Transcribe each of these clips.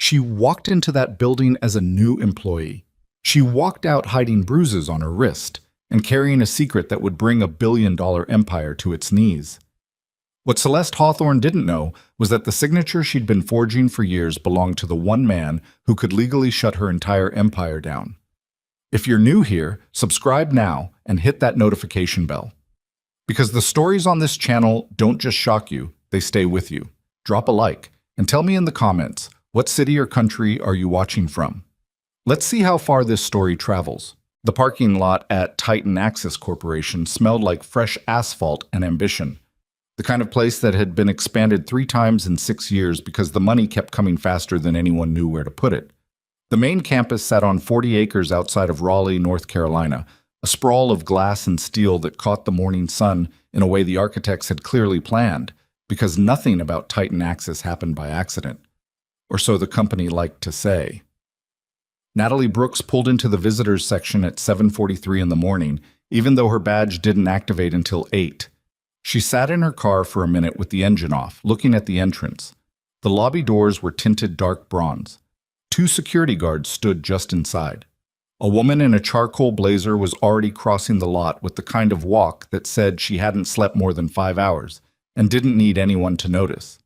She walked into that building as a new employee. She walked out hiding bruises on her wrist and carrying a secret that would bring a $1 billion empire to its knees. What Celeste Hawthorne didn't know was that the signature she'd been forging for years belonged to the one man who could legally shut her entire empire down. If you're new here, subscribe now and hit that notification bell. Because the stories on this channel don't just shock you, they stay with you. Drop a like and tell me in the comments, what city or country are you watching from? Let's see how far this story travels. The parking lot at Titan Axis Corporation smelled like fresh asphalt and ambition. The kind of place that had been expanded 3 times in 6 years because the money kept coming faster than anyone knew where to put it. The main campus sat on 40 acres outside of Raleigh, North Carolina, a sprawl of glass and steel that caught the morning sun in a way the architects had clearly planned, because nothing about Titan Axis happened by accident. Or so the company liked to say. Natalie Brooks pulled into the visitors section at 7:43 in the morning, even though her badge didn't activate until 8. She sat in her car for a minute with the engine off, looking at the entrance. The lobby doors were tinted dark bronze. 2 security guards stood just inside. A woman in a charcoal blazer was already crossing the lot with the kind of walk that said she hadn't slept more than 5 hours and didn't need anyone to notice.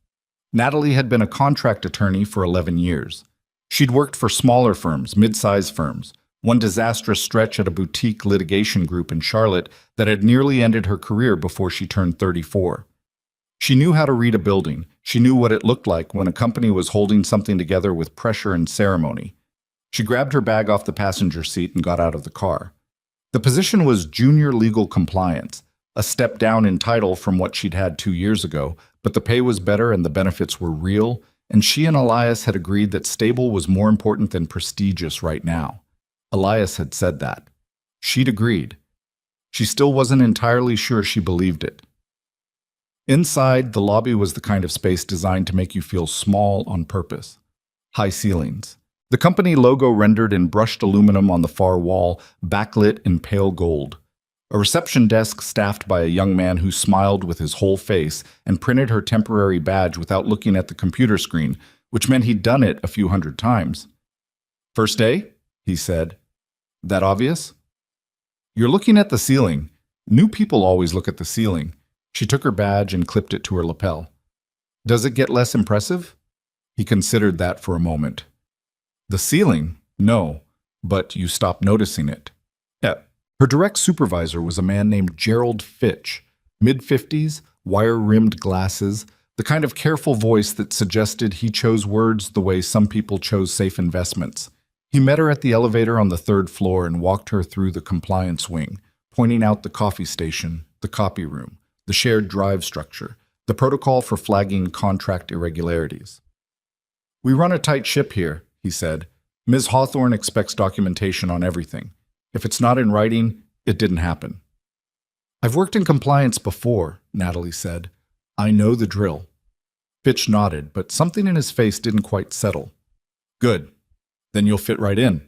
Natalie had been a contract attorney for 11 years. She'd worked for smaller firms, mid-size firms, one disastrous stretch at a boutique litigation group in Charlotte that had nearly ended her career before she turned 34. She knew how to read a building. She knew what it looked like when a company was holding something together with pressure and ceremony. She grabbed her bag off the passenger seat and got out of the car. The position was junior legal compliance, a step down in title from what she'd had 2 years ago, but the pay was better and the benefits were real, and she and Elias had agreed that stable was more important than prestigious right now. Elias had said that. She'd agreed. She still wasn't entirely sure she believed it. Inside, the lobby was the kind of space designed to make you feel small on purpose. High ceilings. The company logo rendered in brushed aluminum on the far wall, backlit in pale gold. A reception desk staffed by a young man who smiled with his whole face and printed her temporary badge without looking at the computer screen, which meant he'd done it a few hundred times. "First day?" he said. "That obvious?" "You're looking at the ceiling. New people always look at the ceiling." She took her badge and clipped it to her lapel. "Does it get less impressive?" He considered that for a moment. "The ceiling? No, but you stop noticing it." Yeah. Her direct supervisor was a man named Gerald Fitch, mid-50s, wire-rimmed glasses, the kind of careful voice that suggested he chose words the way some people chose safe investments. He met her at the elevator on the 3rd floor and walked her through the compliance wing, pointing out the coffee station, the copy room, the shared drive structure, the protocol for flagging contract irregularities. "We run a tight ship here," he said. "Ms. Hawthorne expects documentation on everything. If it's not in writing, it didn't happen." "I've worked in compliance before," Natalie said. "I know the drill." Fitch nodded, but something in his face didn't quite settle. "Good. Then you'll fit right in."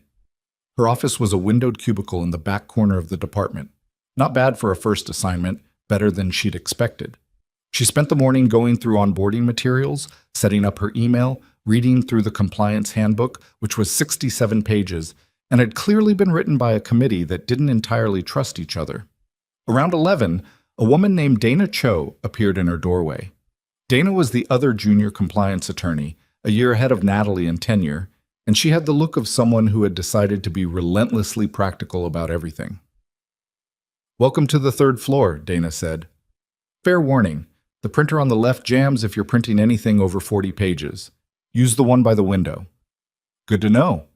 Her office was a windowed cubicle in the back corner of the department. Not bad for a first assignment, better than she'd expected. She spent the morning going through onboarding materials, setting up her email, reading through the compliance handbook, which was 67 pages, and had clearly been written by a committee that didn't entirely trust each other. Around 11, a woman named Dana Cho appeared in her doorway. Dana was the other junior compliance attorney, a year ahead of Natalie in tenure, and she had the look of someone who had decided to be relentlessly practical about everything. "Welcome to the 3rd floor," Dana said. "Fair warning, the printer on the left jams if you're printing anything over 40 pages. Use the one by the window." "Good to know."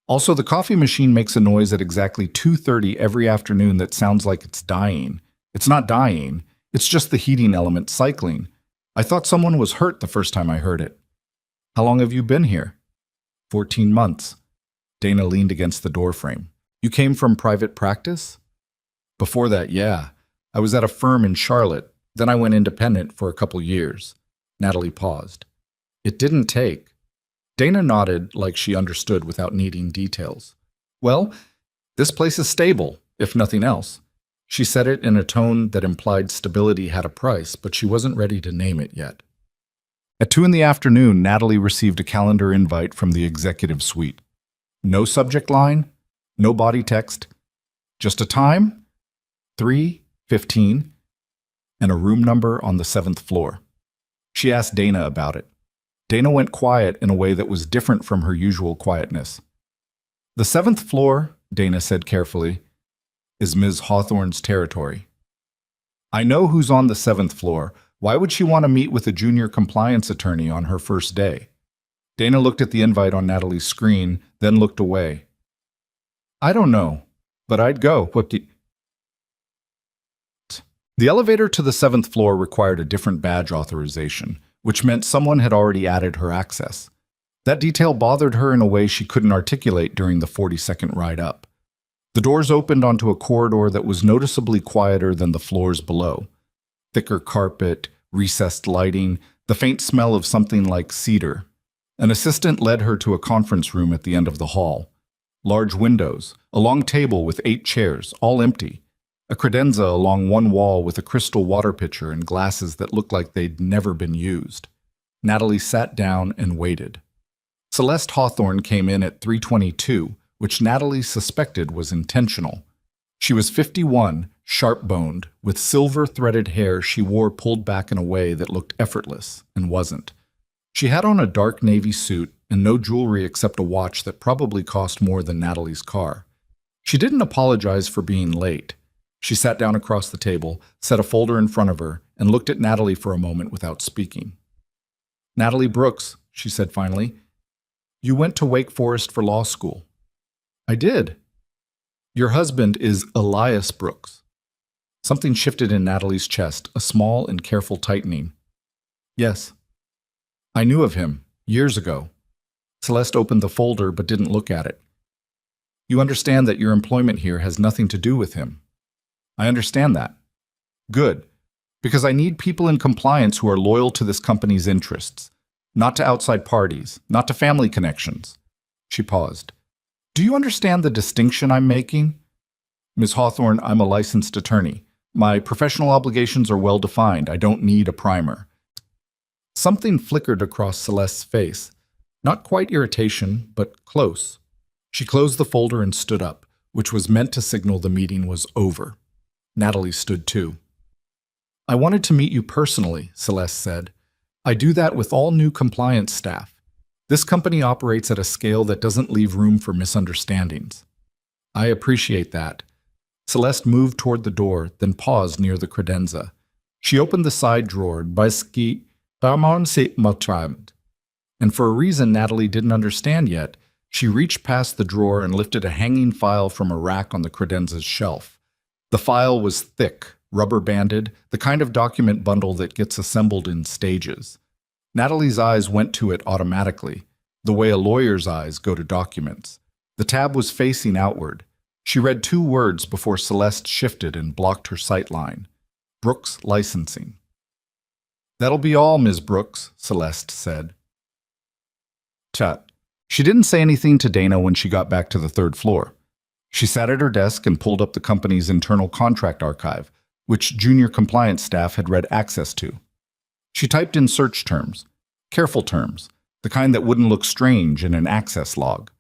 "Also, the coffee machine makes a noise at exactly 2:30 every afternoon that sounds like it's dying. It's not dying, it's just the heating element cycling. I thought someone was hurt the first time I heard it." "How long have you been here?" 14 months. Dana leaned against the doorframe. "You came from private practice?" "Before that, yeah. I was at a firm in Charlotte. Then I went independent for a couple years." Natalie paused. "It didn't take." Dana nodded like she understood without needing details. "Well, this place is stable, if nothing else." She said it in a tone that implied stability had a price, but she wasn't ready to name it yet. At 2 in the afternoon, Natalie received a calendar invite from the executive suite. No subject line, no body text, just a time, 3:15, and a room number on the 7th floor. She asked Dana about it. Dana went quiet in a way that was different from her usual quietness. "The 7th floor," Dana said carefully, "is Ms. Hawthorne's territory." "I know who's on the 7th floor. Why would she want to meet with a junior compliance attorney on her first day?" Dana looked at the invite on Natalie's screen, then looked away. "I don't know, but I'd go." The elevator to the 7th floor required a different badge authorization, which meant someone had already added her access. That detail bothered her in a way she couldn't articulate during the 40-second ride up. The doors opened onto a corridor that was noticeably quieter than the floors below. Thicker carpet, recessed lighting, the faint smell of something like cedar. An assistant led her to a conference room at the end of the hall. Large windows, a long table with 8 chairs, all empty. A credenza along one wall with a crystal water pitcher and glasses that looked like they'd never been used. Natalie sat down and waited. Celeste Hawthorne came in at 3:22, which Natalie suspected was intentional. She was 51, sharp-boned, with silver-threaded hair she wore pulled back in a way that looked effortless and wasn't. She had on a dark navy suit and no jewelry except a watch that probably cost more than Natalie's car. She didn't apologize for being late. She sat down across the table, set a folder in front of her, and looked at Natalie for a moment without speaking. "Natalie Brooks," she said finally, "you went to Wake Forest for law school." "I did." "Your husband is Elias Brooks." Something shifted in Natalie's chest, a small and careful tightening. "Yes. I knew of him, years ago." Celeste opened the folder but didn't look at it. "You understand that your employment here has nothing to do with him." "I understand that." "Good. Because I need people in compliance who are loyal to this company's interests, not to outside parties, not to family connections." She paused. "Do you understand the distinction I'm making?" "Ms. Hawthorne, I'm a licensed attorney. My professional obligations are well defined. I don't need a primer." Something flickered across Celeste's face. Not quite irritation, but close. She closed the folder and stood up, which was meant to signal the meeting was over. Natalie stood too. "I wanted to meet you personally," Celeste said. "I do that with all new compliance staff. This company operates at a scale that doesn't leave room for misunderstandings." "I appreciate that." Celeste moved toward the door, then paused near the credenza. She opened the side drawer, and for a reason Natalie didn't understand yet, she reached past the drawer and lifted a hanging file from a rack on the credenza's shelf. The file was thick, rubber-banded, the kind of document bundle that gets assembled in stages. Natalie's eyes went to it automatically, the way a lawyer's eyes go to documents. The tab was facing outward. She read 2 words before Celeste shifted and blocked her sightline. Brooks Licensing. "That'll be all, Ms. Brooks," Celeste said. Tut. She didn't say anything to Dana when she got back to the 3rd floor. She sat at her desk and pulled up the company's internal contract archive, which junior compliance staff had read access to. She typed in search terms, careful terms, the kind that wouldn't look strange in an access log.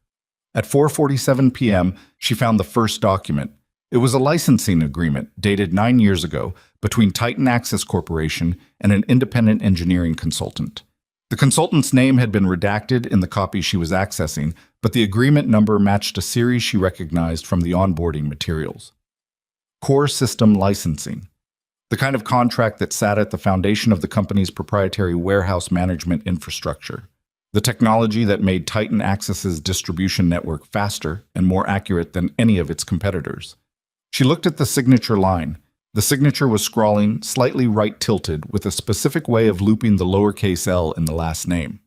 At 4:47 p.m., she found the first document. It was a licensing agreement dated 9 years ago between Titan Access Corporation and an independent engineering consultant. The consultant's name had been redacted in the copy she was accessing, but the agreement number matched a series she recognized from the onboarding materials. Core System Licensing, the kind of contract that sat at the foundation of the company's proprietary warehouse management infrastructure, the technology that made Titan Access's distribution network faster and more accurate than any of its competitors. She looked at the signature line. The signature was scrawling, slightly right-tilted, with a specific way of looping the lowercase l in the last name.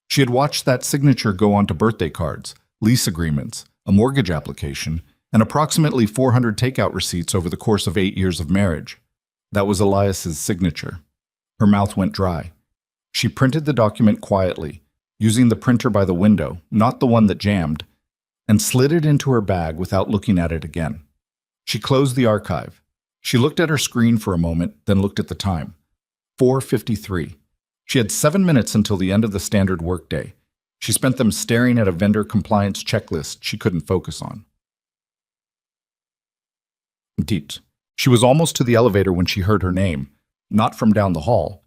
She had watched that signature go onto birthday cards, lease agreements, a mortgage application, and approximately 400 takeout receipts over the course of 8 years of marriage. That was Elias's signature. Her mouth went dry. She printed the document quietly, using the printer by the window, not the one that jammed, and slid it into her bag without looking at it again. She closed the archive. She looked at her screen for a moment, then looked at the time. 4:53. She had 7 minutes until the end of the standard workday. She spent them staring at a vendor compliance checklist she couldn't focus on. Indeed. She was almost to the elevator when she heard her name, not from down the hall.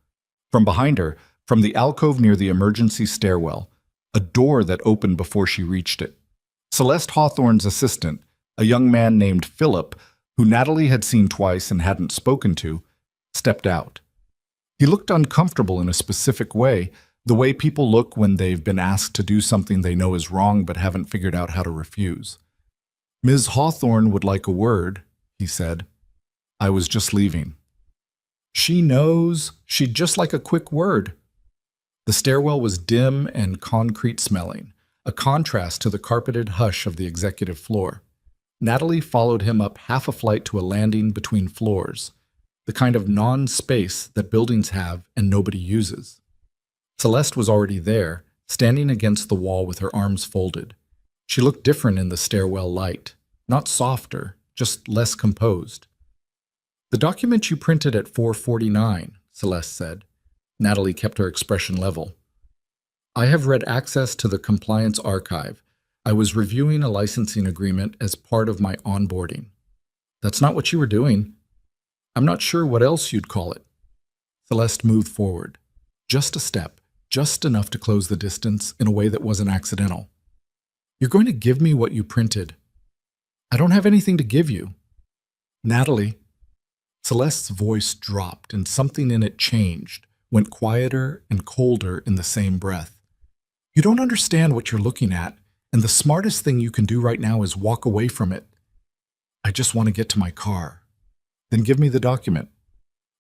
From behind her, from the alcove near the emergency stairwell, a door that opened before she reached it. Celeste Hawthorne's assistant, a young man named Philip, who Natalie had seen twice and hadn't spoken to, stepped out. He looked uncomfortable in a specific way, the way people look when they've been asked to do something they know is wrong but haven't figured out how to refuse. "Ms. Hawthorne would like a word," he said. "I was just leaving." "She knows. She'd just like a quick word." The stairwell was dim and concrete-smelling, a contrast to the carpeted hush of the executive floor. Natalie followed him up half a flight to a landing between floors, the kind of non-space that buildings have and nobody uses. Celeste was already there, standing against the wall with her arms folded. She looked different in the stairwell light, not softer, just less composed. "The document you printed at 4:49, Celeste said. Natalie kept her expression level. "I have read access to the compliance archive. I was reviewing a licensing agreement as part of my onboarding." "That's not what you were doing." "I'm not sure what else you'd call it." Celeste moved forward. Just a step, just enough to close the distance in a way that wasn't accidental. "You're going to give me what you printed." "I don't have anything to give you." "Natalie." Celeste's voice dropped and something in it changed, went quieter and colder in the same breath. "You don't understand what you're looking at, and the smartest thing you can do right now is walk away from it." "I just want to get to my car." "Then give me the document."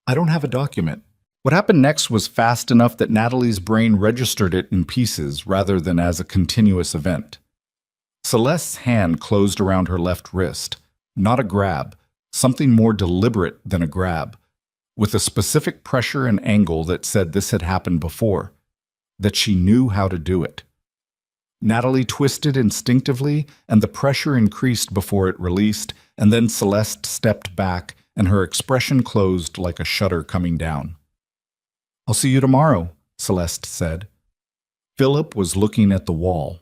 "I don't have a document." What happened next was fast enough that Natalie's brain registered it in pieces rather than as a continuous event. Celeste's hand closed around her left wrist, not a grab, something more deliberate than a grab, with a specific pressure and angle that said this had happened before, that she knew how to do it. Natalie twisted instinctively, and the pressure increased before it released, and then Celeste stepped back, and her expression closed like a shutter coming down. "I'll see you tomorrow," Celeste said. Philip was looking at the wall.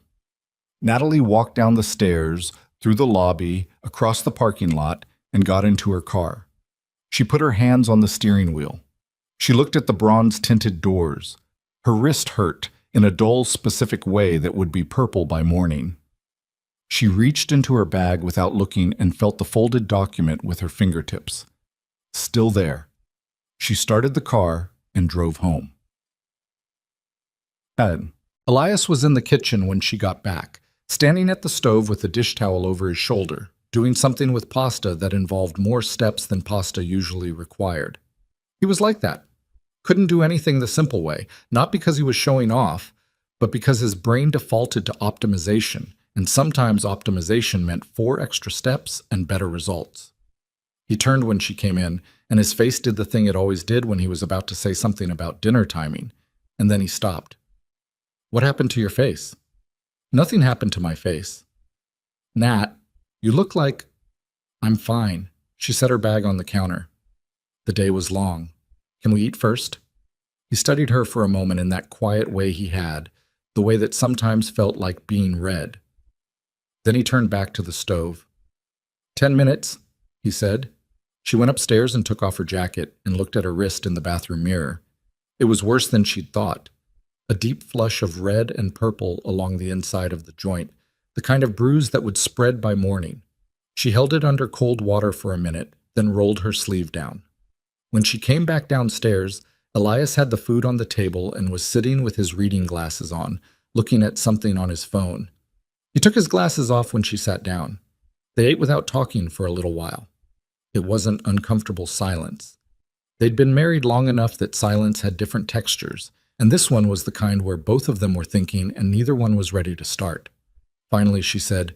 Natalie walked down the stairs, through the lobby, across the parking lot, and got into her car. She put her hands on the steering wheel. She looked at the bronze-tinted doors. Her wrist hurt in a dull, specific way that would be purple by morning. She reached into her bag without looking and felt the folded document with her fingertips. Still there. She started the car and drove home. Elias was in the kitchen when she got back, standing at the stove with a dish towel over his shoulder, doing something with pasta that involved more steps than pasta usually required. He was like that. Couldn't do anything the simple way, not because he was showing off, but because his brain defaulted to optimization, and sometimes optimization meant 4 extra steps and better results. He turned when she came in, and his face did the thing it always did when he was about to say something about dinner timing, and then he stopped. "What happened to your face?" "Nothing happened to my face." "Nat, you look like—" "I'm fine." She set her bag on the counter. The day was long. "Can we eat first?" He studied her for a moment in that quiet way he had, the way that sometimes felt like being read. Then he turned back to the stove. 10 minutes, he said. She went upstairs and took off her jacket and looked at her wrist in the bathroom mirror. It was worse than she'd thought. A deep flush of red and purple along the inside of the joint, the kind of bruise that would spread by morning. She held it under cold water for a minute, then rolled her sleeve down. When she came back downstairs, Elias had the food on the table and was sitting with his reading glasses on, looking at something on his phone. He took his glasses off when she sat down. They ate without talking for a little while. It wasn't uncomfortable silence. They'd been married long enough that silence had different textures, and this one was the kind where both of them were thinking and neither one was ready to start. Finally, she said,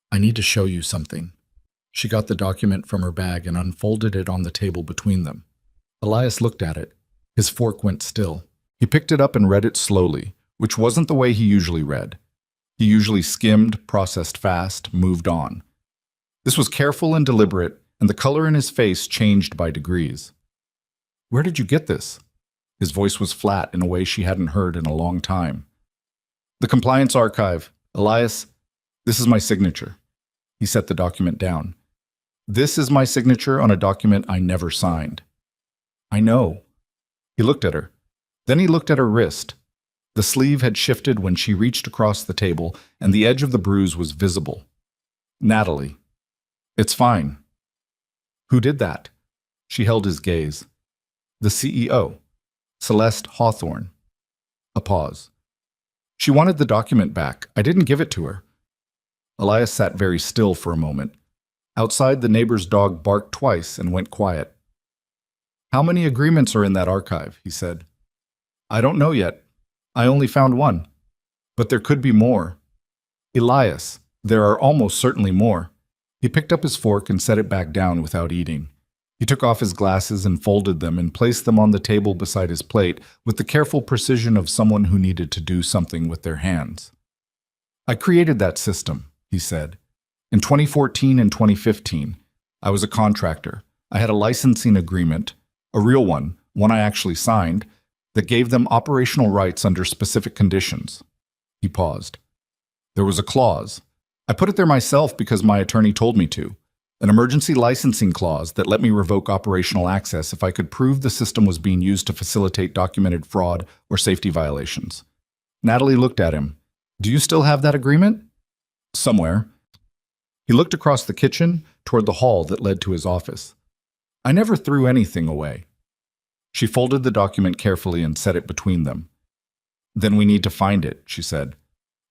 "I need to show you something." She got the document from her bag and unfolded it on the table between them. Elias looked at it. His fork went still. He picked it up and read it slowly, which wasn't the way he usually read. He usually skimmed, processed fast, moved on. This was careful and deliberate, and the color in his face changed by degrees. "Where did you get this?" His voice was flat in a way she hadn't heard in a long time. "The compliance archive. Elias, this is my signature." He set the document down. "This is my signature on a document I never signed." "I know." He looked at her. Then he looked at her wrist. The sleeve had shifted when she reached across the table, and the edge of the bruise was visible. "Natalie." "It's fine." "Who did that?" She held his gaze. "The CEO, Celeste Hawthorne." A pause. "She wanted the document back. I didn't give it to her." Elias sat very still for a moment. Outside, the neighbor's dog barked twice and went quiet. "How many agreements are in that archive?" he said. "I don't know yet. I only found one. But there could be more." "Elias, there are almost certainly more." He picked up his fork and set it back down without eating. He took off his glasses and folded them and placed them on the table beside his plate with the careful precision of someone who needed to do something with their hands. "I created that system," he said. "In 2014 and 2015, I was a contractor. I had a licensing agreement, a real one I actually signed, that gave them operational rights under specific conditions." He paused. "There was a clause. I put it there myself because my attorney told me to. An emergency licensing clause that let me revoke operational access if I could prove the system was being used to facilitate documented fraud or safety violations." Natalie looked at him. "Do you still have that agreement?" "Somewhere." He looked across the kitchen toward the hall that led to his office. "I never threw anything away." She folded the document carefully and set it between them. "Then we need to find it," she said.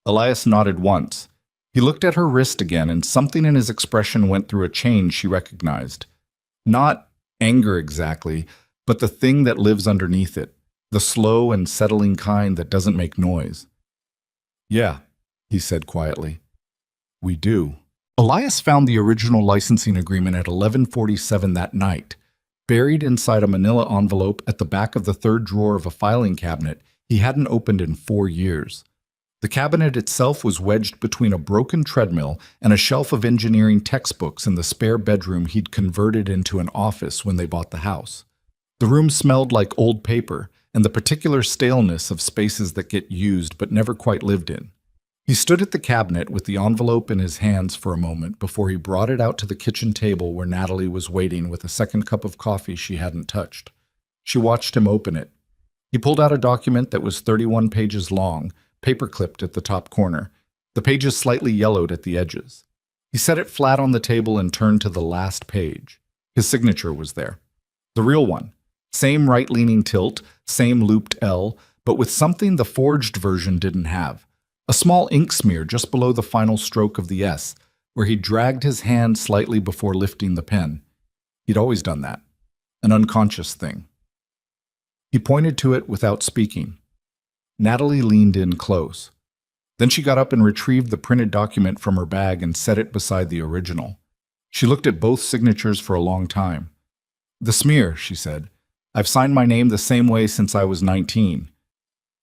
Elias nodded once. He looked at her wrist again, and something in his expression went through a change she recognized. Not anger exactly, but the thing that lives underneath it, the slow and settling kind that doesn't make noise. "Yeah," he said quietly. "We do." Elias found the original licensing agreement at 11:47 that night, buried inside a manila envelope at the back of the third drawer of a filing cabinet he hadn't opened in 4 years. The cabinet itself was wedged between a broken treadmill and a shelf of engineering textbooks in the spare bedroom he'd converted into an office when they bought the house. The room smelled like old paper and the particular staleness of spaces that get used but never quite lived in. He stood at the cabinet with the envelope in his hands for a moment before he brought it out to the kitchen table where Natalie was waiting with a second cup of coffee she hadn't touched. She watched him open it. He pulled out a document that was 31 pages long, paper-clipped at the top corner, the pages slightly yellowed at the edges. He set it flat on the table and turned to the last page. His signature was there. The real one. Same right-leaning tilt, same looped L, but with something the forged version didn't have. A small ink smear just below the final stroke of the S, where he dragged his hand slightly before lifting the pen. He'd always done that. An unconscious thing. He pointed to it without speaking. Natalie leaned in close. Then she got up and retrieved the printed document from her bag and set it beside the original. She looked at both signatures for a long time. "The smear," she said. "I've signed my name the same way since I was 19.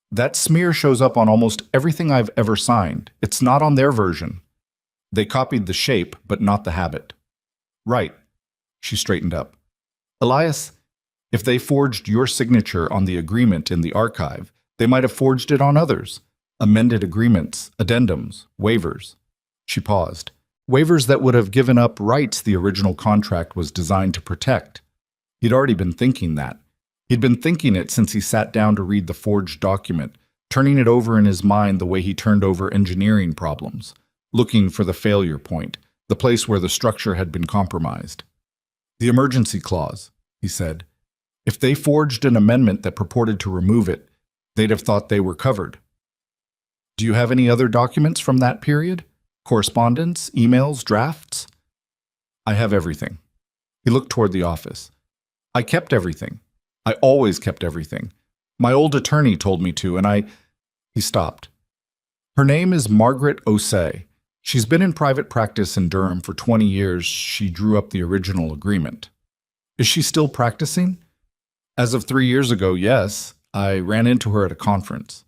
That smear shows up on almost everything I've ever signed. It's not on their version. They copied the shape, but not the habit." "Right." She straightened up. "Elias, if they forged your signature on the agreement in the archive, they might have forged it on others. Amended agreements, addendums, waivers." She paused. Waivers that would have given up rights the original contract was designed to protect. He'd already been thinking that. He'd been thinking it since he sat down to read the forged document, turning it over in his mind the way he turned over engineering problems, looking for the failure point, the place where the structure had been compromised. "The emergency clause," he said. "If they forged an amendment that purported to remove it, they'd have thought they were covered." "Do you have any other documents from that period? Correspondence, emails, drafts?" "I have everything." He looked toward the office. "I kept everything. I always kept everything. My old attorney told me to, and He stopped. "Her name is Margaret Osei. She's been in private practice in Durham for 20 years. She drew up the original agreement." "Is she still practicing?" "As of 3 years ago, yes. I ran into her at a conference."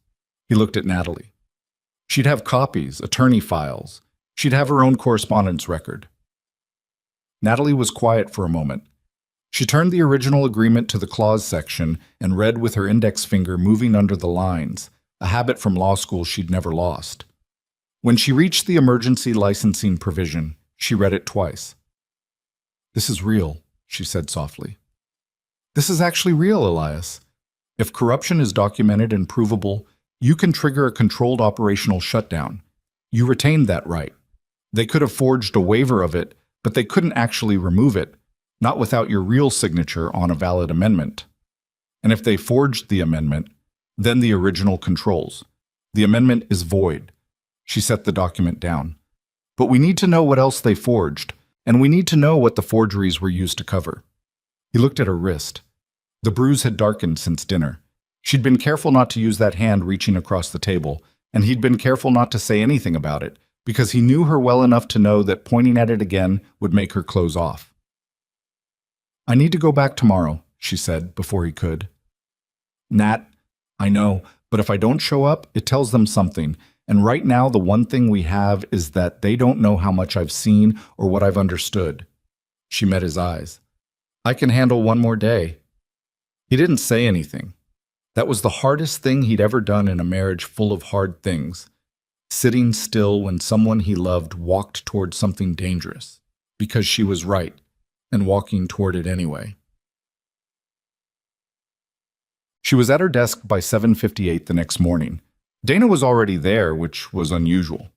He looked at Natalie. "She'd have copies, attorney files. She'd have her own correspondence record." Natalie was quiet for a moment. She turned the original agreement to the clause section and read with her index finger moving under the lines, a habit from law school she'd never lost. When she reached the emergency licensing provision, she read it twice. "This is real," she said softly. "This is actually real, Elias. If corruption is documented and provable, you can trigger a controlled operational shutdown. You retained that right. They could have forged a waiver of it, but they couldn't actually remove it, not without your real signature on a valid amendment. And if they forged the amendment, then the original controls. The amendment is void." She set the document down. "But we need to know what else they forged, and we need to know what the forgeries were used to cover." He looked at her wrist. The bruise had darkened since dinner. She'd been careful not to use that hand reaching across the table, and he'd been careful not to say anything about it, because he knew her well enough to know that pointing at it again would make her close off. "I need to go back tomorrow," she said, before he could. "Nat, I know, but if I don't show up, it tells them something, and right now the one thing we have is that they don't know how much I've seen or what I've understood." She met his eyes. "I can handle one more day." He didn't say anything. That was the hardest thing he'd ever done in a marriage full of hard things. Sitting still when someone he loved walked toward something dangerous, because she was right, and walking toward it anyway. She was at her desk by 7:58 the next morning. Dana was already there, which was unusual.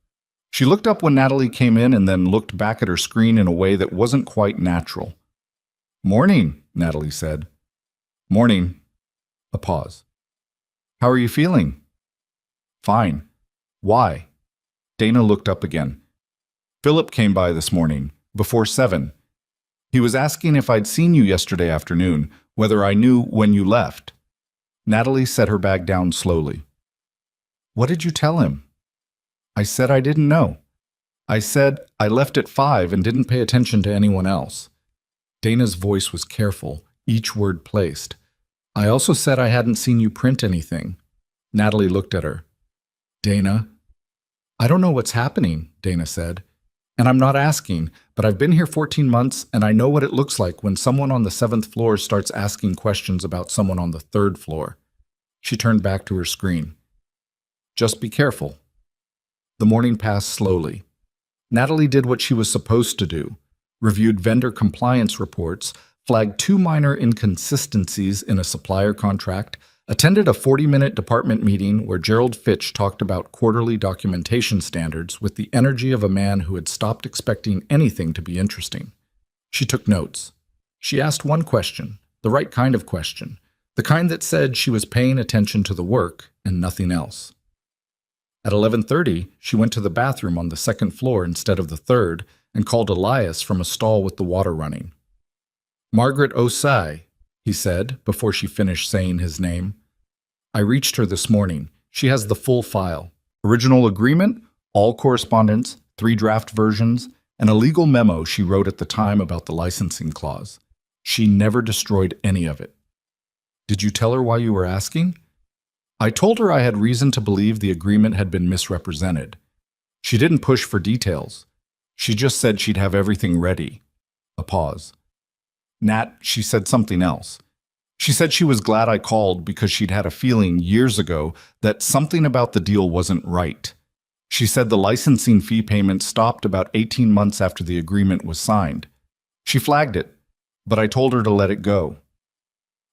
She looked up when Natalie came in and then looked back at her screen in a way that wasn't quite natural. "Morning," Natalie said. "Morning." A pause. "How are you feeling?" "Fine." "Why?" Dana looked up again. "Philip came by this morning, before 7. He was asking if I'd seen you yesterday afternoon, whether I knew when you left." Natalie set her bag down slowly. "What did you tell him?" "I said I didn't know. I said I left at 5 and didn't pay attention to anyone else." Dana's voice was careful, each word placed. "I also said I hadn't seen you print anything." Natalie looked at her. "Dana?" "I don't know what's happening," Dana said. "And I'm not asking, but I've been here 14 months and I know what it looks like when someone on the 7th floor starts asking questions about someone on the 3rd floor. She turned back to her screen. "Just be careful." The morning passed slowly. Natalie did what she was supposed to do, reviewed vendor compliance reports, flagged 2 minor inconsistencies in a supplier contract, attended a 40-minute department meeting where Gerald Fitch talked about quarterly documentation standards with the energy of a man who had stopped expecting anything to be interesting. She took notes. She asked one question, the right kind of question, the kind that said she was paying attention to the work and nothing else. At 11:30, she went to the bathroom on the 2nd floor instead of the 3rd and called Elias from a stall with the water running. "Margaret Osai," he said before she finished saying his name. "I reached her this morning. She has the full file. Original agreement, all correspondence, 3 draft versions, and a legal memo she wrote at the time about the licensing clause. She never destroyed any of it." "Did you tell her why you were asking?" "I told her I had reason to believe the agreement had been misrepresented. She didn't push for details. She just said she'd have everything ready." A pause. "Nat, she said something else. She said she was glad I called because she'd had a feeling years ago that something about the deal wasn't right. She said the licensing fee payment stopped about 18 months after the agreement was signed. She flagged it, but I told her to let it go."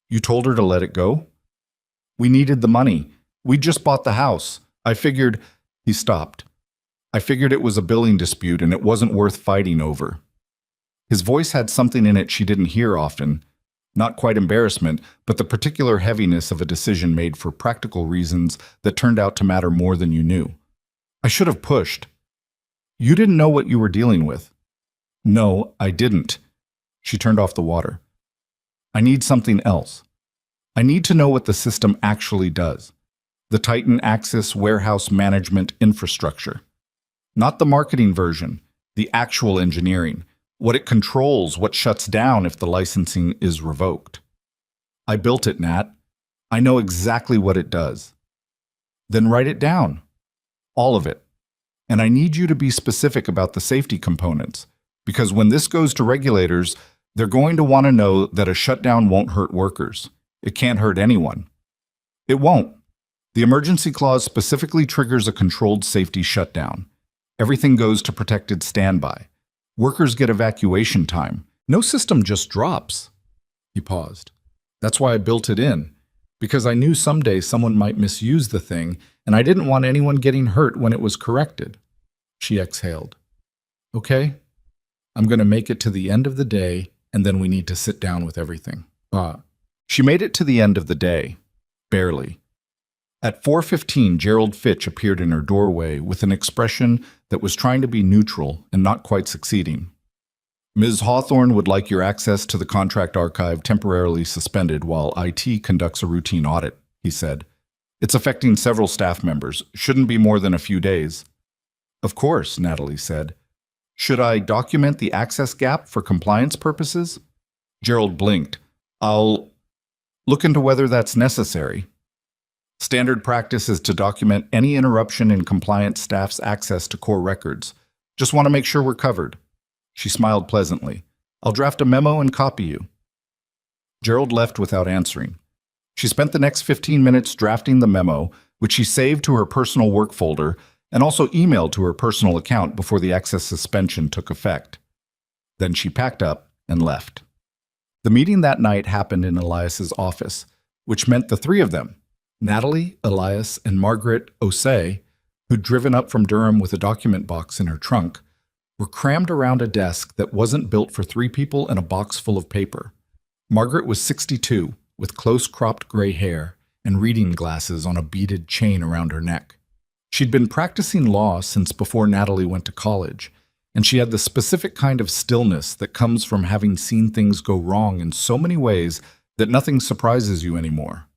"You told her to let it go?" "We needed the money. We just bought the house. I figured—" He stopped. "I figured it was a billing dispute and it wasn't worth fighting over." His voice had something in it she didn't hear often. Not quite embarrassment, but the particular heaviness of a decision made for practical reasons that turned out to matter more than you knew. "I should have pushed." "You didn't know what you were dealing with." "No, I didn't." She turned off the water. "I need something else. I need to know what the system actually does. The Titan Axis warehouse management infrastructure. Not the marketing version, the actual engineering. What it controls, what shuts down if the licensing is revoked." "I built it, Nat. I know exactly what it does." "Then write it down. All of it. And I need you to be specific about the safety components, because when this goes to regulators, They're going to want to know that a shutdown won't hurt workers. It can't hurt anyone. It won't. The emergency clause specifically triggers a controlled safety shutdown. Everything goes to protected standby. Workers get evacuation time. No system just drops. He paused. That's why I built it in, because I knew someday someone might misuse the thing, and I didn't want anyone getting hurt when it was corrected. She exhaled. Okay, I'm going to make it to the end of the day, and then we need to sit down with everything. She made it to the end of the day. Barely. At 4:15, Gerald Fitch appeared in her doorway with an expression that was trying to be neutral and not quite succeeding. Ms. Hawthorne would like your access to the contract archive temporarily suspended while IT conducts a routine audit, he said. It's affecting several staff members. Shouldn't be more than a few days. Of course, Natalie said. Should I document the access gap for compliance purposes? Gerald blinked. I'll look into whether that's necessary. Standard practice is to document any interruption in compliance staff's access to core records. Just want to make sure we're covered. She smiled pleasantly. I'll draft a memo and copy you. Gerald left without answering. She spent the next 15 minutes drafting the memo, which she saved to her personal work folder and also emailed to her personal account before the access suspension took effect. Then she packed up and left. The meeting that night happened in Elias's office, which meant the three of them, Natalie, Elias, and Margaret Osei, who'd driven up from Durham with a document box in her trunk, were crammed around a desk that wasn't built for three people and a box full of paper. Margaret was 62, with close-cropped gray hair and reading glasses on a beaded chain around her neck. She'd been practicing law since before Natalie went to college, and she had the specific kind of stillness that comes from having seen things go wrong in so many ways that nothing surprises you anymore.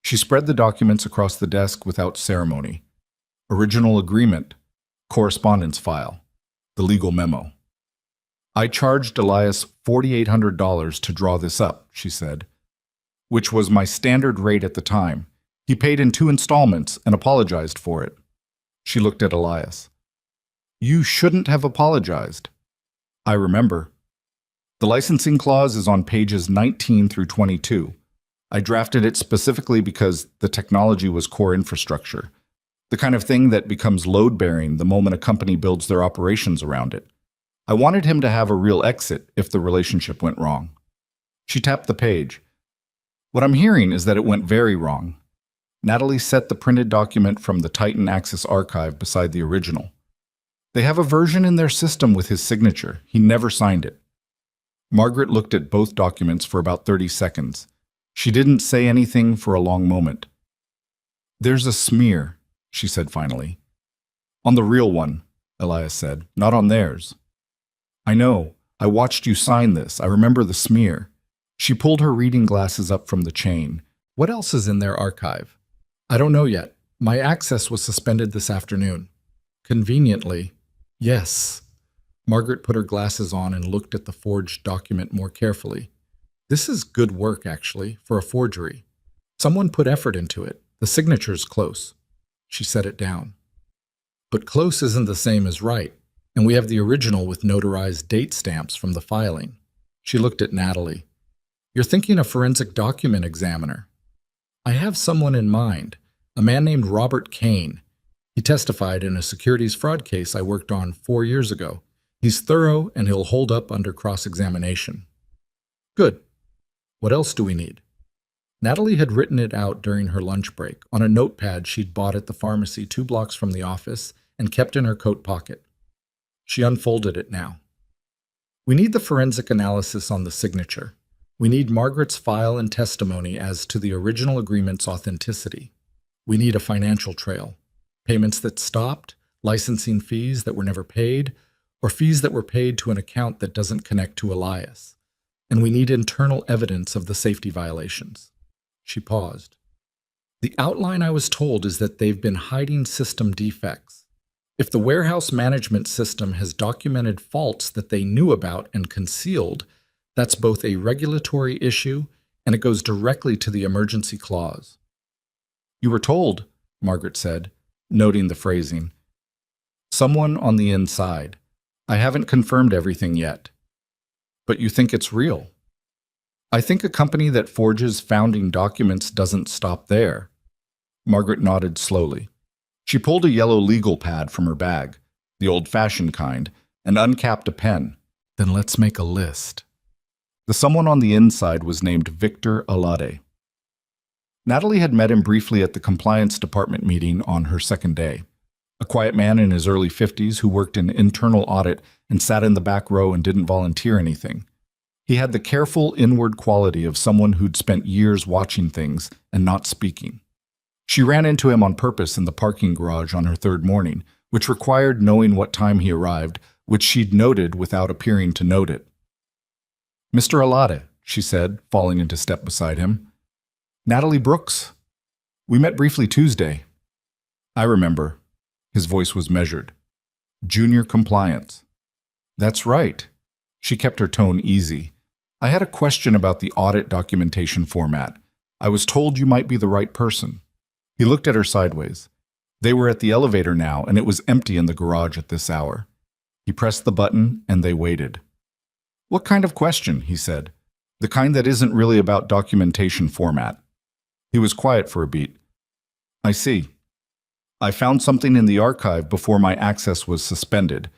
She spread the documents across the desk without ceremony. Original agreement, correspondence file, the legal memo. I charged Elias $4,800 to draw this up, she said, which was my standard rate at the time. He paid in 2 installments and apologized for it. She looked at Elias. You shouldn't have apologized. I remember. The licensing clause is on pages 19 through 22. I drafted it specifically because the technology was core infrastructure, the kind of thing that becomes load-bearing the moment a company builds their operations around it. I wanted him to have a real exit if the relationship went wrong. She tapped the page. What I'm hearing is that it went very wrong. Natalie set the printed document from the Titan Access archive beside the original. They have a version in their system with his signature. He never signed it. Margaret looked at both documents for about 30 seconds. She didn't say anything for a long moment. There's a smear, she said finally. On the real one, Elias said, not on theirs. I know. I watched you sign this. I remember the smear. She pulled her reading glasses up from the chain. What else is in their archive? I don't know yet. My access was suspended this afternoon. Conveniently. Yes. Margaret put her glasses on and looked at the forged document more carefully. This is good work, actually, for a forgery. Someone put effort into it. The signature's close. She set it down. But close isn't the same as right, and we have the original with notarized date stamps from the filing. She looked at Natalie. You're thinking a forensic document examiner. I have someone in mind, a man named Robert Kane. He testified in a securities fraud case I worked on 4 years ago. He's thorough, and he'll hold up under cross-examination. Good. What else do we need? Natalie had written it out during her lunch break on a notepad she'd bought at the pharmacy 2 blocks from the office and kept in her coat pocket. She unfolded it now. We need the forensic analysis on the signature. We need Margaret's file and testimony as to the original agreement's authenticity. We need a financial trail. Payments that stopped, licensing fees that were never paid, or fees that were paid to an account that doesn't connect to Elias. And we need internal evidence of the safety violations. She paused. The outline I was told is that they've been hiding system defects. If the warehouse management system has documented faults that they knew about and concealed, that's both a regulatory issue and it goes directly to the emergency clause. You were told, Margaret said, noting the phrasing. Someone on the inside. I haven't confirmed everything yet. But you think it's real? I think a company that forges founding documents doesn't stop there. Margaret nodded slowly. She pulled a yellow legal pad from her bag, the old-fashioned kind, and uncapped a pen. Then let's make a list. The someone on the inside was named Victor Alade. Natalie had met him briefly at the compliance department meeting on her second day. A quiet man in his early 50s who worked in internal audit and sat in the back row and didn't volunteer anything. He had the careful inward quality of someone who'd spent years watching things and not speaking. She ran into him on purpose in the parking garage on her third morning, which required knowing what time he arrived, which she'd noted without appearing to note it. "Mr. Alade," she said, falling into step beside him. "Natalie Brooks. We met briefly Tuesday." "I remember." His voice was measured. "Junior compliance." "That's right." She kept her tone easy. "I had a question about the audit documentation format. I was told you might be the right person." He looked at her sideways. They were at the elevator now, and it was empty in the garage at this hour. He pressed the button, and they waited. "What kind of question?" he said. "The kind that isn't really about documentation format." He was quiet for a beat. "I see. I found something in the archive before my access was suspended.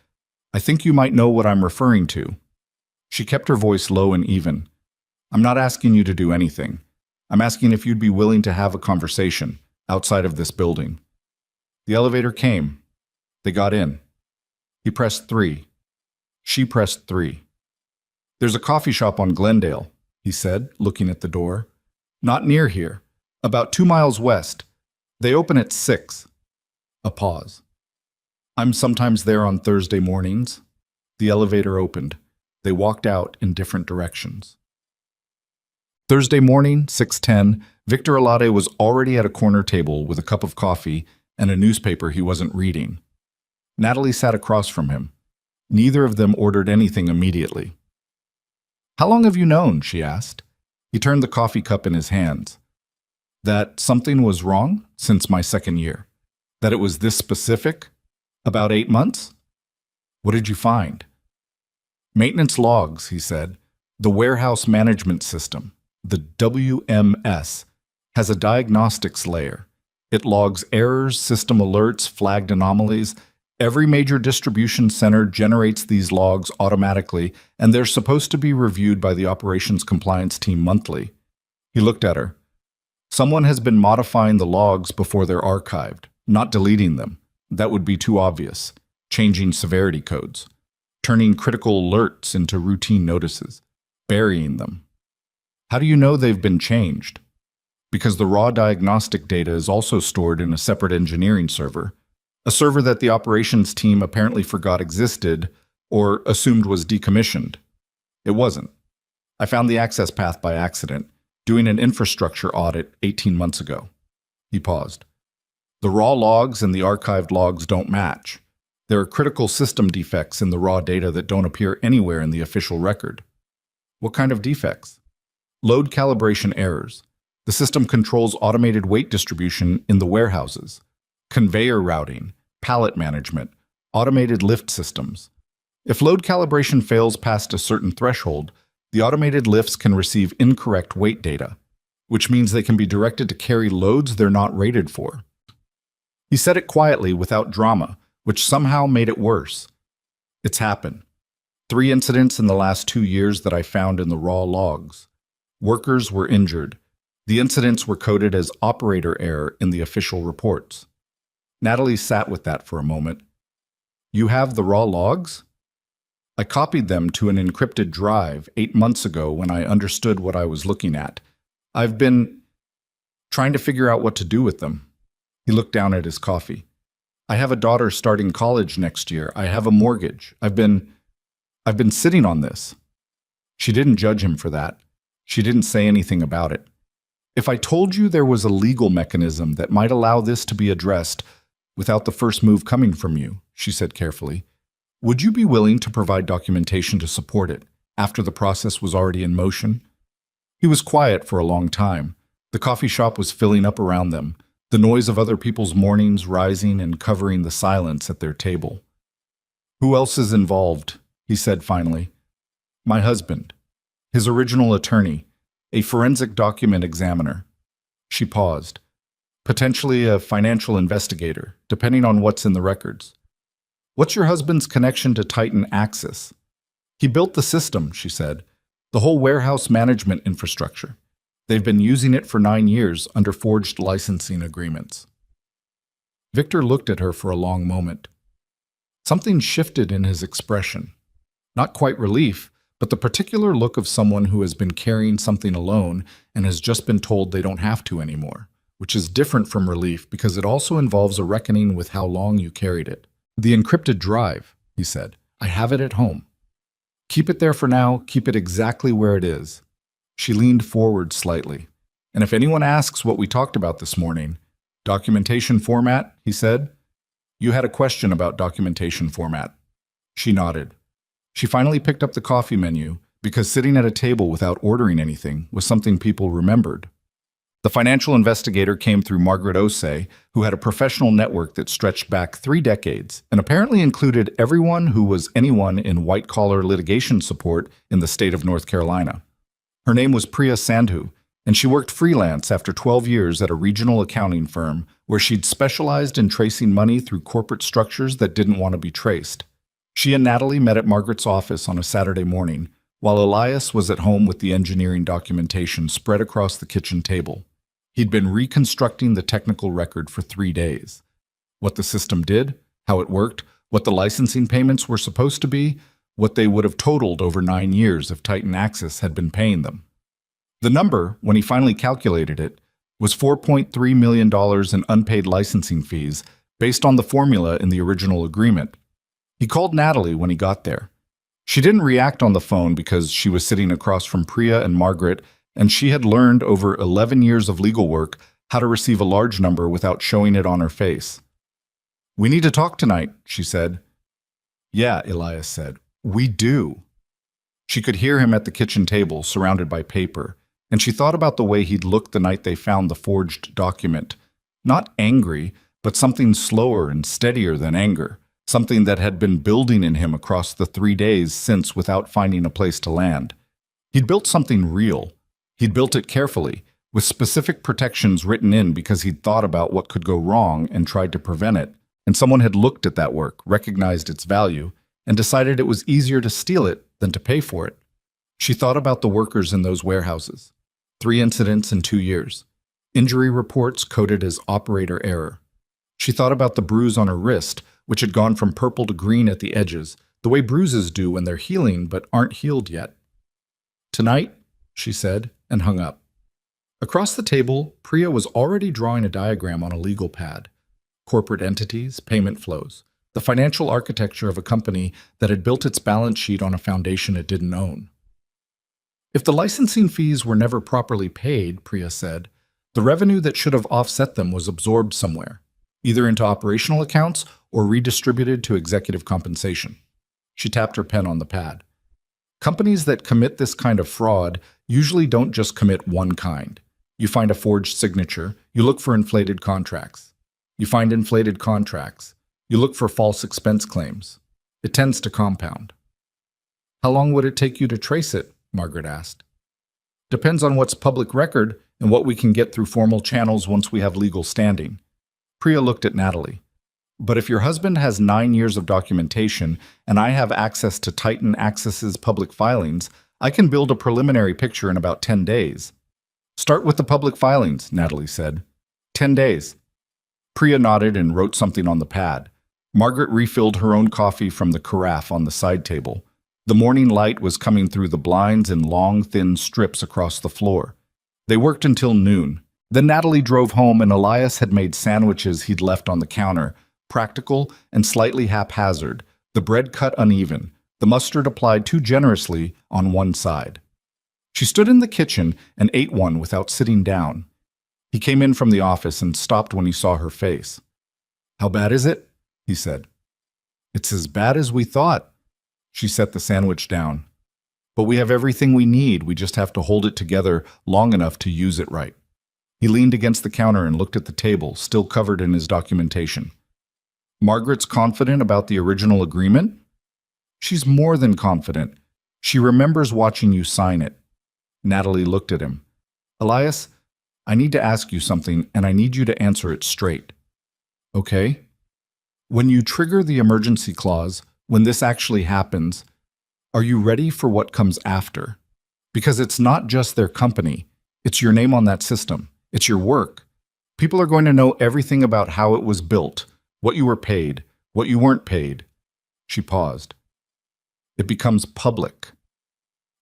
I think you might know what I'm referring to." She kept her voice low and even. "I'm not asking you to do anything. I'm asking if you'd be willing to have a conversation outside of this building." The elevator came. They got in. He pressed 3. She pressed 3. "There's a coffee shop on Glendale," he said, looking at the door. "Not near here. About 2 miles west. They open at 6. A pause. "I'm sometimes there on Thursday mornings." The elevator opened. They walked out in different directions. Thursday morning, 6:10, Victor Alade was already at a corner table with a cup of coffee and a newspaper he wasn't reading. Natalie sat across from him. Neither of them ordered anything immediately. "How long have you known?" she asked. He turned the coffee cup in his hands. "That something was wrong since my second year. That it was this specific? About 8 months?" "What did you find?" "Maintenance logs," he said. "The warehouse management system, the WMS, has a diagnostics layer. It logs errors, system alerts, flagged anomalies. Every major distribution center generates these logs automatically, and they're supposed to be reviewed by the operations compliance team monthly." He looked at her. "Someone has been modifying the logs before they're archived, not deleting them. That would be too obvious. Changing severity codes. Turning critical alerts into routine notices. Burying them." "How do you know they've been changed?" "Because the raw diagnostic data is also stored in a separate engineering server. A server that the operations team apparently forgot existed or assumed was decommissioned. It wasn't. I found the access path by accident, doing an infrastructure audit 18 months ago." He paused. "The raw logs and the archived logs don't match. There are critical system defects in the raw data that don't appear anywhere in the official record." "What kind of defects?" "Load calibration errors. The system controls automated weight distribution in the warehouses, conveyor routing, pallet management, automated lift systems. If load calibration fails past a certain threshold, the automated lifts can receive incorrect weight data, which means they can be directed to carry loads they're not rated for." He said it quietly without drama, which somehow made it worse. "It's happened. 3 incidents in the last 2 years that I found in the raw logs. Workers were injured. The incidents were coded as operator error in the official reports." Natalie sat with that for a moment. "You have the raw logs?" "I copied them to an encrypted drive 8 months ago when I understood what I was looking at. I've been trying to figure out what to do with them." He looked down at his coffee. "I have a daughter starting college next year. I have a mortgage. I've been sitting on this." She didn't judge him for that. She didn't say anything about it. "If I told you there was a legal mechanism that might allow this to be addressed without the first move coming from you," she said carefully, "would you be willing to provide documentation to support it after the process was already in motion?" He was quiet for a long time. The coffee shop was filling up around them, the noise of other people's mornings rising and covering the silence at their table. "Who else is involved?" he said finally. My husband. His original attorney. A forensic document examiner. She paused. Potentially a financial investigator, depending on what's in the records. What's your husband's connection to Titan Axis? He built the system, she said. The whole warehouse management infrastructure. They've been using it for 9 years under forged licensing agreements. Victor looked at her for a long moment. Something shifted in his expression. Not quite relief, but the particular look of someone who has been carrying something alone and has just been told they don't have to anymore, which is different from relief because it also involves a reckoning with how long you carried it. The encrypted drive, he said. I have it at home. Keep it there for now, keep it exactly where it is. She leaned forward slightly. And if anyone asks what we talked about this morning, documentation format, he said. You had a question about documentation format. She nodded. She finally picked up the coffee menu because sitting at a table without ordering anything was something people remembered. The financial investigator came through Margaret Osei, who had a professional network that stretched back 3 decades and apparently included everyone who was anyone in white-collar litigation support in the state of North Carolina. Her name was Priya Sandhu, and she worked freelance after 12 years at a regional accounting firm where she'd specialized in tracing money through corporate structures that didn't want to be traced. She and Natalie met at Margaret's office on a Saturday morning, while Elias was at home with the engineering documentation spread across the kitchen table. He'd been reconstructing the technical record for 3 days. What the system did, how it worked, what the licensing payments were supposed to be, what they would have totaled over 9 years if Titan Axis had been paying them. The number, when he finally calculated it, was $4.3 million in unpaid licensing fees based on the formula in the original agreement. He called Natalie when he got there. She didn't react on the phone because she was sitting across from Priya and Margaret, and she had learned over 11 years of legal work how to receive a large number without showing it on her face. We need to talk tonight, she said. Yeah, Elias said. We do. She could hear him at the kitchen table, surrounded by paper, and she thought about the way he'd looked the night they found the forged document. Not angry, but something slower and steadier than anger. Something that had been building in him across the 3 days since without finding a place to land. He'd built something real. He'd built it carefully, with specific protections written in because he'd thought about what could go wrong and tried to prevent it. And someone had looked at that work, recognized its value, and decided it was easier to steal it than to pay for it. She thought about the workers in those warehouses. 3 incidents in 2 years. Injury reports coded as operator error. She thought about the bruise on her wrist, which had gone from purple to green at the edges, the way bruises do when they're healing but aren't healed yet. Tonight, she said, and hung up. Across the table, Priya was already drawing a diagram on a legal pad. Corporate entities, payment flows, the financial architecture of a company that had built its balance sheet on a foundation it didn't own. If the licensing fees were never properly paid, Priya said, the revenue that should have offset them was absorbed somewhere, either into operational accounts or redistributed to executive compensation. She tapped her pen on the pad. Companies that commit this kind of fraud usually don't just commit one kind. You find a forged signature, you look for inflated contracts. You find inflated contracts, you look for false expense claims. It tends to compound. How long would it take you to trace it? Margaret asked. Depends on what's public record and what we can get through formal channels once we have legal standing. Priya looked at Natalie. But if your husband has 9 years of documentation and I have access to Titan Axis's public filings, I can build a preliminary picture in about 10 days. Start with the public filings, Natalie said. 10 days. Priya nodded and wrote something on the pad. Margaret refilled her own coffee from the carafe on the side table. The morning light was coming through the blinds in long, thin strips across the floor. They worked until noon. Then Natalie drove home and Elias had made sandwiches he'd left on the counter, practical and slightly haphazard, the bread cut uneven, the mustard applied too generously on one side. She stood in the kitchen and ate one without sitting down. He came in from the office and stopped when he saw her face. How bad is it? He said. It's as bad as we thought. She set the sandwich down. But we have everything we need, we just have to hold it together long enough to use it right. He leaned against the counter and looked at the table, still covered in his documentation. Margaret's confident about the original agreement? She's more than confident. She remembers watching you sign it. Natalie looked at him. Elias, I need to ask you something, and I need you to answer it straight. Okay? When you trigger the emergency clause, when this actually happens, are you ready for what comes after? Because it's not just their company, it's your name on that system, it's your work. People are going to know everything about how it was built, what you were paid, what you weren't paid. She paused. It becomes public.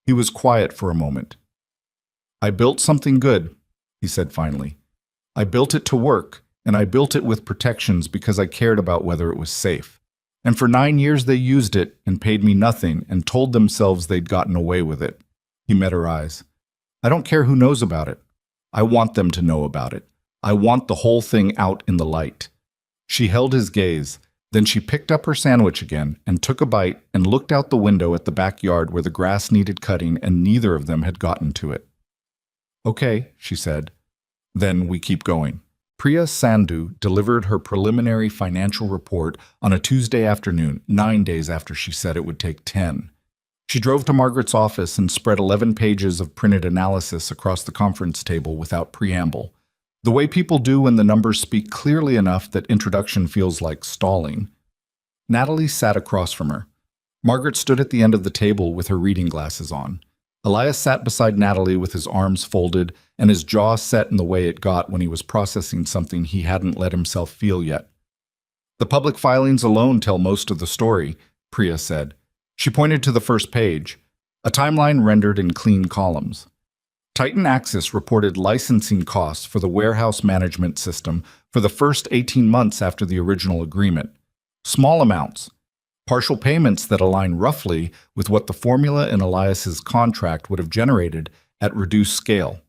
He was quiet for a moment. I built something good, he said finally. I built it to work, and I built it with protections because I cared about whether it was safe. And for 9 years they used it and paid me nothing and told themselves they'd gotten away with it. He met her eyes. I don't care who knows about it. I want them to know about it. I want the whole thing out in the light. She held his gaze. Then she picked up her sandwich again and took a bite and looked out the window at the backyard where the grass needed cutting and neither of them had gotten to it. Okay, she said. Then we keep going. Priya Sandhu delivered her preliminary financial report on a Tuesday afternoon, 9 days after she said it would take 10. She drove to Margaret's office and spread 11 pages of printed analysis across the conference table without preamble, the way people do when the numbers speak clearly enough that introduction feels like stalling. Natalie sat across from her. Margaret stood at the end of the table with her reading glasses on. Elias sat beside Natalie with his arms folded and his jaw set in the way it got when he was processing something he hadn't let himself feel yet. The public filings alone tell most of the story, Priya said. She pointed to the first page, a timeline rendered in clean columns. Titan Axis reported licensing costs for the warehouse management system for the first 18 months after the original agreement. Small amounts, partial payments that align roughly with what the formula in Elias's contract would have generated at reduced scale.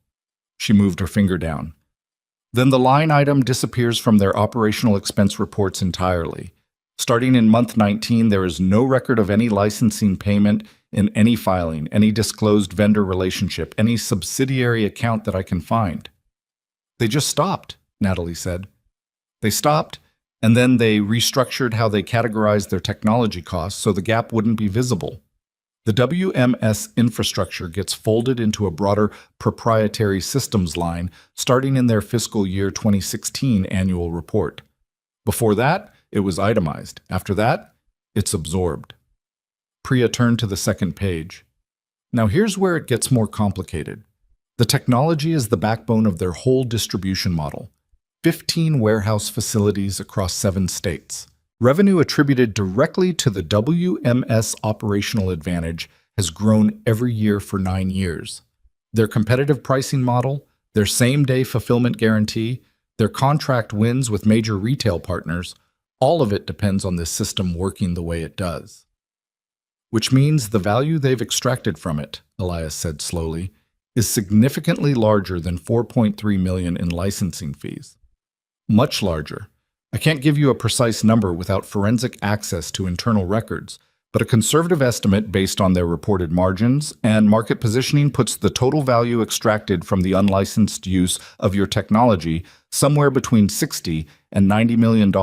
She moved her finger down. Then the line item disappears from their operational expense reports entirely. Starting in month 19, there is no record of any licensing payment in any filing, any disclosed vendor relationship, any subsidiary account that I can find. They just stopped, Natalie said. They stopped, and then they restructured how they categorized their technology costs so the gap wouldn't be visible. The WMS infrastructure gets folded into a broader proprietary systems line starting in their fiscal year 2016 annual report. Before that, it was itemized. After that, it's absorbed. Priya turned to the second page. Now here's where it gets more complicated. The technology is the backbone of their whole distribution model. 15 warehouse facilities across 7 states. Revenue attributed directly to the WMS operational advantage has grown every year for 9 years. Their competitive pricing model, their same-day fulfillment guarantee, their contract wins with major retail partners, all of it depends on this system working the way it does. Which means the value they've extracted from it, Elias said slowly, is significantly larger than $4.3 million in licensing fees. Much larger. I can't give you a precise number without forensic access to internal records, but a conservative estimate based on their reported margins and market positioning puts the total value extracted from the unlicensed use of your technology somewhere between $60 and $90 million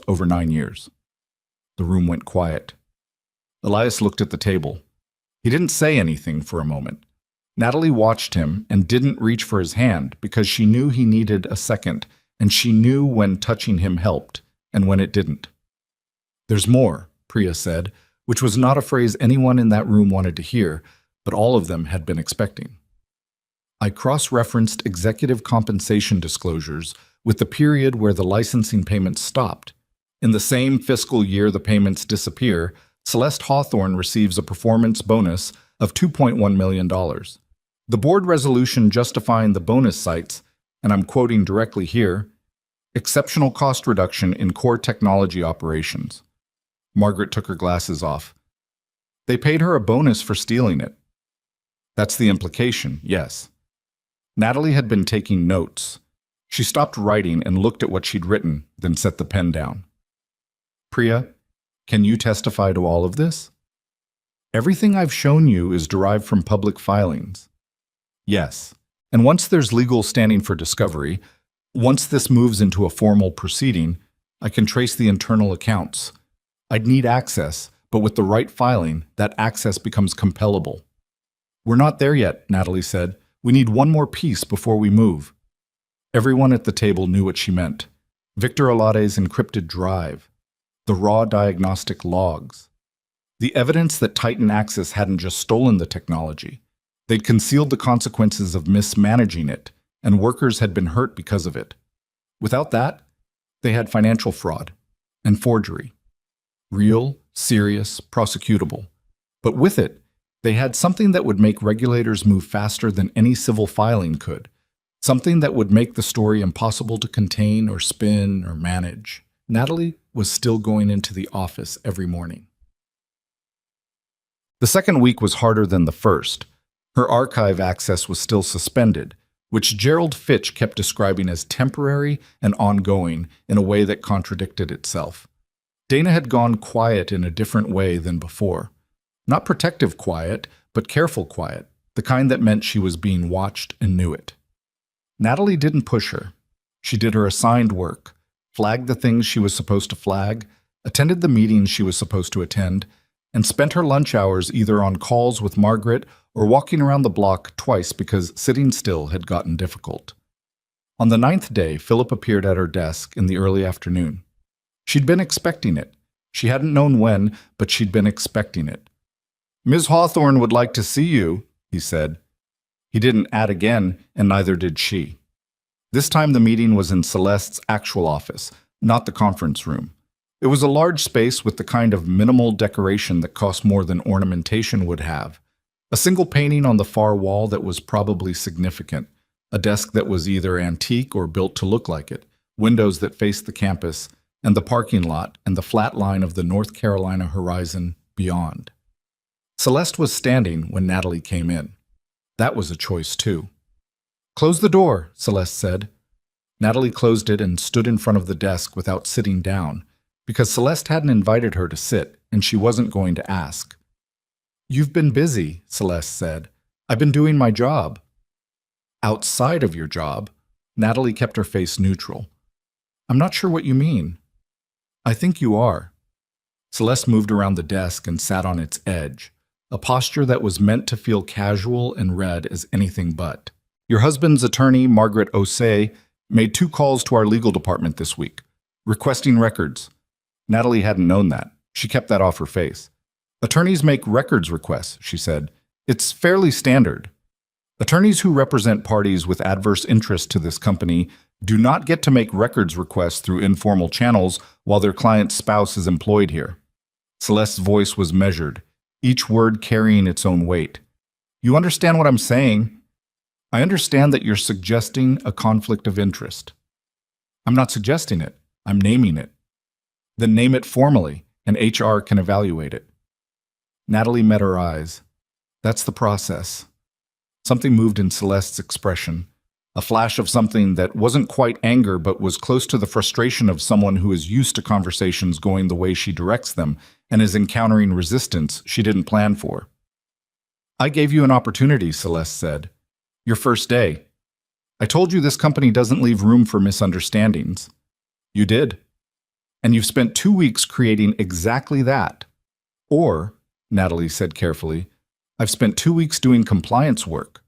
over 9 years. The room went quiet. Elias looked at the table. He didn't say anything for a moment. Natalie watched him and didn't reach for his hand because she knew he needed a second, and she knew when touching him helped and when it didn't. There's more, Priya said, which was not a phrase anyone in that room wanted to hear, but all of them had been expecting. I cross-referenced executive compensation disclosures with the period where the licensing payments stopped. In the same fiscal year the payments disappear, Celeste Hawthorne receives a performance bonus of $2.1 million. The board resolution justifying the bonus cites, and I'm quoting directly here, exceptional cost reduction in core technology operations. Margaret took her glasses off. They paid her a bonus for stealing it. That's the implication, yes. Natalie had been taking notes. She stopped writing and looked at what she'd written, then set the pen down. Priya, can you testify to all of this? Everything I've shown you is derived from public filings. Yes. And once there's legal standing for discovery, once this moves into a formal proceeding, I can trace the internal accounts. I'd need access, but with the right filing, that access becomes compellable. "We're not there yet," Natalie said. "We need one more piece before we move." Everyone at the table knew what she meant. Victor Alade's encrypted drive, the raw diagnostic logs, the evidence that Titan Axis hadn't just stolen the technology. They'd concealed the consequences of mismanaging it, and workers had been hurt because of it. Without that, they had financial fraud and forgery. Real, serious, prosecutable. But with it, they had something that would make regulators move faster than any civil filing could. Something that would make the story impossible to contain or spin or manage. Natalie was still going into the office every morning. The second week was harder than the first. Her archive access was still suspended, which Gerald Fitch kept describing as temporary and ongoing in a way that contradicted itself. Dana had gone quiet in a different way than before. Not protective quiet, but careful quiet, the kind that meant she was being watched and knew it. Natalie didn't push her. She did her assigned work, flagged the things she was supposed to flag, attended the meetings she was supposed to attend, and spent her lunch hours either on calls with Margaret or walking around the block twice because sitting still had gotten difficult. On the 9th day, Philip appeared at her desk in the early afternoon. She'd been expecting it. She hadn't known when, but she'd been expecting it. "Ms. Hawthorne would like to see you," he said. He didn't add again, and neither did she. This time the meeting was in Celeste's actual office, not the conference room. It was a large space with the kind of minimal decoration that cost more than ornamentation would have. A single painting on the far wall that was probably significant, a desk that was either antique or built to look like it, windows that faced the campus, and the parking lot and the flat line of the North Carolina horizon beyond. Celeste was standing when Natalie came in. That was a choice, too. "Close the door," Celeste said. Natalie closed it and stood in front of the desk without sitting down, because Celeste hadn't invited her to sit, and she wasn't going to ask. "You've been busy," Celeste said. "I've been doing my job." "Outside of your job?" Natalie kept her face neutral. "I'm not sure what you mean." "I think you are." Celeste moved around the desk and sat on its edge, a posture that was meant to feel casual and read as anything but. "Your husband's attorney, Margaret Osei, made 2 calls to our legal department this week, requesting records." Natalie hadn't known that. She kept that off her face. "Attorneys make records requests," she said. "It's fairly standard. Attorneys who represent parties with adverse interest to this company do not get to make records requests through informal channels while their client's spouse is employed here." Celeste's voice was measured, each word carrying its own weight. "You understand what I'm saying? I understand that you're suggesting a conflict of interest." "I'm not suggesting it. I'm naming it." "Then name it formally, and HR can evaluate it." Natalie met her eyes. "That's the process." Something moved in Celeste's expression, a flash of something that wasn't quite anger but was close to the frustration of someone who is used to conversations going the way she directs them and is encountering resistance she didn't plan for. "I gave you an opportunity," Celeste said. "Your first day. I told you this company doesn't leave room for misunderstandings. You did. And you've spent 2 weeks creating exactly that. Or," Natalie said carefully, "I've spent 2 weeks doing compliance work,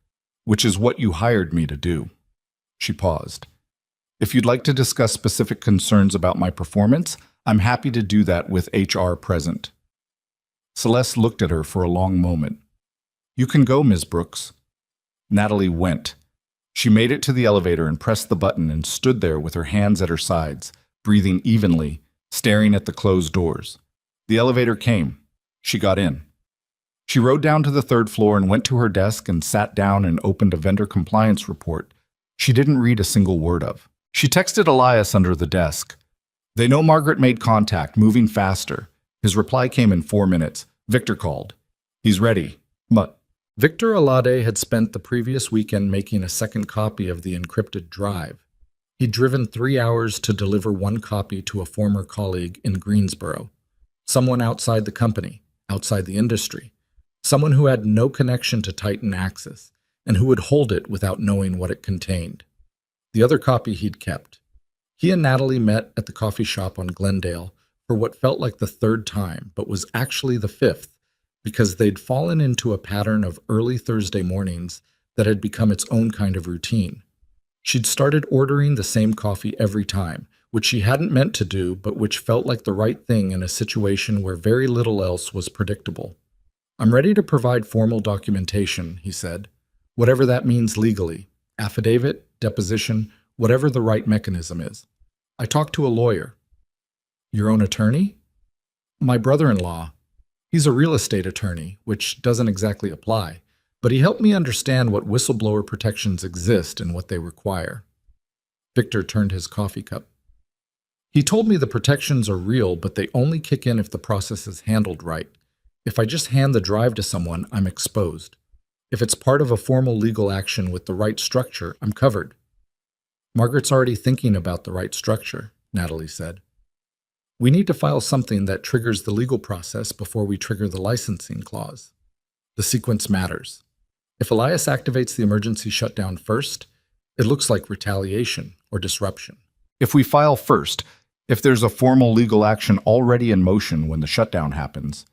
which is what you hired me to do." She paused. "If you'd like to discuss specific concerns about my performance, I'm happy to do that with HR present." Celeste looked at her for a long moment. "You can go, Ms. Brooks." Natalie went. She made it to the elevator and pressed the button and stood there with her hands at her sides, breathing evenly, staring at the closed doors. The elevator came. She got in. She rode down to the 3rd floor and went to her desk and sat down and opened a vendor compliance report she didn't read a single word of. She texted Elias under the desk. "They know Margaret made contact, moving faster." His reply came in 4 minutes. "Victor called. He's ready." But Victor Alade had spent the previous weekend making a second copy of the encrypted drive. He'd driven 3 hours to deliver 1 copy to a former colleague in Greensboro, someone outside the company, outside the industry, someone who had no connection to Titan Axis and who would hold it without knowing what it contained. The other copy he'd kept. He and Natalie met at the coffee shop on Glendale for what felt like the third time, but was actually the fifth, because they'd fallen into a pattern of early Thursday mornings that had become its own kind of routine. She'd started ordering the same coffee every time, which she hadn't meant to do, but which felt like the right thing in a situation where very little else was predictable. "I'm ready to provide formal documentation," he said, "whatever that means legally, affidavit, deposition, whatever the right mechanism is. I talked to a lawyer." "Your own attorney?" "My brother-in-law. He's a real estate attorney, which doesn't exactly apply, but he helped me understand what whistleblower protections exist and what they require." Victor turned his coffee cup. "He told me the protections are real, but they only kick in if the process is handled right. If I just hand the drive to someone, I'm exposed. If it's part of a formal legal action with the right structure, I'm covered." "Margaret's already thinking about the right structure," Natalie said. "We need to file something that triggers the legal process before we trigger the licensing clause. The sequence matters. If Elias activates the emergency shutdown first, it looks like retaliation or disruption. If we file first, if there's a formal legal action already in motion when the shutdown happens,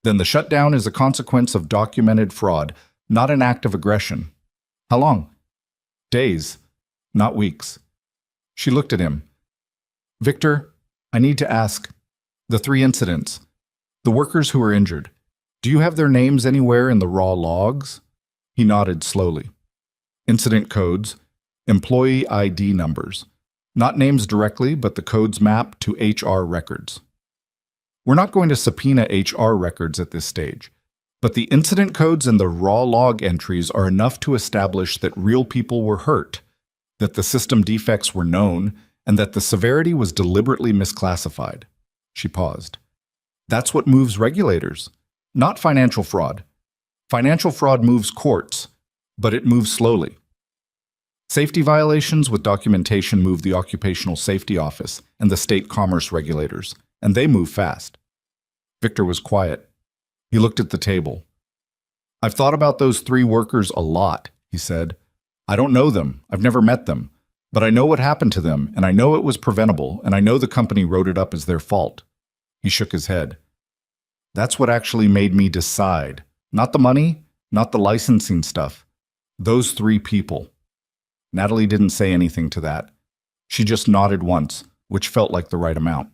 then the shutdown is a consequence of documented fraud, not an act of aggression." "How long?" "Days, not weeks." She looked at him. "Victor, I need to ask, the 3 incidents, the workers who were injured, do you have their names anywhere in the raw logs?" He nodded slowly. "Incident codes, employee ID numbers. Not names directly, but the codes map to HR records." "We're not going to subpoena HR records at this stage, but the incident codes and the raw log entries are enough to establish that real people were hurt, that the system defects were known, and that the severity was deliberately misclassified." She paused. "That's what moves regulators, not financial fraud. Financial fraud moves courts, but it moves slowly. Safety violations with documentation move the Occupational Safety Office and the state commerce regulators, and they move fast." Victor was quiet. He looked at the table. "I've thought about those 3 workers a lot," he said. "I don't know them, I've never met them, but I know what happened to them, and I know it was preventable, and I know the company wrote it up as their fault." He shook his head. "That's what actually made me decide. Not the money, not the licensing stuff. Those 3 people." Natalie didn't say anything to that. She just nodded once, which felt like the right amount.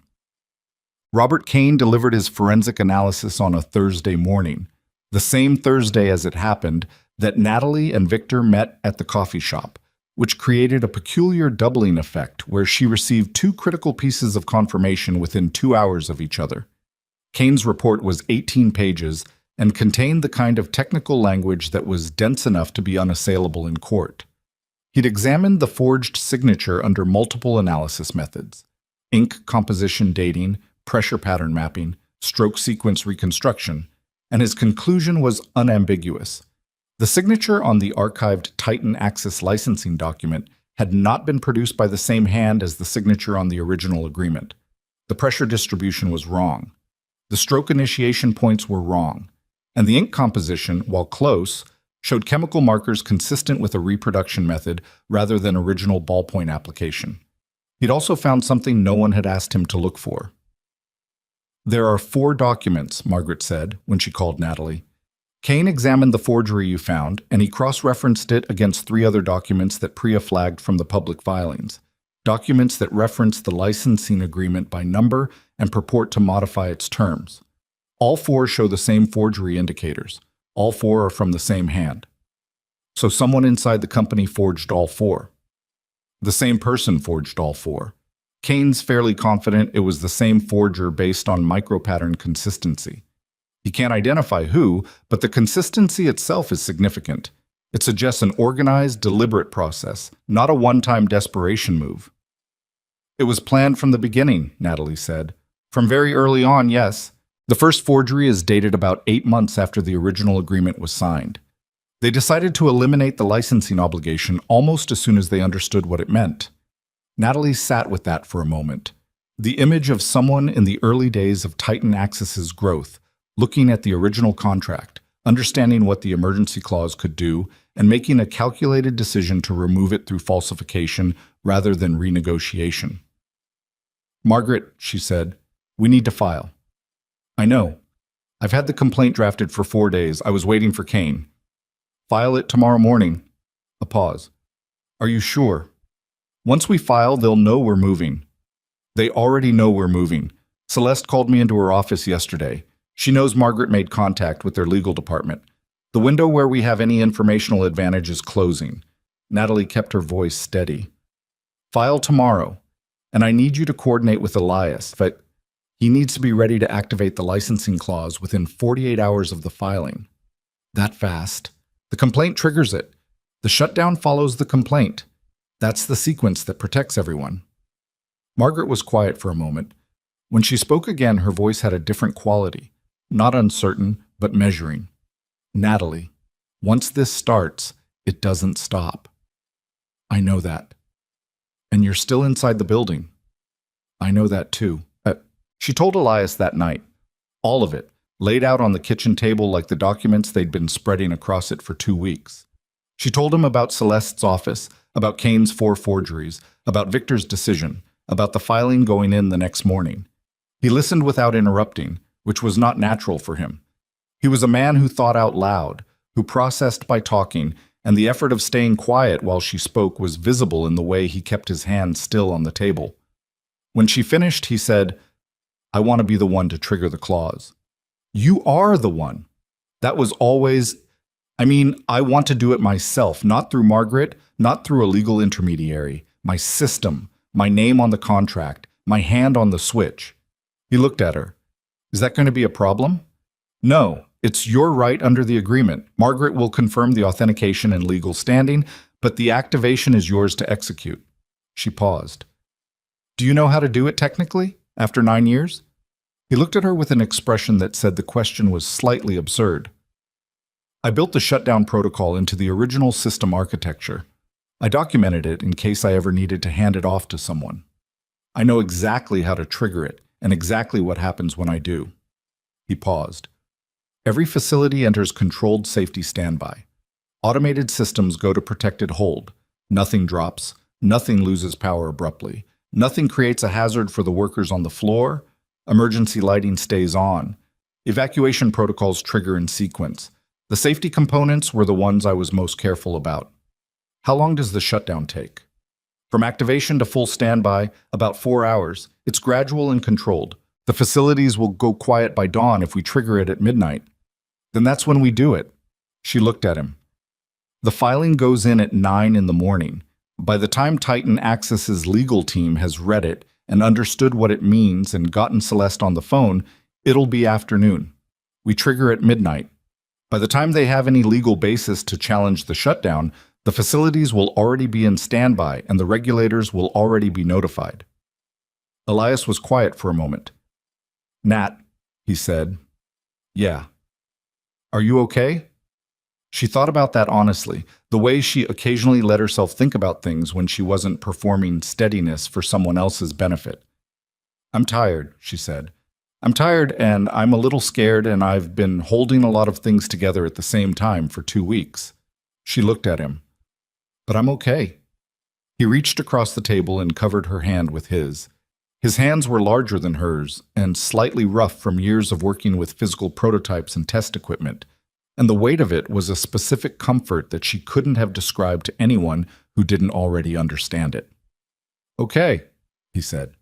Robert Kane delivered his forensic analysis on a Thursday morning, the same Thursday as it happened that Natalie and Victor met at the coffee shop, which created a peculiar doubling effect where she received 2 critical pieces of confirmation within 2 hours of each other. Kane's report was 18 pages and contained the kind of technical language that was dense enough to be unassailable in court. He'd examined the forged signature under multiple analysis methods: ink composition dating, pressure pattern mapping, stroke sequence reconstruction, and his conclusion was unambiguous. The signature on the archived Titan Axis licensing document had not been produced by the same hand as the signature on the original agreement. The pressure distribution was wrong. The stroke initiation points were wrong, and the ink composition, while close, showed chemical markers consistent with a reproduction method rather than original ballpoint application. He'd also found something no one had asked him to look for. "There are 4 documents," Margaret said when she called Natalie. "Kane examined the forgery you found, and he cross-referenced it against 3 other documents that Priya flagged from the public filings, documents that reference the licensing agreement by number and purport to modify its terms. All 4 show the same forgery indicators. All 4 are from the same hand. So someone inside the company forged all 4. The same person forged all 4. Kane's fairly confident it was the same forger based on micropattern consistency. He can't identify who, but the consistency itself is significant. It suggests an organized, deliberate process, not a one-time desperation move." "It was planned from the beginning," Natalie said. "From very early on, yes. The first forgery is dated about 8 months after the original agreement was signed. They decided to eliminate the licensing obligation almost as soon as they understood what it meant." Natalie sat with that for a moment. The image of someone in the early days of Titan Axis's growth, looking at the original contract, understanding what the emergency clause could do, and making a calculated decision to remove it through falsification rather than renegotiation. "Margaret," she said, We need to file. I know. I've had the complaint drafted for 4 days. I was waiting for Kane. File it tomorrow morning. A pause. Are you sure? Once we file, they'll know we're moving. They already know we're moving. Celeste called me into her office yesterday. She knows Margaret made contact with their legal department. The window where we have any informational advantage is closing. Natalie kept her voice steady. File tomorrow, and I need you to coordinate with Elias, but he needs to be ready to activate the licensing clause within 48 hours of the filing. That fast. The complaint triggers it. The shutdown follows the complaint. That's the sequence that protects everyone. Margaret was quiet for a moment. When she spoke again, her voice had a different quality, not uncertain, but measuring. Natalie, once this starts, it doesn't stop. I know that. And you're still inside the building. I know that too. She told Elias that night. All of it, laid out on the kitchen table like the documents they'd been spreading across it for 2 weeks. She told him about Celeste's office, about Kane's 4 forgeries, about Victor's decision, about the filing going in the next morning. He listened without interrupting, which was not natural for him. He was a man who thought out loud, who processed by talking, and the effort of staying quiet while she spoke was visible in the way he kept his hand still on the table. When she finished, he said, I want to be the one to trigger the clause. You are the one. That was always, I want to do it myself, not through Margaret, not through a legal intermediary. My system, my name on the contract, my hand on the switch. He looked at her. Is that going to be a problem? No, it's your right under the agreement. Margaret will confirm the authentication and legal standing, but the activation is yours to execute. She paused. Do you know how to do it technically, after 9 years? He looked at her with an expression that said the question was slightly absurd. I built the shutdown protocol into the original system architecture. I documented it in case I ever needed to hand it off to someone. I know exactly how to trigger it and exactly what happens when I do. He paused. Every facility enters controlled safety standby. Automated systems go to protected hold. Nothing drops. Nothing loses power abruptly. Nothing creates a hazard for the workers on the floor. Emergency lighting stays on. Evacuation protocols trigger in sequence. The safety components were the ones I was most careful about. How long does the shutdown take? From activation to full standby, about 4 hours. It's gradual and controlled. The facilities will go quiet by dawn if we trigger it at midnight. Then that's when we do it. She looked at him. The filing goes in at 9 in the morning. By the time Titan Access's legal team has read it and understood what it means and gotten Celeste on the phone, it'll be afternoon. We trigger at midnight. By the time they have any legal basis to challenge the shutdown, the facilities will already be in standby and the regulators will already be notified. Elias was quiet for a moment. Nat, he said. Yeah. Are you okay? She thought about that honestly, the way she occasionally let herself think about things when she wasn't performing steadiness for someone else's benefit. I'm tired, she said. I'm tired and I'm a little scared and I've been holding a lot of things together at the same time for 2 weeks. She looked at him. But I'm okay. He reached across the table and covered her hand with his. His hands were larger than hers and slightly rough from years of working with physical prototypes and test equipment. And the weight of it was a specific comfort that she couldn't have described to anyone who didn't already understand it. Okay, he said.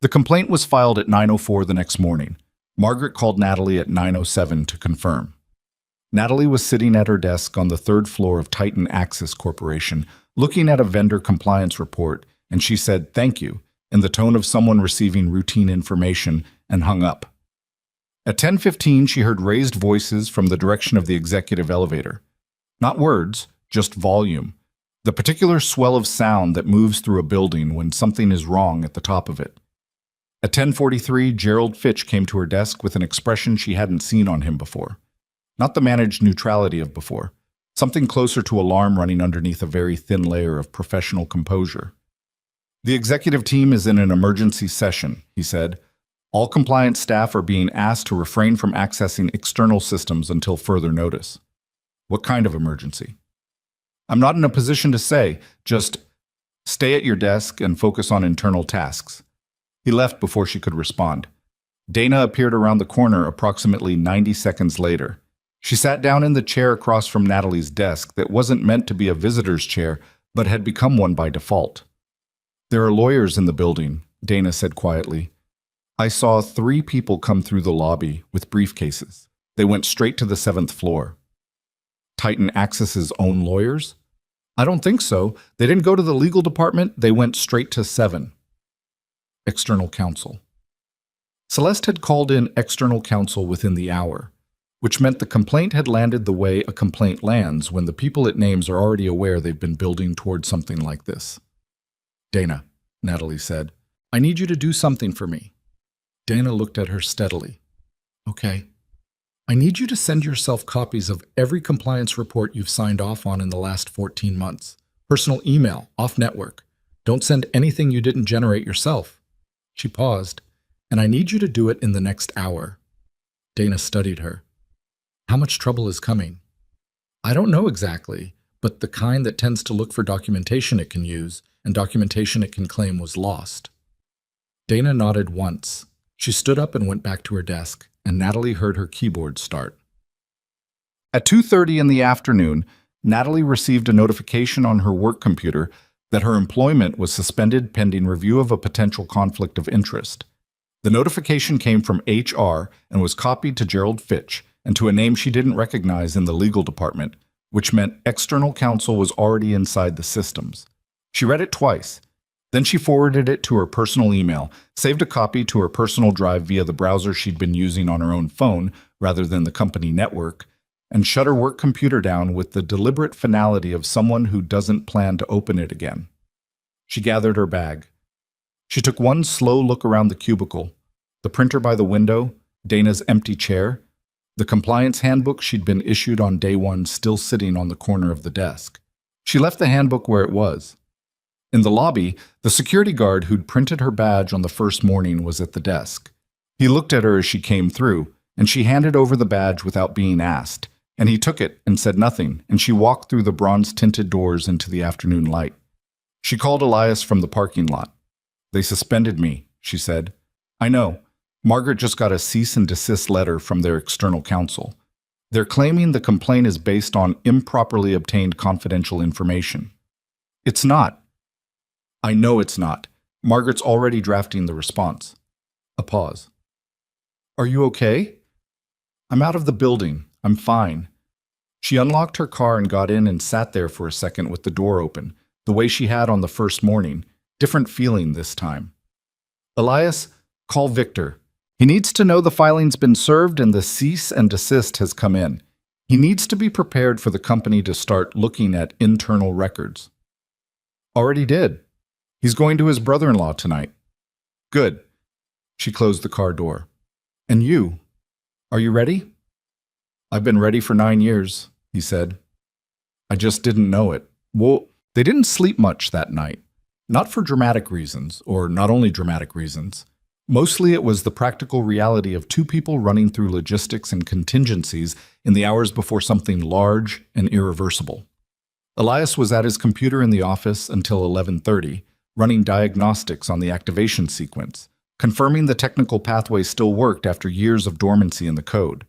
The complaint was filed at 9:04 the next morning. Margaret called Natalie at 9:07 to confirm. Natalie was sitting at her desk on the 3rd floor of Titan Access Corporation, looking at a vendor compliance report, and she said, "Thank you," in the tone of someone receiving routine information, and hung up. At 10:15, she heard raised voices from the direction of the executive elevator. Not words, just volume. The particular swell of sound that moves through a building when something is wrong at the top of it. At 10:43, Gerald Fitch came to her desk with an expression she hadn't seen on him before. Not the managed neutrality of before. Something closer to alarm running underneath a very thin layer of professional composure. The executive team is in an emergency session, he said. All compliance staff are being asked to refrain from accessing external systems until further notice. What kind of emergency? I'm not in a position to say. Just stay at your desk and focus on internal tasks. He left before she could respond. Dana appeared around the corner approximately 90 seconds later. She sat down in the chair across from Natalie's desk that wasn't meant to be a visitor's chair, but had become one by default. "There are lawyers in the building," Dana said quietly. "I saw 3 people come through the lobby with briefcases. They went straight to the 7th floor." Titan Access's own lawyers? "I don't think so. They didn't go to the legal department. They went straight to 7. External counsel. Celeste had called in external counsel within the hour, which meant the complaint had landed the way a complaint lands when the people it names are already aware they've been building towards something like this. "Dana," Natalie said, "I need you to do something for me." Dana looked at her steadily. "Okay. I need you to send yourself copies of every compliance report you've signed off on in the last 14 months. Personal email, off network. Don't send anything you didn't generate yourself." She paused. "And I need you to do it in the next hour." Dana studied her. "How much trouble is coming?" "I don't know exactly, but the kind that tends to look for documentation it can use, and documentation it can claim was lost." Dana nodded once. She stood up and went back to her desk, and Natalie heard her keyboard start. At 2:30 in the afternoon, Natalie received a notification on her work computer that her employment was suspended pending review of a potential conflict of interest. The notification came from HR and was copied to Gerald Fitch and to a name she didn't recognize in the legal department, which meant external counsel was already inside the systems. She read it twice. Then she forwarded it to her personal email, saved a copy to her personal drive via the browser she'd been using on her own phone rather than the company network, and shut her work computer down with the deliberate finality of someone who doesn't plan to open it again. She gathered her bag. She took one slow look around the cubicle, the printer by the window, Dana's empty chair, the compliance handbook she'd been issued on day 1 still sitting on the corner of the desk. She left the handbook where it was. In the lobby, the security guard who'd printed her badge on the first morning was at the desk. He looked at her as she came through, and she handed over the badge without being asked, and he took it and said nothing, and she walked through the bronze-tinted doors into the afternoon light. She called Elias from the parking lot. "They suspended me," she said. "I know. Margaret just got a cease and desist letter from their external counsel. They're claiming the complaint is based on improperly obtained confidential information." "It's not." "I know it's not. Margaret's already drafting the response." A pause. "Are you okay?" "I'm out of the building. I'm fine." She unlocked her car and got in and sat there for a second with the door open, the way she had on the first morning, different feeling this time. "Elias, call Victor. He needs to know the filing's been served and the cease and desist has come in. He needs to be prepared for the company to start looking at internal records." "Already did. He's going to his brother-in-law tonight." "Good." She closed the car door. "And you? Are you ready?" "I've been ready for 9 years, he said. "I just didn't know it." Well, they didn't sleep much that night. Not for dramatic reasons, or not only dramatic reasons. Mostly it was the practical reality of 2 people running through logistics and contingencies in the hours before something large and irreversible. Elias was at his computer in the office until 11:30, running diagnostics on the activation sequence, confirming the technical pathway still worked after years of dormancy in the code.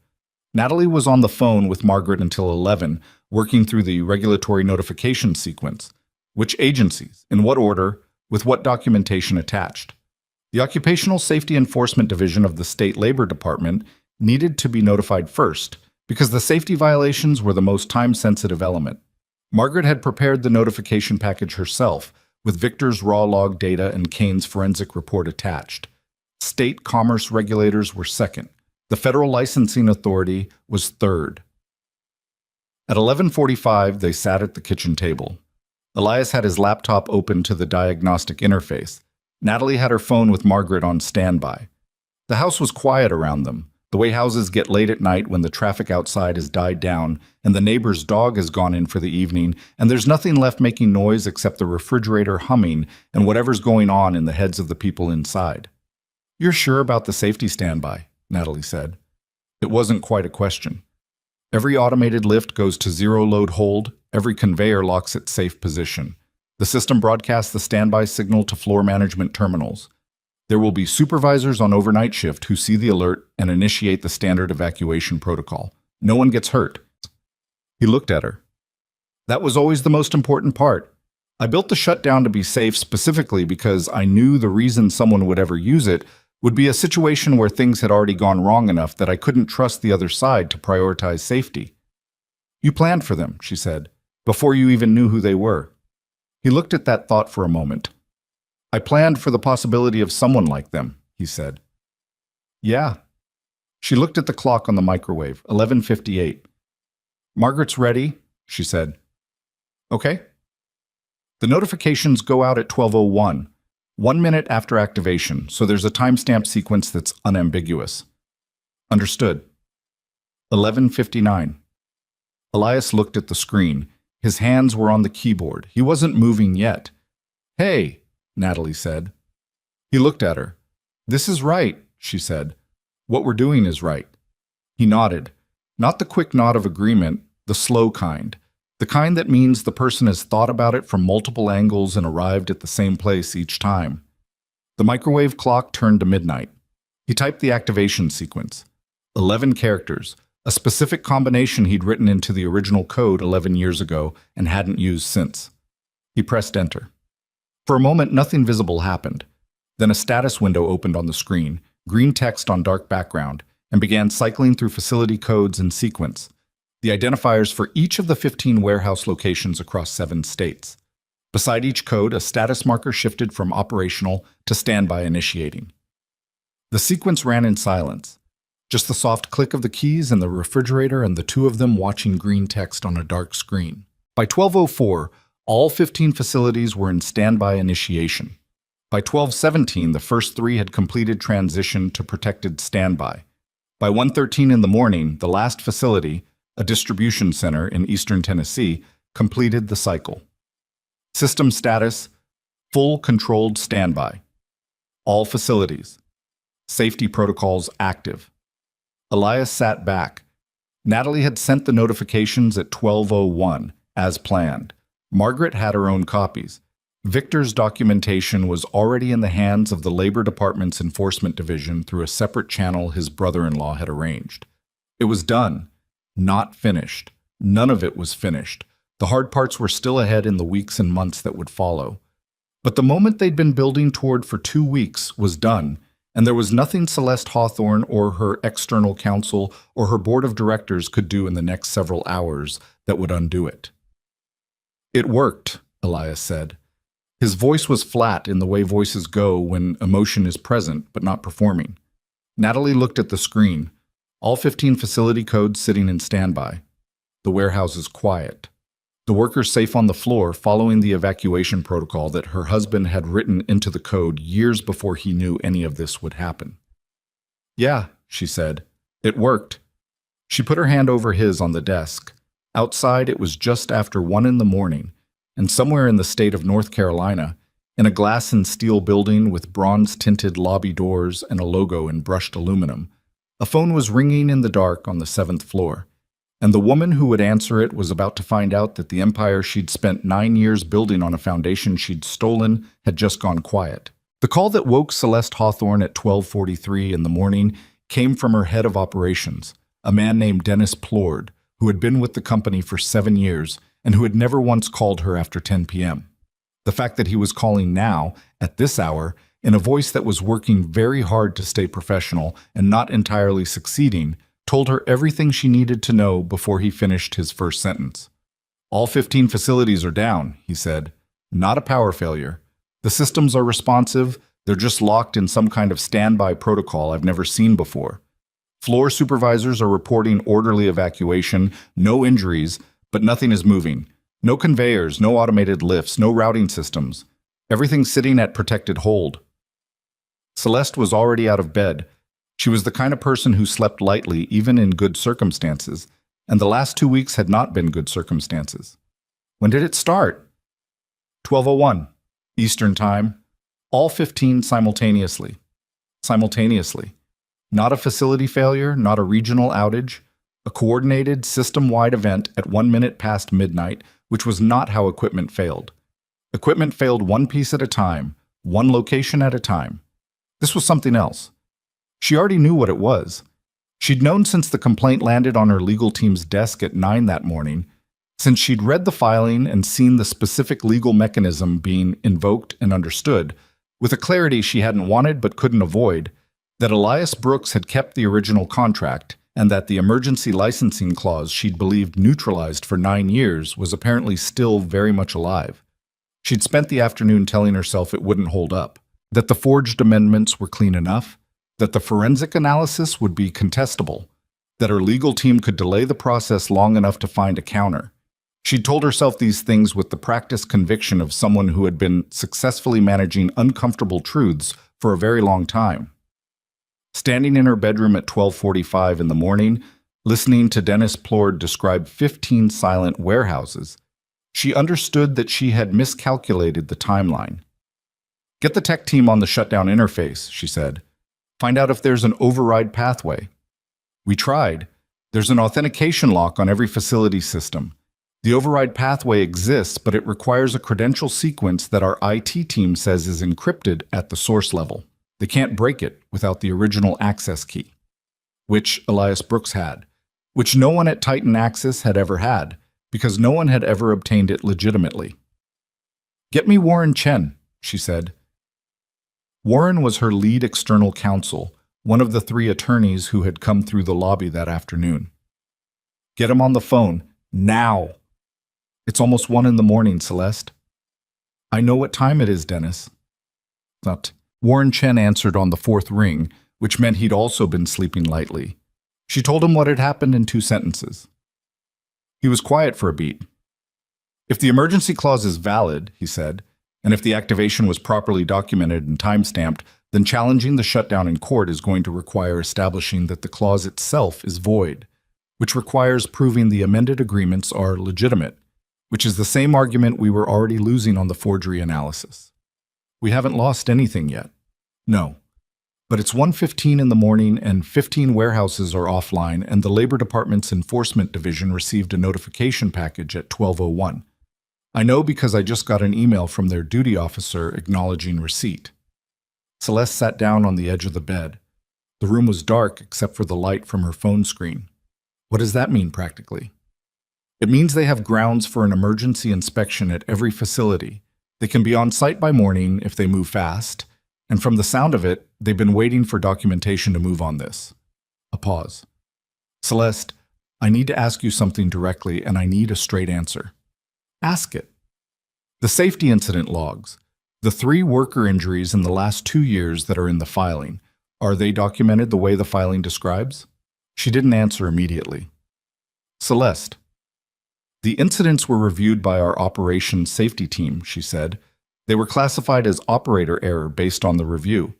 Natalie was on the phone with Margaret until 11, working through the regulatory notification sequence. Which agencies, in what order, with what documentation attached. The Occupational Safety Enforcement Division of the State Labor Department needed to be notified first, because the safety violations were the most time-sensitive element. Margaret had prepared the notification package herself, with Victor's raw log data and Kane's forensic report attached. State commerce regulators were second. The Federal Licensing Authority was third. At 11:45, they sat at the kitchen table. Elias had his laptop open to the diagnostic interface. Natalie had her phone with Margaret on standby. The house was quiet around them, the way houses get late at night when the traffic outside has died down and the neighbor's dog has gone in for the evening and there's nothing left making noise except the refrigerator humming and whatever's going on in the heads of the people inside. "You're sure about the safety standby?" Natalie said. It wasn't quite a question. Every automated lift goes to zero load hold, every conveyor locks its safe position. The system broadcasts the standby signal to floor management terminals. There will be supervisors on overnight shift who see the alert and initiate the standard evacuation protocol. No one gets hurt. He looked at her. That was always the most important part. I built the shutdown to be safe specifically because I knew the reason someone would ever use it would be a situation where things had already gone wrong enough that I couldn't trust the other side to prioritize safety. You planned for them, she said, before you even knew who they were. He looked at that thought for a moment. I planned for the possibility of someone like them, he said. Yeah. She looked at the clock on the microwave, 11:58. Margaret's ready, she said. Okay. The notifications go out at 12:01, 1 minute after activation, so there's a timestamp sequence that's unambiguous. Understood. 11:59. Elias looked at the screen. His hands were on the keyboard. He wasn't moving yet. Hey, Natalie said. He looked at her. This is right, she said. What we're doing is right. He nodded. Not the quick nod of agreement, the slow kind. The kind that means the person has thought about it from multiple angles and arrived at the same place each time. The microwave clock turned to midnight. He typed the activation sequence. 11 characters, a specific combination he'd written into the original code 11 years ago and hadn't used since. He pressed enter. For a moment, nothing visible happened. Then a status window opened on the screen, green text on dark background, and began cycling through facility codes in sequence. The identifiers for each of the 15 warehouse locations across 7 states. Beside each code, a status marker shifted from operational to standby initiating. The sequence ran in silence. Just the soft click of the keys in the refrigerator and the two of them watching green text on a dark screen. By 12:04, all 15 facilities were in standby initiation. By 12:17, the first 3 had completed transition to protected standby. By 1:13 in the morning, the last facility, a distribution center in eastern Tennessee, completed the cycle. System status, full controlled standby. All facilities. Safety protocols active. Elias sat back. Natalie had sent the notifications at 12:01, as planned. Margaret had her own copies. Victor's documentation was already in the hands of the Labor Department's Enforcement Division through a separate channel his brother-in-law had arranged. It was done. Not finished. None of it was finished. The hard parts were still ahead in the weeks and months that would follow. But the moment they'd been building toward for 2 weeks was done, and there was nothing Celeste Hawthorne or her external counsel or her board of directors could do in the next several hours that would undo it. It worked, Elias said. His voice was flat in the way voices go when emotion is present but not performing. Natalie looked at the screen. All 15 facility codes sitting in standby. The warehouse is quiet. The workers safe on the floor following the evacuation protocol that her husband had written into the code years before he knew any of this would happen. Yeah, she said. It worked. She put her hand over his on the desk. Outside, it was just after 1 in the morning, and somewhere in the state of North Carolina, in a glass and steel building with bronze-tinted lobby doors and a logo in brushed aluminum, a phone was ringing in the dark on the 7th floor, and the woman who would answer it was about to find out that the empire she'd spent 9 years building on a foundation she'd stolen had just gone quiet. The call that woke Celeste Hawthorne at 12:43 in the morning came from her head of operations, a man named Dennis Plord, who had been with the company for 7 years and who had never once called her after 10 p.m. The fact that he was calling now, at this hour, in a voice that was working very hard to stay professional and not entirely succeeding, told her everything she needed to know before he finished his first sentence. All 15 facilities are down, he said. Not a power failure. The systems are responsive, they're just locked in some kind of standby protocol I've never seen before. Floor supervisors are reporting orderly evacuation, no injuries, but nothing is moving. No conveyors, no automated lifts, no routing systems. Everything's sitting at protected hold. Celeste was already out of bed. She was the kind of person who slept lightly even in good circumstances, and the last 2 weeks had not been good circumstances. When did it start? 12:01, Eastern Time. All 15 simultaneously. Simultaneously. Not a facility failure, not a regional outage. A coordinated, system-wide event at 1 minute past midnight, which was not how equipment failed. Equipment failed one piece at a time, one location at a time. This was something else. She already knew what it was. She'd known since the complaint landed on her legal team's desk at 9 that morning, since she'd read the filing and seen the specific legal mechanism being invoked and understood, with a clarity she hadn't wanted but couldn't avoid, that Elias Brooks had kept the original contract and that the emergency licensing clause she'd believed neutralized for 9 years was apparently still very much alive. She'd spent the afternoon telling herself it wouldn't hold up, that the forged amendments were clean enough, that the forensic analysis would be contestable, that her legal team could delay the process long enough to find a counter. She'd told herself these things with the practiced conviction of someone who had been successfully managing uncomfortable truths for a very long time. Standing in her bedroom at 12:45 in the morning, listening to Dennis Plord describe 15 silent warehouses, she understood that she had miscalculated the timeline. "Get the tech team on the shutdown interface," she said. "Find out if there's an override pathway." "We tried. There's an authentication lock on every facility system. The override pathway exists, but it requires a credential sequence that our IT team says is encrypted at the source level. They can't break it without the original access key," which Elias Brooks had, which no one at Titan Access had ever had, because no one had ever obtained it legitimately. "Get me Warren Chen," she said. Warren was her lead external counsel, one of the 3 attorneys who had come through the lobby that afternoon. "Get him on the phone, now." "It's almost 1 in the morning, Celeste." "I know what time it is, Dennis." "Not." Warren Chen answered on the 4th ring, which meant he'd also been sleeping lightly. She told him what had happened in 2 sentences. He was quiet for a beat. "If the emergency clause is valid," he said, "and if the activation was properly documented and time-stamped, then challenging the shutdown in court is going to require establishing that the clause itself is void, which requires proving the amended agreements are legitimate, which is the same argument we were already losing on the forgery analysis. We haven't lost anything yet. No. But it's 1:15 in the morning and 15 warehouses are offline, and the Labor Department's Enforcement Division received a notification package at 12:01. I know because I just got an email from their duty officer acknowledging receipt." Celeste sat down on the edge of the bed. The room was dark except for the light from her phone screen. What does that mean practically? It means they have grounds for an emergency inspection at every facility. They can be on site by morning if they move fast, and from the sound of it, they've been waiting for documentation to move on this. A pause. "Celeste, I need to ask you something directly, and I need a straight answer." "Ask it." "The safety incident logs, the 3 worker injuries in the last 2 years that are in the filing, are they documented the way the filing describes?" She didn't answer immediately. "Celeste, the incidents were reviewed by our operations safety team," she said. "They were classified as operator error based on the review."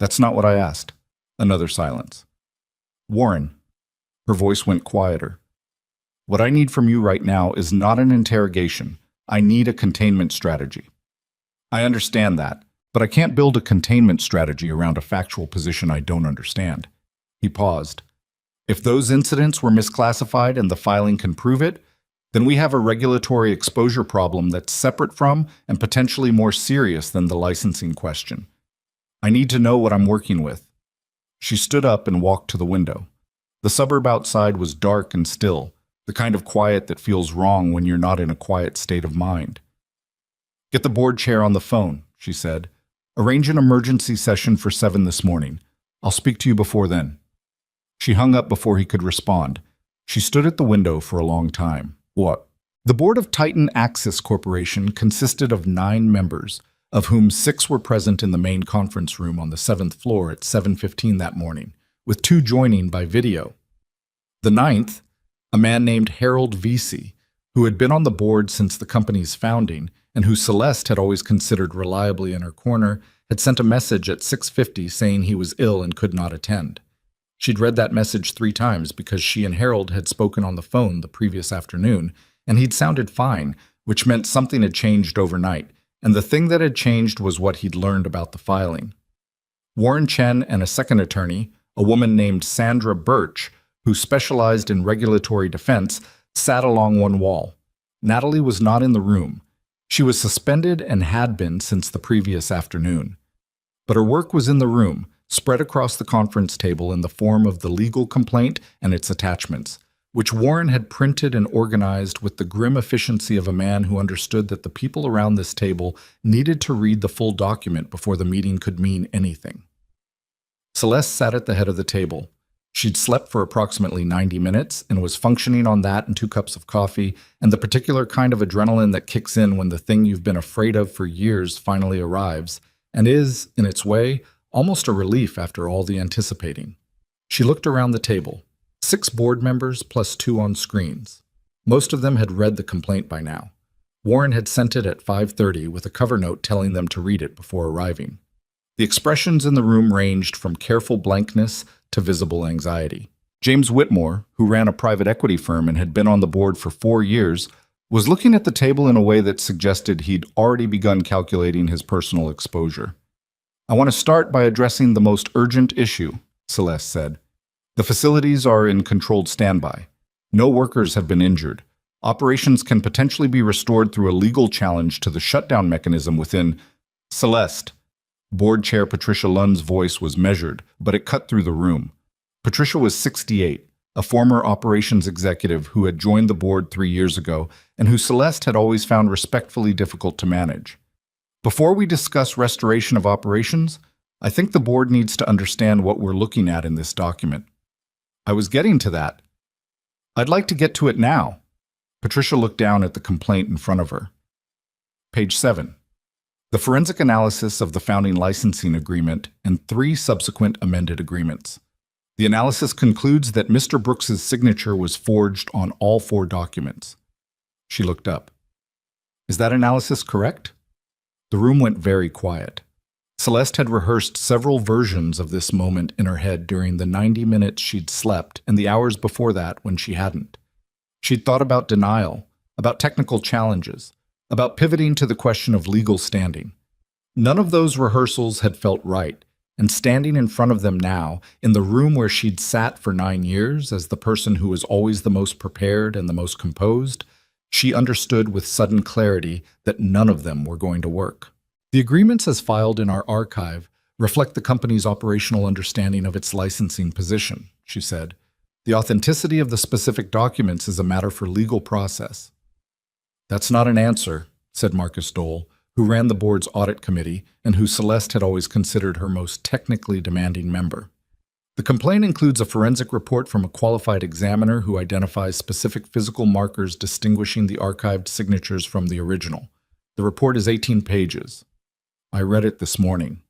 "That's not what I asked." Another silence. "Warren." Her voice went quieter. "What I need from you right now is not an interrogation. I need a containment strategy." "I understand that, but I can't build a containment strategy around a factual position I don't understand." He paused. "If those incidents were misclassified and the filing can prove it, then we have a regulatory exposure problem that's separate from and potentially more serious than the licensing question. I need to know what I'm working with." She stood up and walked to the window. The suburb outside was dark and still, the kind of quiet that feels wrong when you're not in a quiet state of mind. "Get the board chair on the phone," she said. "Arrange an emergency session for 7 this morning. I'll speak to you before then." She hung up before he could respond. She stood at the window for a long time. "What?" The board of Titan Access Corporation consisted of 9 members, of whom 6 were present in the main conference room on the 7th floor at 7:15 that morning, with 2 joining by video. The 9th, a man named Harold Vesey, who had been on the board since the company's founding and who Celeste had always considered reliably in her corner, had sent a message at 6:50 saying he was ill and could not attend. She'd read that message 3 times because she and Harold had spoken on the phone the previous afternoon, and he'd sounded fine, which meant something had changed overnight, and the thing that had changed was what he'd learned about the filing. Warren Chen and a second attorney, a woman named Sandra Birch, who specialized in regulatory defense, sat along one wall. Natalie was not in the room. She was suspended and had been since the previous afternoon. But her work was in the room, spread across the conference table in the form of the legal complaint and its attachments, which Warren had printed and organized with the grim efficiency of a man who understood that the people around this table needed to read the full document before the meeting could mean anything. Celeste sat at the head of the table. She'd slept for approximately 90 minutes and was functioning on that and 2 cups of coffee and the particular kind of adrenaline that kicks in when the thing you've been afraid of for years finally arrives and is, in its way, almost a relief after all the anticipating. She looked around the table. 6 board members plus 2 on screens. Most of them had read the complaint by now. Warren had sent it at 5:30 with a cover note telling them to read it before arriving. The expressions in the room ranged from careful blankness to visible anxiety. James Whitmore, who ran a private equity firm and had been on the board for 4 years, was looking at the table in a way that suggested he'd already begun calculating his personal exposure. "I want to start by addressing the most urgent issue," Celeste said. "The facilities are in controlled standby. No workers have been injured. Operations can potentially be restored through a legal challenge to the shutdown mechanism within..." "Celeste." Board Chair Patricia Lund's voice was measured, but it cut through the room. Patricia was 68, a former operations executive who had joined the board 3 years ago and who Celeste had always found respectfully difficult to manage. "Before we discuss restoration of operations, I think the board needs to understand what we're looking at in this document." "I was getting to that. I'd like to get to it now." Patricia looked down at the complaint in front of her. Page 7. The forensic analysis of the founding licensing agreement and 3 subsequent amended agreements. The analysis concludes that Mr. Brooks's signature was forged on all 4 documents. She looked up. "Is that analysis correct?" The room went very quiet. Celeste had rehearsed several versions of this moment in her head during the 90 minutes she'd slept and the hours before that when she hadn't. She'd thought about denial, about technical challenges, about pivoting to the question of legal standing. None of those rehearsals had felt right, and standing in front of them now, in the room where she'd sat for 9 years as the person who was always the most prepared and the most composed, she understood with sudden clarity that none of them were going to work. "The agreements as filed in our archive reflect the company's operational understanding of its licensing position," she said. "The authenticity of the specific documents is a matter for legal process." "That's not an answer," said Marcus Dole, who ran the board's audit committee and who Celeste had always considered her most technically demanding member. "The complaint includes a forensic report from a qualified examiner who identifies specific physical markers distinguishing the archived signatures from the original. The report is 18 pages. I read it this morning."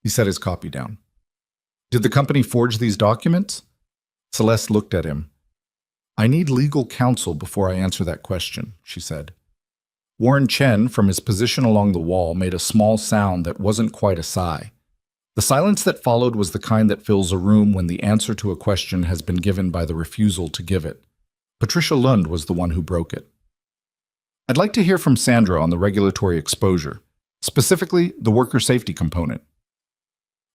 He set his copy down. "Did the company forge these documents?" Celeste looked at him. "I need legal counsel before I answer that question," she said. Warren Chen, from his position along the wall, made a small sound that wasn't quite a sigh. The silence that followed was the kind that fills a room when the answer to a question has been given by the refusal to give it. Patricia Lund was the one who broke it. "I'd like to hear from Sandra on the regulatory exposure, specifically the worker safety component."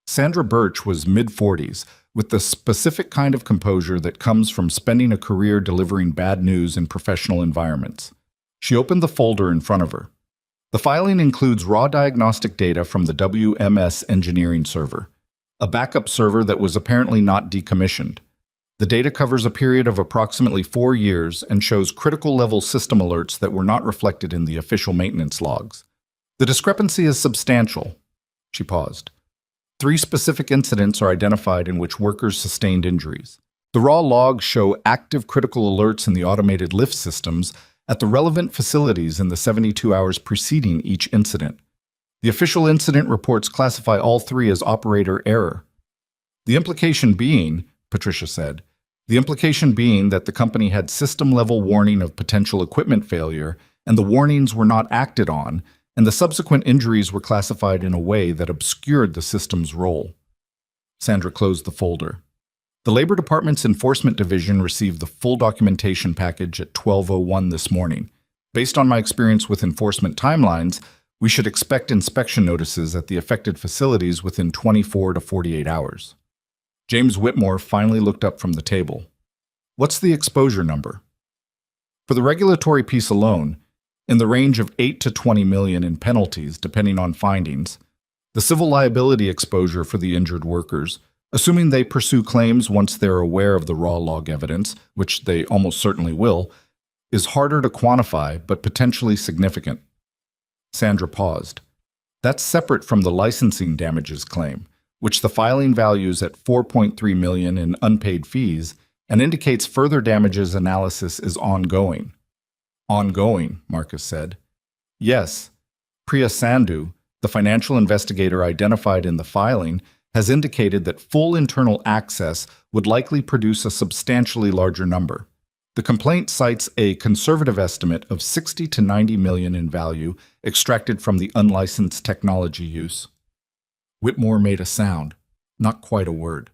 Sandra Birch was mid-40s, with the specific kind of composure that comes from spending a career delivering bad news in professional environments. She opened the folder in front of her. The filing includes raw diagnostic data from the WMS engineering server, a backup server that was apparently not decommissioned. The data covers a period of approximately 4 years and shows critical-level system alerts that were not reflected in the official maintenance logs. "The discrepancy is substantial." She paused. 3 specific incidents are identified in which workers sustained injuries. The raw logs show active critical alerts in the automated lift systems at the relevant facilities in the 72 hours preceding each incident. The official incident reports classify all 3 as operator error. "The implication being," Patricia said, "the implication being that the company had system-level warning of potential equipment failure, and the warnings were not acted on, and the subsequent injuries were classified in a way that obscured the system's role." Sandra closed the folder. The Labor Department's Enforcement Division received the full documentation package at 12:01 this morning. Based on my experience with enforcement timelines, we should expect inspection notices at the affected facilities within 24 to 48 hours. James Whitmore finally looked up from the table. "What's the exposure number?" "For the regulatory piece alone, in the range of 8 to 20 million in penalties, depending on findings. The civil liability exposure for the injured workers, assuming they pursue claims once they're aware of the raw log evidence, which they almost certainly will, is harder to quantify but potentially significant. Sandra paused. That's separate from the licensing damages claim, which the filing values at $4.3 million in unpaid fees and indicates further damages analysis is ongoing. Ongoing, Marcus said. Yes, Priya Sandhu, the financial investigator identified in the filing, has indicated that full internal access would likely produce a substantially larger number. The complaint cites a conservative estimate of 60 to 90 million in value extracted from the unlicensed technology use. Whitmore made a sound, not quite a word.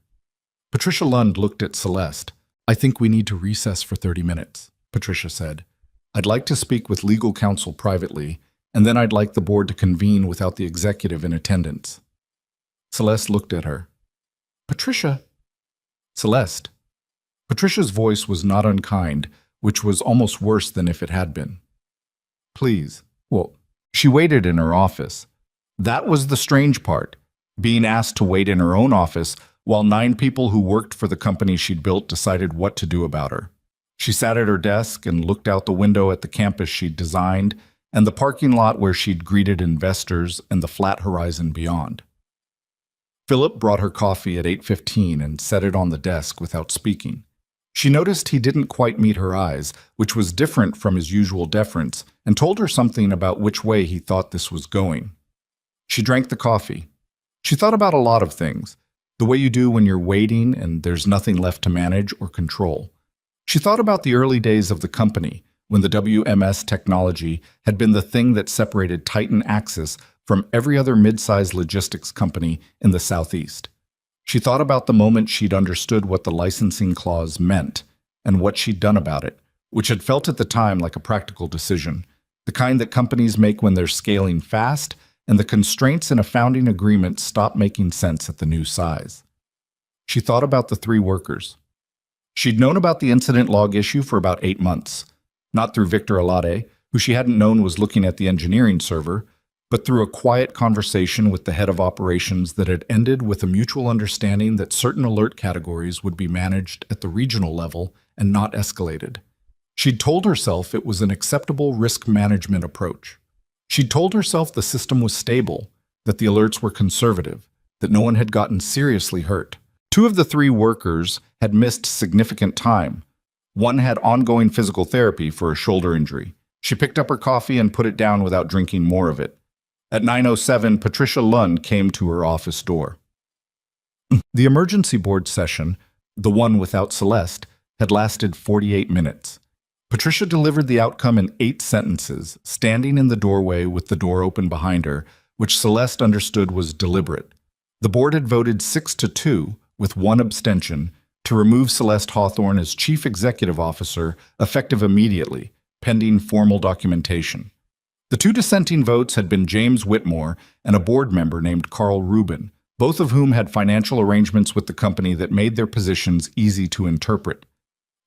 Patricia Lund looked at Celeste. I think we need to recess for 30 minutes, Patricia said. I'd like to speak with legal counsel privately, and then I'd like the board to convene without the executive in attendance. Celeste looked at her. Patricia. Celeste. Patricia's voice was not unkind, which was almost worse than if it had been. Please. Well, she waited in her office. That was the strange part, being asked to wait in her own office while 9 people who worked for the company she'd built decided what to do about her. She sat at her desk and looked out the window at the campus she'd designed and the parking lot where she'd greeted investors and the flat horizon beyond. Philip brought her coffee at 8:15 and set it on the desk without speaking. She noticed he didn't quite meet her eyes, which was different from his usual deference, and told her something about which way he thought this was going. She drank the coffee. She thought about a lot of things, the way you do when you're waiting and there's nothing left to manage or control. She thought about the early days of the company, when the WMS technology had been the thing that separated Titan Axis from every other mid-sized logistics company in the Southeast. She thought about the moment she'd understood what the licensing clause meant and what she'd done about it, which had felt at the time like a practical decision, the kind that companies make when they're scaling fast and the constraints in a founding agreement stop making sense at the new size. She thought about the 3 workers. She'd known about the incident log issue for about 8 months, not through Victor Alade, who she hadn't known was looking at the engineering server, but through a quiet conversation with the head of operations that had ended with a mutual understanding that certain alert categories would be managed at the regional level and not escalated. She'd told herself it was an acceptable risk management approach. She'd told herself the system was stable, that the alerts were conservative, that no one had gotten seriously hurt. 2 of the 3 workers had missed significant time. One had ongoing physical therapy for a shoulder injury. She picked up her coffee and put it down without drinking more of it. At 9:07, Patricia Lund came to her office door. The emergency board session, the one without Celeste, had lasted 48 minutes. Patricia delivered the outcome in 8 sentences, standing in the doorway with the door open behind her, which Celeste understood was deliberate. The board had voted 6-2, with 1 abstention, to remove Celeste Hawthorne as chief executive officer, effective immediately, pending formal documentation. The 2 dissenting votes had been James Whitmore and a board member named Carl Rubin, both of whom had financial arrangements with the company that made their positions easy to interpret.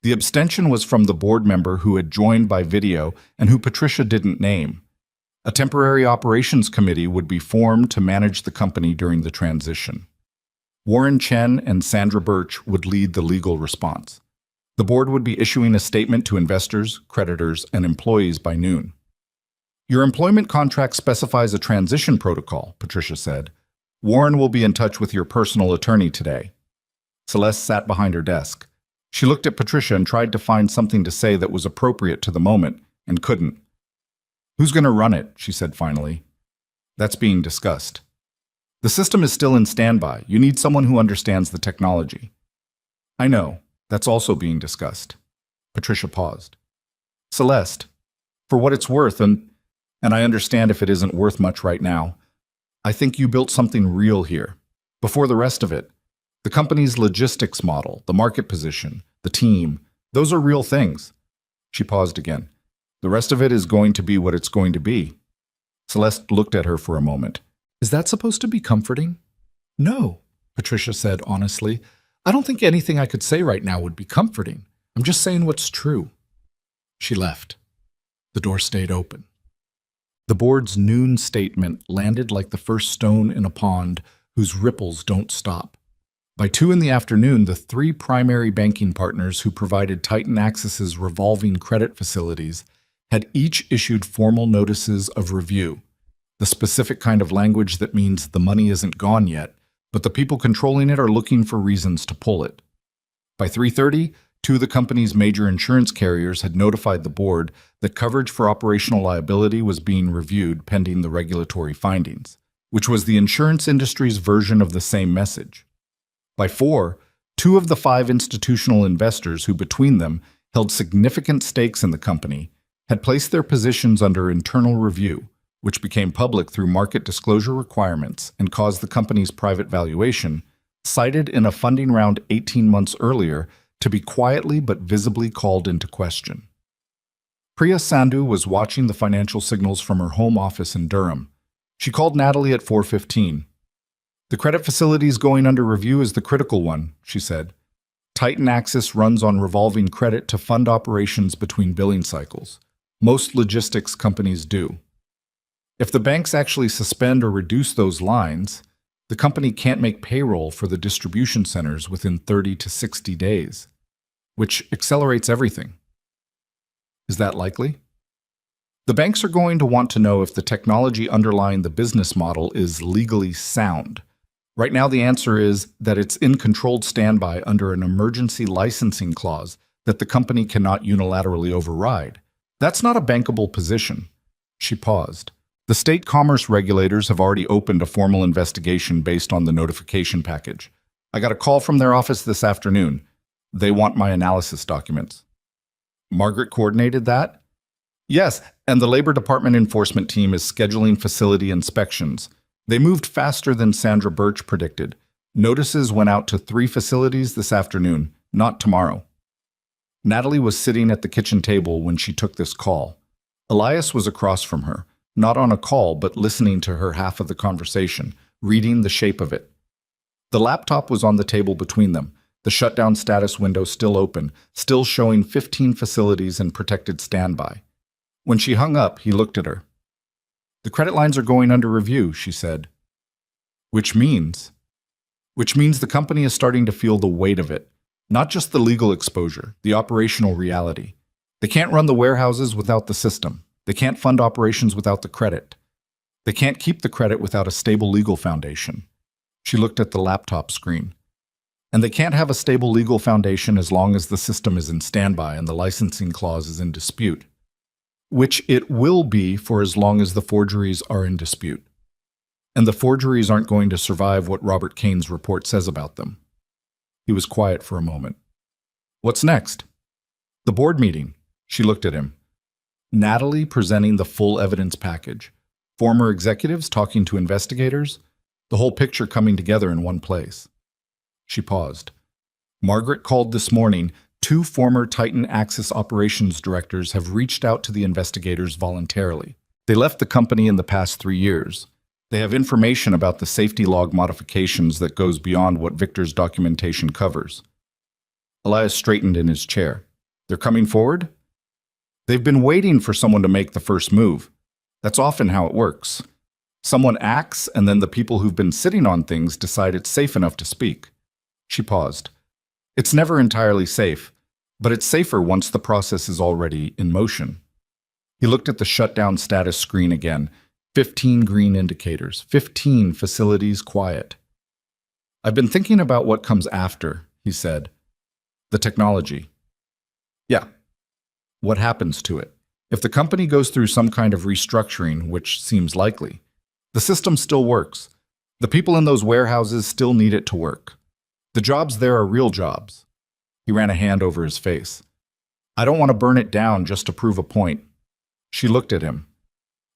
The abstention was from the board member who had joined by video and who Patricia didn't name. A temporary operations committee would be formed to manage the company during the transition. Warren Chen and Sandra Birch would lead the legal response. The board would be issuing a statement to investors, creditors, and employees by noon. Your employment contract specifies a transition protocol, Patricia said. Warren will be in touch with your personal attorney today. Celeste sat behind her desk. She looked at Patricia and tried to find something to say that was appropriate to the moment, and couldn't. Who's going to run it? She said finally. That's being discussed. The system is still in standby. You need someone who understands the technology. I know. That's also being discussed. Patricia paused. Celeste, for what it's worth, and I understand if it isn't worth much right now, I think you built something real here. Before the rest of it, the company's logistics model, the market position, the team, those are real things. She paused again. The rest of it is going to be what it's going to be. Celeste looked at her for a moment. Is that supposed to be comforting? No, Patricia said honestly. I don't think anything I could say right now would be comforting. I'm just saying what's true. She left. The door stayed open. The board's noon statement landed like the first stone in a pond whose ripples don't stop. By 2 in the afternoon, the 3 primary banking partners who provided Titan Access's revolving credit facilities had each issued formal notices of review, the specific kind of language that means the money isn't gone yet, but the people controlling it are looking for reasons to pull it. By 3:30, 2 of the company's major insurance carriers had notified the board that coverage for operational liability was being reviewed pending the regulatory findings, which was the insurance industry's version of the same message. By 4, 2 of the 5 institutional investors who between them held significant stakes in the company had placed their positions under internal review, which became public through market disclosure requirements and caused the company's private valuation, cited in a funding round 18 months earlier, to be quietly but visibly called into question. Priya Sandhu was watching the financial signals from her home office in Durham. She called Natalie at 4:15. "The credit facilities going under review is the critical one," she said. "Titan Access runs on revolving credit to fund operations between billing cycles. Most logistics companies do. If the banks actually suspend or reduce those lines, the company can't make payroll for the distribution centers within 30 to 60 days, which accelerates everything. Is that likely? The banks are going to want to know if the technology underlying the business model is legally sound. Right now, the answer is that it's in controlled standby under an emergency licensing clause that the company cannot unilaterally override. That's not a bankable position." She paused. "The state commerce regulators have already opened a formal investigation based on the notification package. I got a call from their office this afternoon. They want my analysis documents." "Margaret coordinated that?" "Yes, and the Labor Department enforcement team is scheduling facility inspections. They moved faster than Sandra Birch predicted. Notices went out to 3 facilities this afternoon, not tomorrow." Natalie was sitting at the kitchen table when she took this call. Elias was across from her, not on a call but listening to her half of the conversation, reading the shape of it. The laptop was on the table between them, the shutdown status window still open, still showing 15 facilities in protected standby. When she hung up, he looked at her. "The credit lines are going under review," she said. Which means the company is starting to feel the weight of it, not just the legal exposure, the operational reality. They can't run the warehouses without the system. They can't fund operations without the credit. They can't keep the credit without a stable legal foundation. She looked at the laptop screen. And they can't have a stable legal foundation as long as the system is in standby and the licensing clause is in dispute. Which it will be for as long as the forgeries are in dispute. And the forgeries aren't going to survive what Robert Kane's report says about them. He was quiet for a moment. "What's next?" "The board meeting." She looked at him. Natalie presenting the full evidence package. Former executives talking to investigators. The whole picture coming together in one place. She paused. "Margaret called this morning. 2 former Titan Access operations directors have reached out to the investigators voluntarily. They left the company in the past 3 years. They have information about the safety log modifications that goes beyond what Victor's documentation covers." Elias straightened in his chair. "They're coming forward?" "They've been waiting for someone to make the first move. That's often how it works. Someone acts, and then the people who've been sitting on things decide it's safe enough to speak." She paused. "It's never entirely safe, but it's safer once the process is already in motion." He looked at the shutdown status screen again. 15 green indicators, 15 facilities quiet. "I've been thinking about what comes after," he said. "The technology." "Yeah. What happens to it? If the company goes through some kind of restructuring, which seems likely, the system still works. The people in those warehouses still need it to work. The jobs there are real jobs." He ran a hand over his face. "I don't want to burn it down just to prove a point." She looked at him.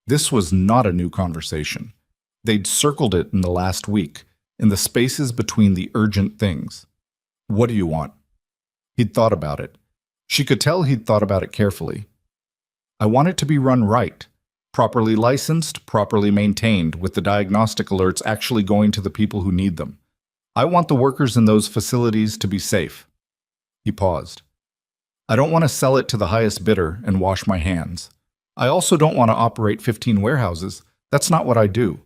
This was not a new conversation. They'd circled it in the last week, in the spaces between the urgent things. "What do you want?" He'd thought about it. She could tell he'd thought about it carefully. "I want it to be run right, properly licensed, properly maintained, with the diagnostic alerts actually going to the people who need them. I want the workers in those facilities to be safe." He paused. "I don't want to sell it to the highest bidder and wash my hands. I also don't want to operate 15 warehouses. That's not what I do.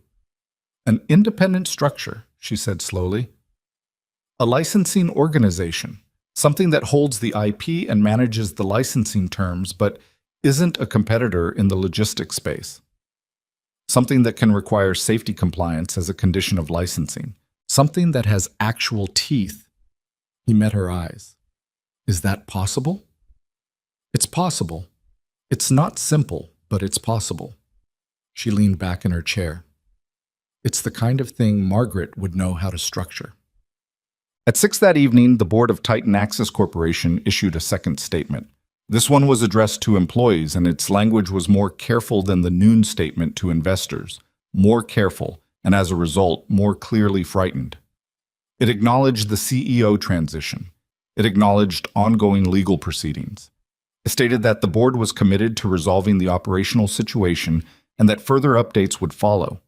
An independent structure, she said slowly. A licensing organization, something that holds the IP and manages the licensing terms, but isn't a competitor in the logistics space. Something that can require safety compliance as a condition of licensing. Something that has actual teeth. He met her eyes. Is that possible? It's possible. It's not simple, but it's possible. She leaned back in her chair. It's the kind of thing Margaret would know how to structure. At 6 that evening, the board of Titan Access Corporation issued a second statement. This one was addressed to employees, and its language was more careful than the noon statement to investors. More careful, and as a result, more clearly frightened. It acknowledged the CEO transition. It acknowledged ongoing legal proceedings. It stated that the board was committed to resolving the operational situation and that further updates would follow.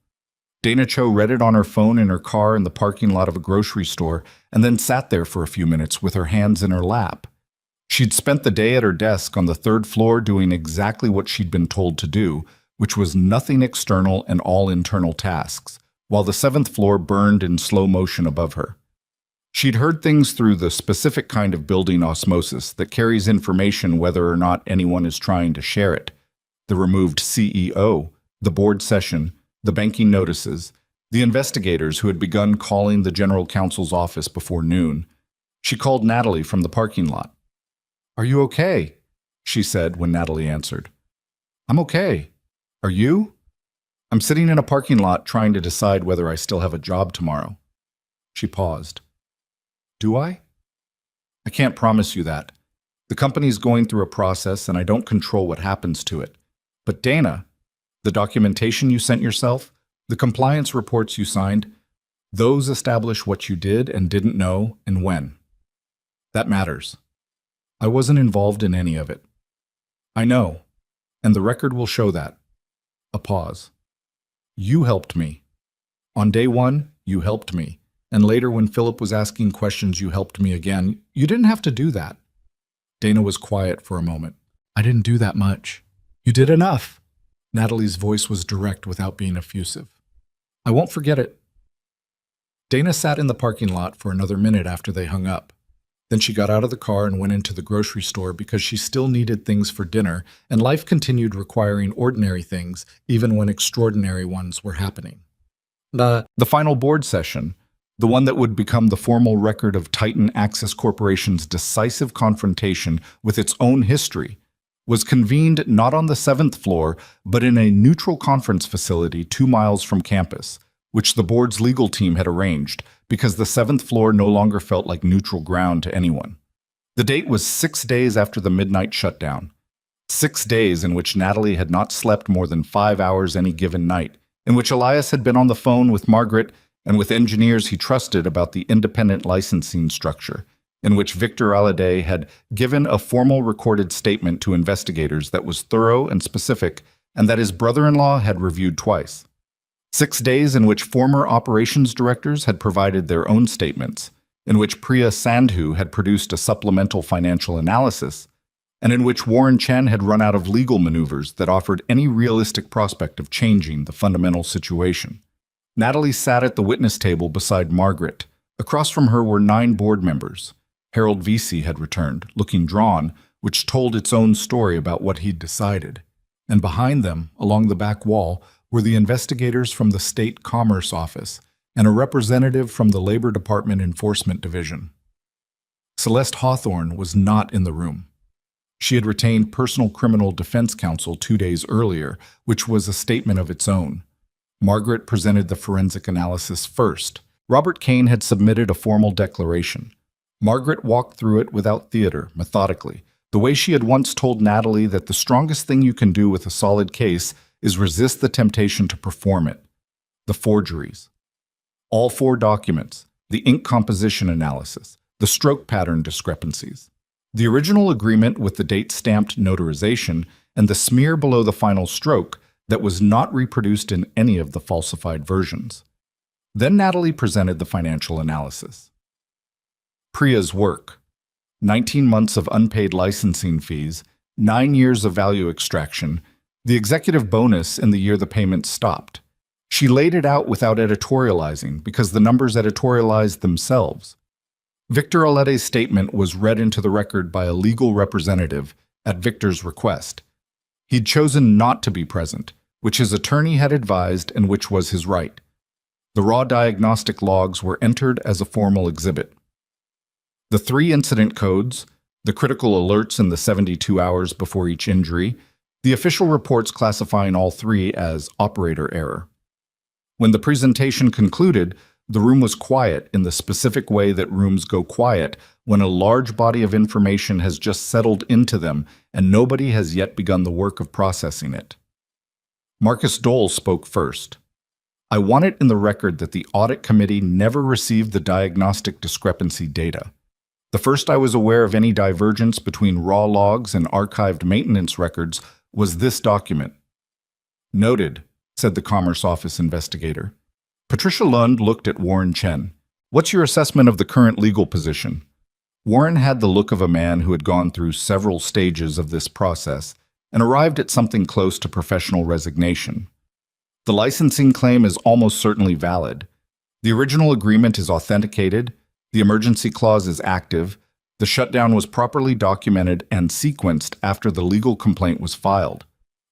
Dana Cho read it on her phone in her car in the parking lot of a grocery store and then sat there for a few minutes with her hands in her lap. She'd spent the day at her desk on the 3rd floor doing exactly what she'd been told to do, which was nothing external and all internal tasks, while the 7th floor burned in slow motion above her. She'd heard things through the specific kind of building osmosis that carries information whether or not anyone is trying to share it. The removed CEO, the board session, the banking notices, the investigators who had begun calling the general counsel's office before noon. She called Natalie from the parking lot. "Are you okay?" she said when Natalie answered. "I'm okay. Are you?" "I'm sitting in a parking lot trying to decide whether I still have a job tomorrow." She paused. "Do I?" "I can't promise you that. The company's going through a process and I don't control what happens to it. But Dana, the documentation you sent yourself, the compliance reports you signed, those establish what you did and didn't know and when. That matters. I wasn't involved in any of it. I know, and the record will show that." A pause. "You helped me. On day 1, you helped me. And later when Philip was asking questions, you helped me again. You didn't have to do that." Dana was quiet for a moment. "I didn't do that much." "You did enough." Natalie's voice was direct without being effusive. "I won't forget it." Dana sat in the parking lot for another minute after they hung up. Then she got out of the car and went into the grocery store because she still needed things for dinner, and life continued requiring ordinary things, even when extraordinary ones were happening. The final board session, the one that would become the formal record of Titan Access Corporation's decisive confrontation with its own history, was convened not on the 7th floor, but in a neutral conference facility 2 miles from campus, which the board's legal team had arranged, because the 7th floor no longer felt like neutral ground to anyone. The date was 6 days after the midnight shutdown. 6 days in which Natalie had not slept more than 5 hours any given night, in which Elias had been on the phone with Margaret and with engineers he trusted about the independent licensing structure, in which Victor Alade had given a formal recorded statement to investigators that was thorough and specific, and that his brother-in-law had reviewed twice. 6 days in which former operations directors had provided their own statements, in which Priya Sandhu had produced a supplemental financial analysis, and in which Warren Chen had run out of legal maneuvers that offered any realistic prospect of changing the fundamental situation. Natalie sat at the witness table beside Margaret. Across from her were 9 board members. Harold Vesey had returned, looking drawn, which told its own story about what he'd decided. And behind them, along the back wall, were the investigators from the State Commerce Office and a representative from the Labor Department Enforcement Division. Celeste Hawthorne was not in the room. She had retained personal criminal defense counsel 2 days earlier, which was a statement of its own. Margaret presented the forensic analysis first. Robert Kane had submitted a formal declaration. Margaret walked through it without theater, methodically, the way she had once told Natalie that the strongest thing you can do with a solid case is resist the temptation to perform it. The forgeries. All 4 documents, the ink composition analysis, the stroke pattern discrepancies, the original agreement with the date-stamped notarization, and the smear below the final stroke that was not reproduced in any of the falsified versions. Then Natalie presented the financial analysis. Priya's work. 19 months of unpaid licensing fees, 9 years of value extraction, The executive bonus in the year the payments stopped. She laid it out without editorializing because the numbers editorialized themselves. Victor Alette's statement was read into the record by a legal representative at Victor's request. He'd chosen not to be present, which his attorney had advised and which was his right. The raw diagnostic logs were entered as a formal exhibit. The 3 incident codes, the critical alerts in the 72 hours before each injury, the official reports classifying all 3 as operator error. When the presentation concluded, the room was quiet in the specific way that rooms go quiet when a large body of information has just settled into them and nobody has yet begun the work of processing it. Marcus Dole spoke first. I want it in the record that the audit committee never received the diagnostic discrepancy data. The first I was aware of any divergence between raw logs and archived maintenance records was this document. Noted, said the Commerce Office investigator. Patricia Lund looked at Warren Chen. What's your assessment of the current legal position? Warren had the look of a man who had gone through several stages of this process and arrived at something close to professional resignation. The licensing claim is almost certainly valid. The original agreement is authenticated, the emergency clause is active, the shutdown was properly documented and sequenced after the legal complaint was filed.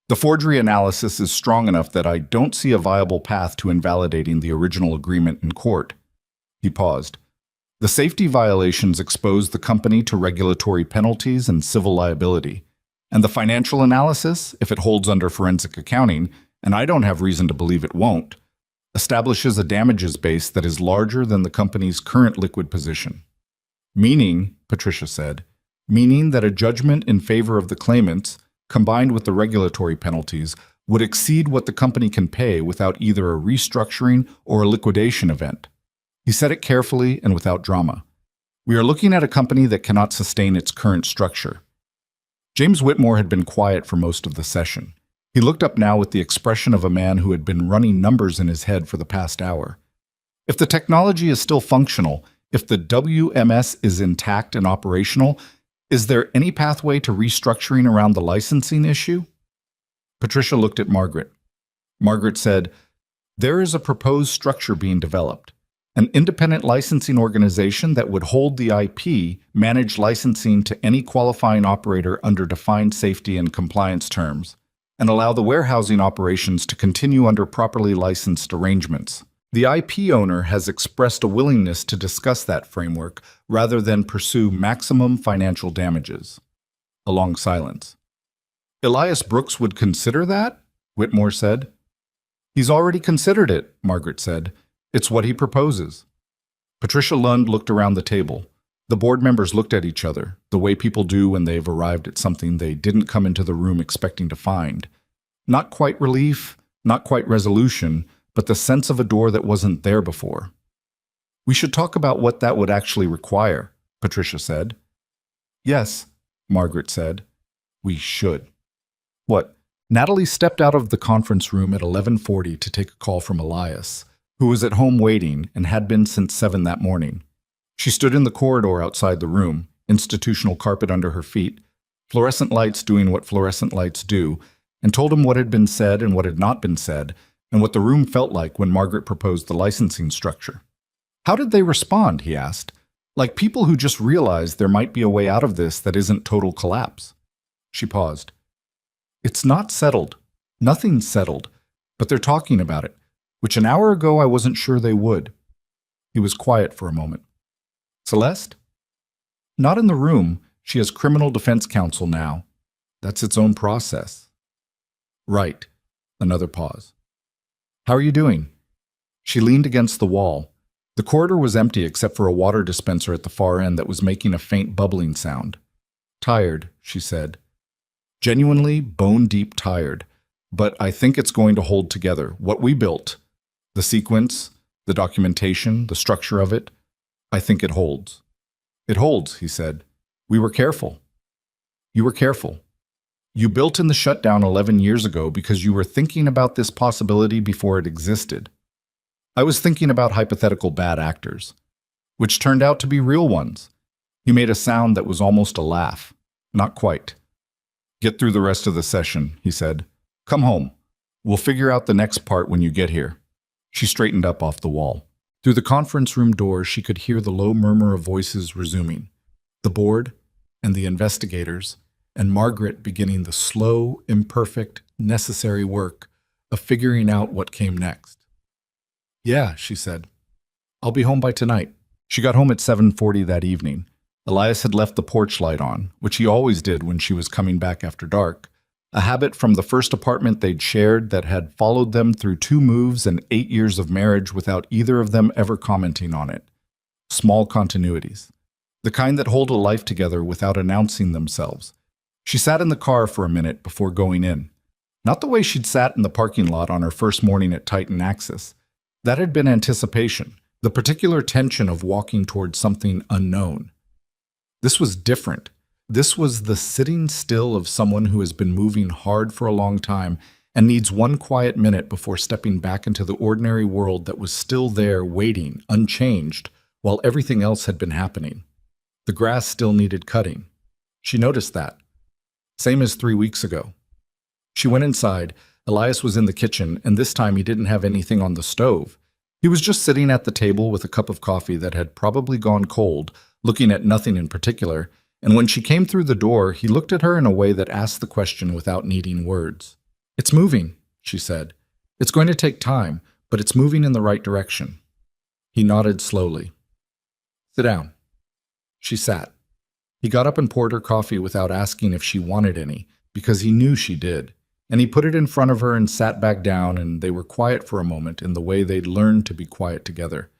The forgery analysis is strong enough that I don't see a viable path to invalidating the original agreement in court. He paused. The safety violations expose the company to regulatory penalties and civil liability. And the financial analysis, if it holds under forensic accounting, and I don't have reason to believe it won't, establishes a damages base that is larger than the company's current liquid position. Meaning, Patricia said, meaning that a judgment in favor of the claimants, combined with the regulatory penalties, would exceed what the company can pay without either a restructuring or a liquidation event. He said it carefully and without drama. We are looking at a company that cannot sustain its current structure. James Whitmore had been quiet for most of the session. He looked up now with the expression of a man who had been running numbers in his head for the past hour. If the technology is still functional, if the WMS is intact and operational, is there any pathway to restructuring around the licensing issue? Patricia looked at Margaret. Margaret said, there is a proposed structure being developed. An independent licensing organization that would hold the IP, manage licensing to any qualifying operator under defined safety and compliance terms, and allow the warehousing operations to continue under properly licensed arrangements. The IP owner has expressed a willingness to discuss that framework rather than pursue maximum financial damages. A long silence. Elias Brooks would consider that? Whitmore said. He's already considered it, Margaret said. It's what he proposes. Patricia Lund looked around the table. The board members looked at each other, the way people do when they've arrived at something they didn't come into the room expecting to find. Not quite relief, not quite resolution, but the sense of a door that wasn't there before. We should talk about what that would actually require, Patricia said. Yes, Margaret said. We should. What? Natalie stepped out of the conference room at 11:40 to take a call from Elias, who was at home waiting and had been since 7 that morning. She stood in the corridor outside the room, institutional carpet under her feet, fluorescent lights doing what fluorescent lights do, and told him what had been said and what had not been said, and what the room felt like when Margaret proposed the licensing structure. How did they respond, he asked, like people who just realized there might be a way out of this that isn't total collapse. She paused. It's not settled. Nothing's settled, but they're talking about it, which an hour ago I wasn't sure they would. He was quiet for a moment. Celeste? Not in the room. She has criminal defense counsel now. That's its own process. Right. Another pause. How are you doing? She leaned against the wall. The corridor was empty except for a water dispenser at the far end that was making a faint bubbling sound. Tired, she said. Genuinely, bone-deep tired. But I think it's going to hold together. What we built, the sequence, the documentation, the structure of it, I think it holds. It holds, he said. We were careful. You were careful. You built in the shutdown 11 years ago because you were thinking about this possibility before it existed. I was thinking about hypothetical bad actors, which turned out to be real ones. He made a sound that was almost a laugh. Not quite. Get through the rest of the session, he said. Come home. We'll figure out the next part when you get here. She straightened up off the wall. Through the conference room door, she could hear the low murmur of voices resuming. The board and the investigators, and Margaret beginning the slow, imperfect, necessary work of figuring out what came next. Yeah, she said. I'll be home by tonight. She got home at 7:40 that evening. Elias had left the porch light on, which he always did when she was coming back after dark, a habit from the first apartment they'd shared that had followed them through 2 moves and 8 years of marriage without either of them ever commenting on it. Small continuities. The kind that hold a life together without announcing themselves. She sat in the car for a minute before going in. Not the way she'd sat in the parking lot on her first morning at Titan Axis. That had been anticipation, the particular tension of walking towards something unknown. This was different. This was the sitting still of someone who has been moving hard for a long time and needs one quiet minute before stepping back into the ordinary world that was still there waiting, unchanged, while everything else had been happening. The grass still needed cutting. She noticed that. Same as 3 weeks ago. She went inside. Elias was in the kitchen, and this time he didn't have anything on the stove. He was just sitting at the table with a cup of coffee that had probably gone cold, looking at nothing in particular, and when she came through the door, he looked at her in a way that asked the question without needing words. It's moving, she said. It's going to take time, but it's moving in the right direction. He nodded slowly. Sit down. She sat. He got up and poured her coffee without asking if she wanted any, because he knew she did, and he put it in front of her and sat back down, and they were quiet for a moment in the way they'd learned to be quiet together,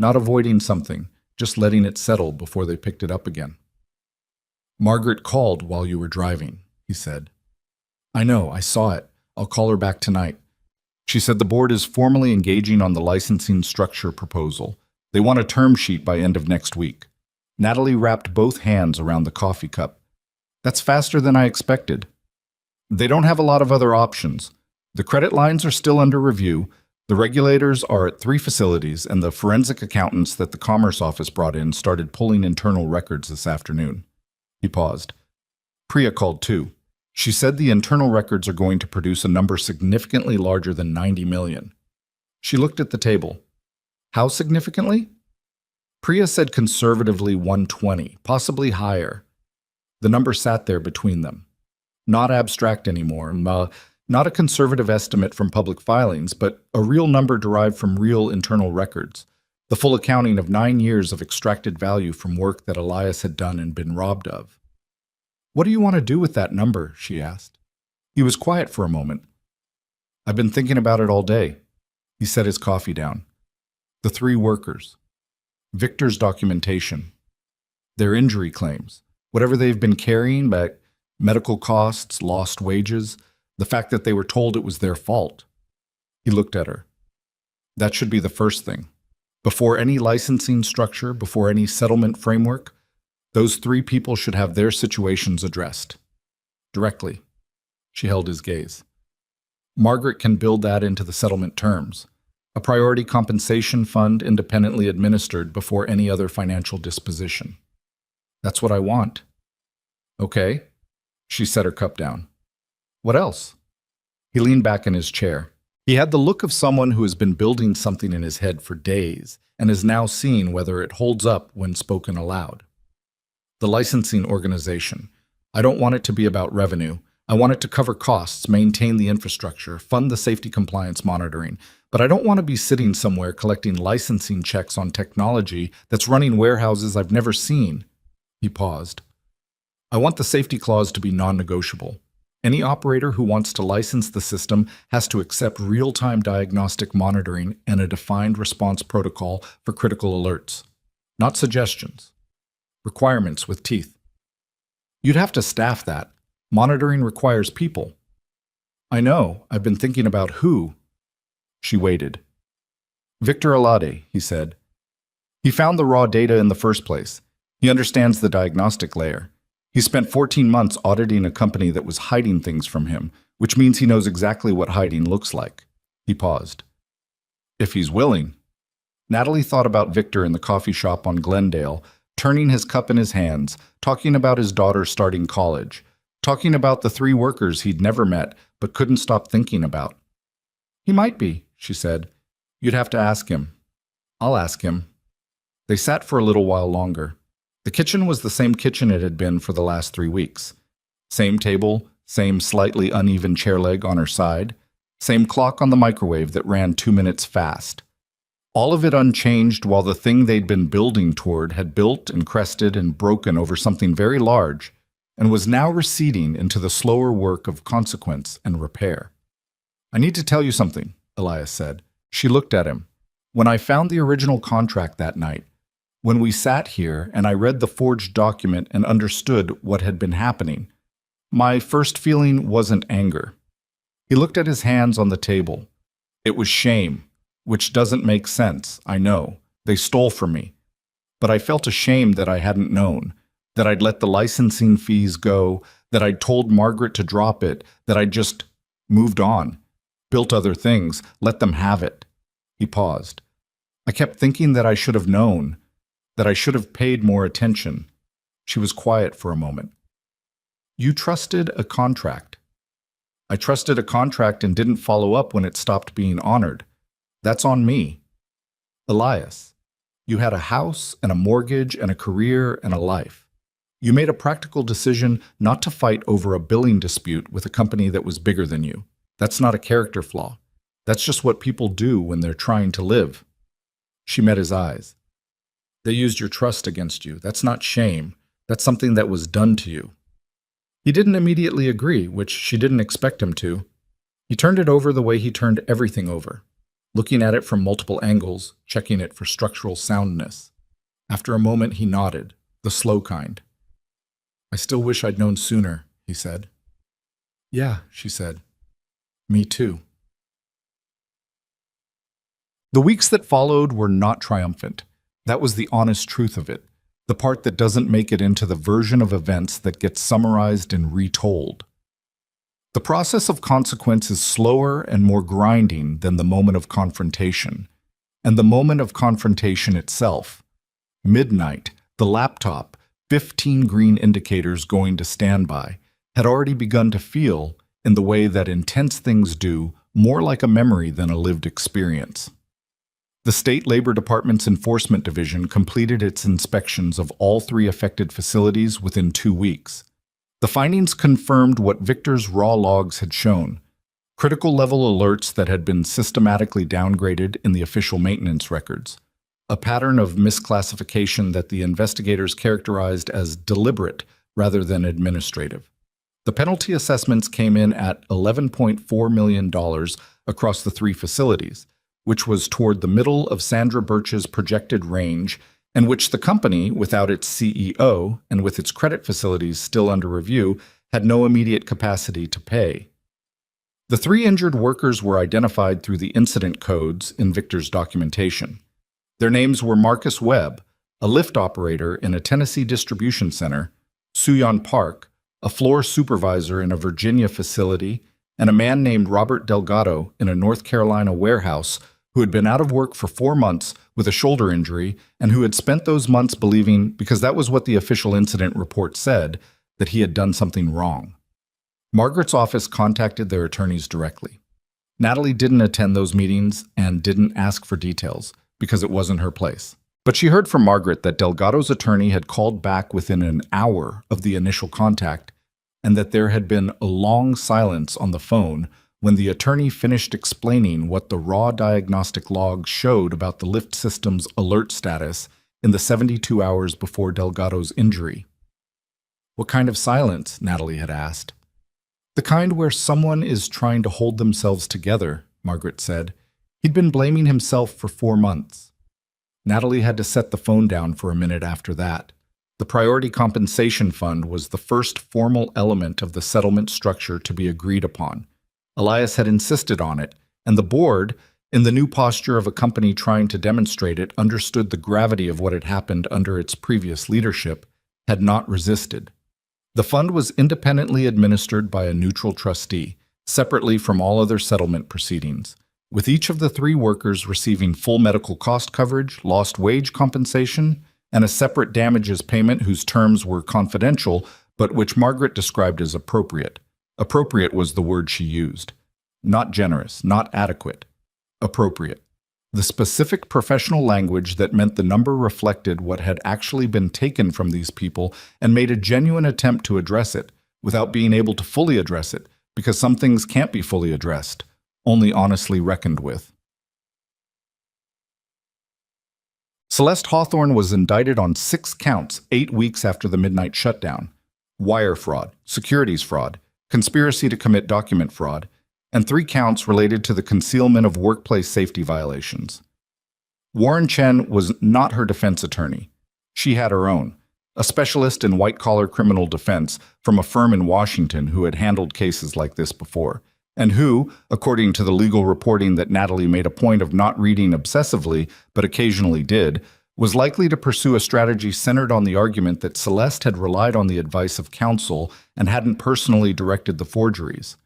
not avoiding something, just letting it settle before they picked it up again. Margaret called while you were driving, he said. I know, I saw it. I'll call her back tonight. She said the board is formally engaging on the licensing structure proposal. They want a term sheet by end of next week. Natalie wrapped both hands around the coffee cup. That's faster than I expected. They don't have a lot of other options. The credit lines are still under review. The regulators are at 3 facilities, and the forensic accountants that the Commerce Office brought in started pulling internal records this afternoon. He paused. Priya called too. She said the internal records are going to produce a number significantly larger than 90 million. She looked at the table. How significantly? Priya said conservatively 120, possibly higher. The number sat there between them. Not abstract anymore, not a conservative estimate from public filings, but a real number derived from real internal records, the full accounting of 9 years of extracted value from work that Elias had done and been robbed of. What do you want to do with that number? She asked. He was quiet for a moment. I've been thinking about it all day. He set his coffee down. The 3 workers. Victor's documentation. Their injury claims. Whatever they've been carrying, but medical costs, lost wages, the fact that they were told it was their fault. He looked at her. That should be the first thing. Before any licensing structure, before any settlement framework, those 3 people should have their situations addressed. Directly. She held his gaze. Margaret can build that into the settlement terms. A priority compensation fund independently administered before any other financial disposition. That's what I want. Okay. She set her cup down. What else? He leaned back in his chair. He had the look of someone who has been building something in his head for days and is now seeing whether it holds up when spoken aloud. The licensing organization. I don't want it to be about revenue. I want it to cover costs, maintain the infrastructure, fund the safety compliance monitoring, but I don't want to be sitting somewhere collecting licensing checks on technology that's running warehouses I've never seen. He paused. I want the safety clause to be non-negotiable. Any operator who wants to license the system has to accept real-time diagnostic monitoring and a defined response protocol for critical alerts. Not suggestions. Requirements with teeth. You'd have to staff that. Monitoring requires people. I know. I've been thinking about who. She waited. Victor Alade, he said. He found the raw data in the first place. He understands the diagnostic layer. He spent 14 months auditing a company that was hiding things from him, which means he knows exactly what hiding looks like. He paused. If he's willing. Natalie thought about Victor in the coffee shop on Glendale, turning his cup in his hands, talking about his daughter starting college. talking about the three workers he'd never met but couldn't stop thinking about. "He might be," she said. "You'd have to ask him." "I'll ask him." They sat for a little while longer. The kitchen was the same kitchen it had been for the last 3 weeks. Same table, same slightly uneven chair leg on her side, same clock on the microwave that ran 2 minutes fast. All of it unchanged, while the thing they'd been building toward had built and crested and broken over something very large and was now receding into the slower work of consequence and repair. "I need to tell you something," Elias said. She looked at him. "When I found the original contract that night, when we sat here and I read the forged document and understood what had been happening, my first feeling wasn't anger." He looked at his hands on the table. "It was shame, which doesn't make sense, I know. They stole from me. But I felt ashamed that I hadn't known, that I'd let the licensing fees go, that I'd told Margaret to drop it, that I'd just moved on, built other things, let them have it." He paused. "I kept thinking that I should have known, that I should have paid more attention." She was quiet for a moment. "You trusted a contract." "I trusted a contract and didn't follow up when it stopped being honored. That's on me." "Elias, you had a house and a mortgage and a career and a life. You made a practical decision not to fight over a billing dispute with a company that was bigger than you. That's not a character flaw. That's just what people do when they're trying to live." She met his eyes. "They used your trust against you. That's not shame. That's something that was done to you." He didn't immediately agree, which she didn't expect him to. He turned it over the way he turned everything over, looking at it from multiple angles, checking it for structural soundness. After a moment, he nodded, the slow kind. "I still wish I'd known sooner," he said. "Yeah," she said. "Me too." The weeks that followed were not triumphant. That was the honest truth of it, the part that doesn't make it into the version of events that gets summarized and retold. The process of consequence is slower and more grinding than the moment of confrontation, and the moment of confrontation itself. Midnight, the laptop, 15 green indicators going to standby, had already begun to feel, in the way that intense things do, more like a memory than a lived experience. The State Labor Department's Enforcement Division completed its inspections of all 3 affected facilities within 2 weeks. The findings confirmed what Victor's raw logs had shown: critical level alerts that had been systematically downgraded in the official maintenance records, a pattern of misclassification that the investigators characterized as deliberate rather than administrative. The penalty assessments came in at $11.4 million across the 3 facilities, which was toward the middle of Sandra Birch's projected range, and which the company, without its CEO and with its credit facilities still under review, had no immediate capacity to pay. The 3 injured workers were identified through the incident codes in Victor's documentation. Their names were Marcus Webb, a lift operator in a Tennessee distribution center, Suyon Park, a floor supervisor in a Virginia facility, and a man named Robert Delgado in a North Carolina warehouse who had been out of work for 4 months with a shoulder injury and who had spent those months believing, because that was what the official incident report said, that he had done something wrong. Margaret's office contacted their attorneys directly. Natalie didn't attend those meetings and didn't ask for details because it wasn't her place. But she heard from Margaret that Delgado's attorney had called back within an hour of the initial contact and that there had been a long silence on the phone when the attorney finished explaining what the raw diagnostic logs showed about the lift system's alert status in the 72 hours before Delgado's injury. "What kind of silence?" Natalie had asked. "The kind where someone is trying to hold themselves together," Margaret said. He'd been blaming himself for 4 months. Natalie had to set the phone down for a minute after that. The Priority Compensation Fund was the first formal element of the settlement structure to be agreed upon. Elias had insisted on it, and the board, in the new posture of a company trying to demonstrate it, understood the gravity of what had happened under its previous leadership, had not resisted. The fund was independently administered by a neutral trustee, separately from all other settlement proceedings, with each of the 3 workers receiving full medical cost coverage, lost wage compensation, and a separate damages payment whose terms were confidential but which Margaret described as appropriate. Appropriate was the word she used. Not generous, not adequate. Appropriate. The specific professional language that meant the number reflected what had actually been taken from these people and made a genuine attempt to address it, without being able to fully address it, because some things can't be fully addressed, only honestly reckoned with. Celeste Hawthorne was indicted on 6 counts 8 weeks after the midnight shutdown: wire fraud, securities fraud, conspiracy to commit document fraud, and 3 counts related to the concealment of workplace safety violations. Warren Chen was not her defense attorney. She had her own, a specialist in white-collar criminal defense from a firm in Washington who had handled cases like this before, and who, according to the legal reporting that Natalie made a point of not reading obsessively but occasionally did, was likely to pursue a strategy centered on the argument that Celeste had relied on the advice of counsel and hadn't personally directed the forgeries.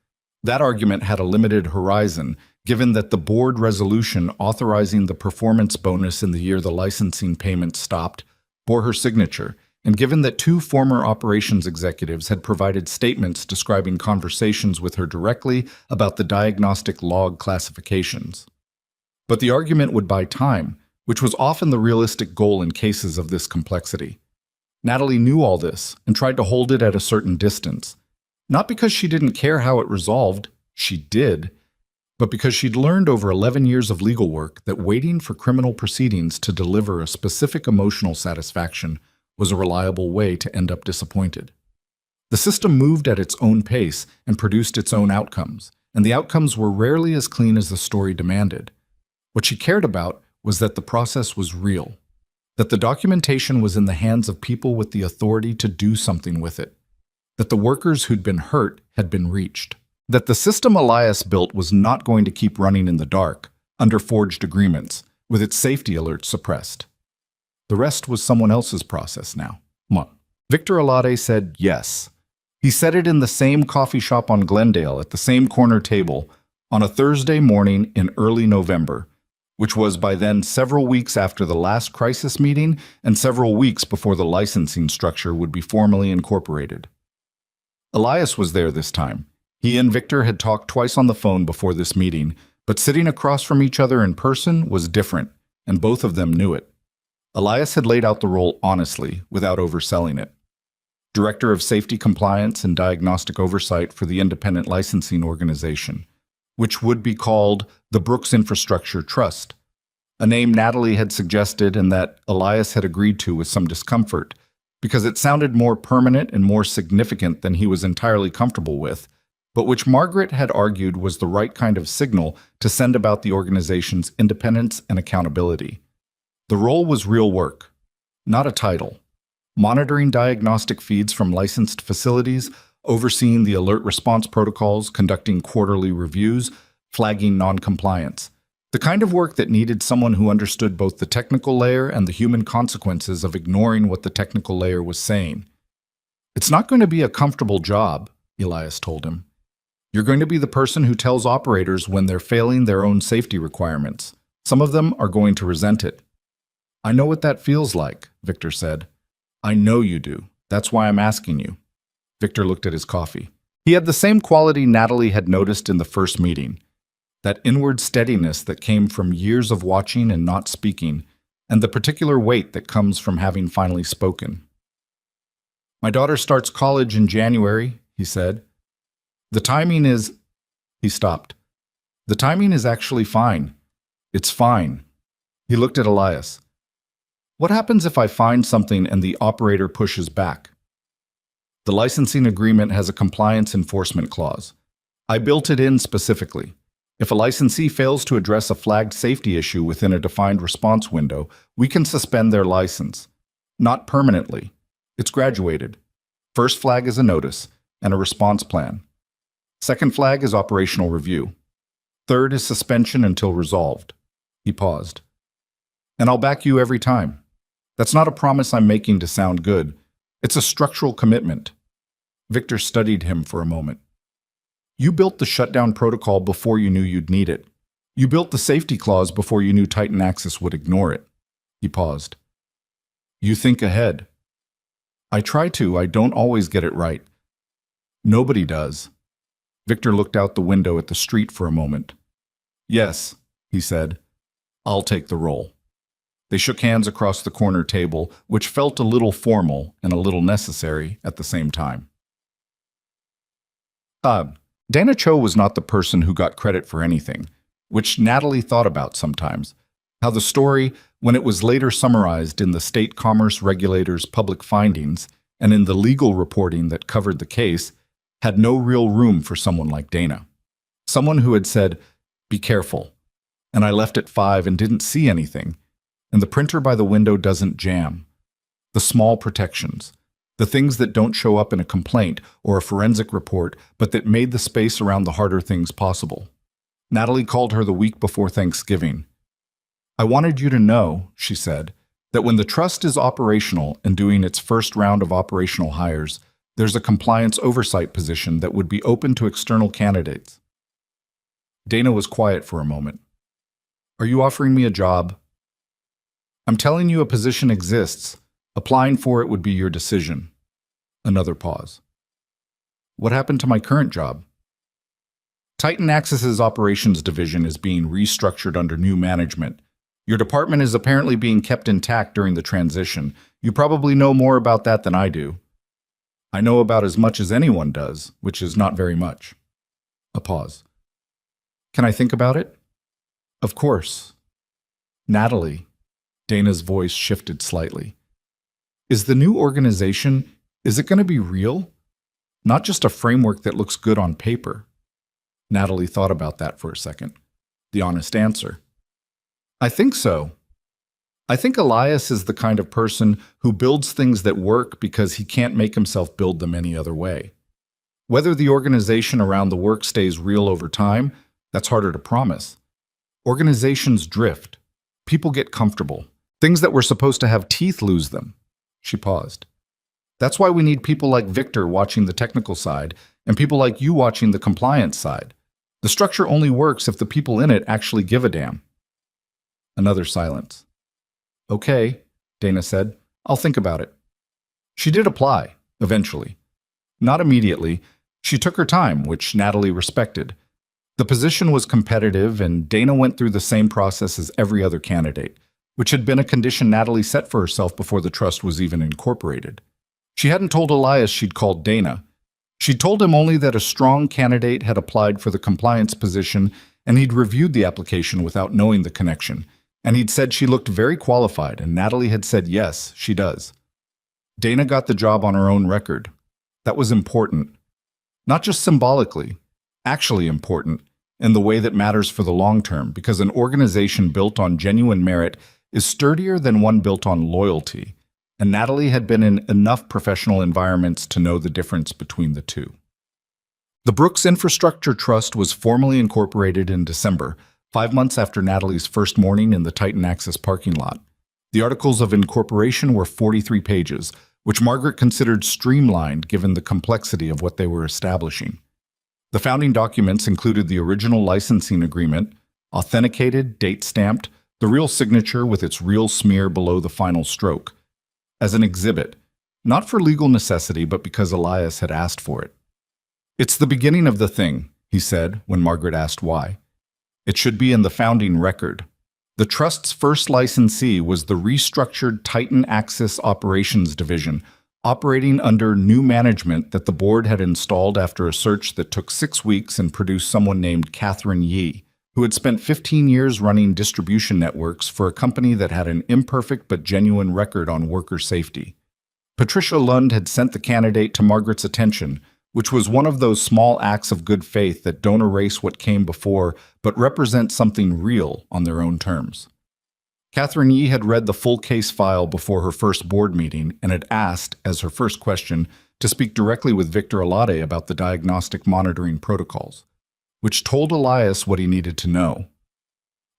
That argument had a limited horizon, given that the board resolution authorizing the performance bonus in the year the licensing payment stopped bore her signature, and given that 2 former operations executives had provided statements describing conversations with her directly about the diagnostic log classifications. But the argument would buy time, which was often the realistic goal in cases of this complexity. Natalie knew all this and tried to hold it at a certain distance. Not because she didn't care how it resolved, she did, but because she'd learned over 11 years of legal work that waiting for criminal proceedings to deliver a specific emotional satisfaction was a reliable way to end up disappointed. The system moved at its own pace and produced its own outcomes, and the outcomes were rarely as clean as the story demanded. What she cared about was that the process was real, that the documentation was in the hands of people with the authority to do something with it, that the workers who'd been hurt had been reached, that the system Elias built was not going to keep running in the dark, under forged agreements, with its safety alerts suppressed. The rest was someone else's process now. Victor Alade said yes. He said it in the same coffee shop on Glendale at the same corner table on a Thursday morning in early November, which was by then several weeks after the last crisis meeting and several weeks before the licensing structure would be formally incorporated. Elias was there this time. He and Victor had talked twice on the phone before this meeting, but sitting across from each other in person was different, and both of them knew it. Elias had laid out the role honestly, without overselling it. Director of Safety Compliance and Diagnostic Oversight for the Independent Licensing Organization, which would be called the Brooks Infrastructure Trust, a name Natalie had suggested and that Elias had agreed to with some discomfort, because it sounded more permanent and more significant than he was entirely comfortable with, but which Margaret had argued was the right kind of signal to send about the organization's independence and accountability. The role was real work, not a title. Monitoring diagnostic feeds from licensed facilities, overseeing the alert response protocols, conducting quarterly reviews, flagging noncompliance. The kind of work that needed someone who understood both the technical layer and the human consequences of ignoring what the technical layer was saying. It's not going to be a comfortable job, Elias told him. You're going to be the person who tells operators when they're failing their own safety requirements. Some of them are going to resent it. I know what that feels like, Victor said. I know you do. That's why I'm asking you. Victor looked at his coffee. He had the same quality Natalie had noticed in the first meeting. That inward steadiness that came from years of watching and not speaking, and the particular weight that comes from having finally spoken. My daughter starts college in January, he said. The timing is... He stopped. The timing is actually fine. It's fine. He looked at Elias. What happens if I find something and the operator pushes back? The licensing agreement has a compliance enforcement clause. I built it in specifically. If a licensee fails to address a flagged safety issue within a defined response window, we can suspend their license. Not permanently. It's graduated. First flag is a notice and a response plan. Second flag is operational review. Third is suspension until resolved. He paused. And I'll back you every time. That's not a promise I'm making to sound good. It's a structural commitment. Victor studied him for a moment. You built the shutdown protocol before you knew you'd need it. You built the safety clause before you knew Titan Axis would ignore it. He paused. You think ahead. I try to. I don't always get it right. Nobody does. Victor looked out the window at the street for a moment. Yes, he said. I'll take the role. They shook hands across the corner table, which felt a little formal and a little necessary at the same time. Dana Cho was not the person who got credit for anything, which Natalie thought about sometimes. How the story, when it was later summarized in the state commerce regulator's public findings and in the legal reporting that covered the case, had no real room for someone like Dana. Someone who had said, "Be careful," and I left at 5 and didn't see anything, and the printer by the window doesn't jam. The small protections, the things that don't show up in a complaint or a forensic report, but that made the space around the harder things possible. Natalie called her the week before Thanksgiving. "I wanted you to know," she said, "that when the trust is operational and doing its first round of operational hires, there's a compliance oversight position that would be open to external candidates." Dana was quiet for a moment. "Are you offering me a job?" "I'm telling you a position exists. Applying for it would be your decision." Another pause. "What happened to my current job?" "Titan Axis's operations division is being restructured under new management. Your department is apparently being kept intact during the transition. You probably know more about that than I do." "I know about as much as anyone does, which is not very much." A pause. "Can I think about it?" "Of course." "Natalie," Dana's voice shifted slightly. "Is the new organization, is it going to be real? Not just a framework that looks good on paper?" Natalie thought about that for a second. The honest answer: "I think so. I think Elias is the kind of person who builds things that work because he can't make himself build them any other way. Whether the organization around the work stays real over time, that's harder to promise. Organizations drift. People get comfortable. Things that were supposed to have teeth lose them." She paused. "That's why we need people like Victor watching the technical side and people like you watching the compliance side. The structure only works if the people in it actually give a damn." Another silence. "Okay," Dana said. "I'll think about it." She did apply, eventually. Not immediately. She took her time, which Natalie respected. The position was competitive, and Dana went through the same process as every other candidate, which had been a condition Natalie set for herself before the trust was even incorporated. She hadn't told Elias she'd called Dana. She'd told him only that a strong candidate had applied for the compliance position, and he'd reviewed the application without knowing the connection, and he'd said she looked very qualified, and Natalie had said yes, she does. Dana got the job on her own record. That was important. Not just symbolically, actually important, in the way that matters for the long term, because an organization built on genuine merit is sturdier than one built on loyalty, and Natalie had been in enough professional environments to know the difference between the two. The Brooks Infrastructure Trust was formally incorporated in December, 5 months after Natalie's first morning in the Titan Axis parking lot. The articles of incorporation were 43 pages, which Margaret considered streamlined given the complexity of what they were establishing. The founding documents included the original licensing agreement, authenticated, date-stamped, the real signature with its real smear below the final stroke, as an exhibit, not for legal necessity but because Elias had asked for it. "It's the beginning of the thing," he said when Margaret asked why. "It should be in the founding record. The trust's first licensee was the restructured Titan Axis Operations Division, operating under new management that the board had installed after a search that took 6 weeks and produced someone named Catherine Yee, who had spent 15 years running distribution networks for a company that had an imperfect but genuine record on worker safety. Patricia Lund had sent the candidate to Margaret's attention, which was one of those small acts of good faith that don't erase what came before but represent something real on their own terms. Catherine Yee had read the full case file before her first board meeting and had asked, as her first question, to speak directly with Victor Alade about the diagnostic monitoring protocols, which told Elias what he needed to know.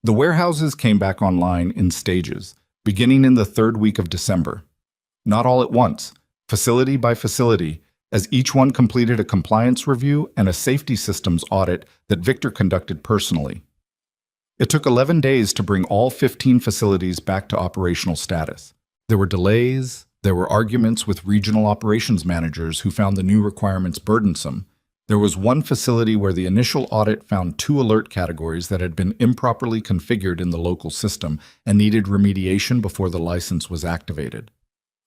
The warehouses came back online in stages, beginning in the 3rd week of December. Not all at once, facility by facility, as each one completed a compliance review and a safety systems audit that Victor conducted personally. It took 11 days to bring all 15 facilities back to operational status. There were delays, There were arguments with regional operations managers who found the new requirements burdensome. There was one facility where the initial audit found 2 alert categories that had been improperly configured in the local system and needed remediation before the license was activated.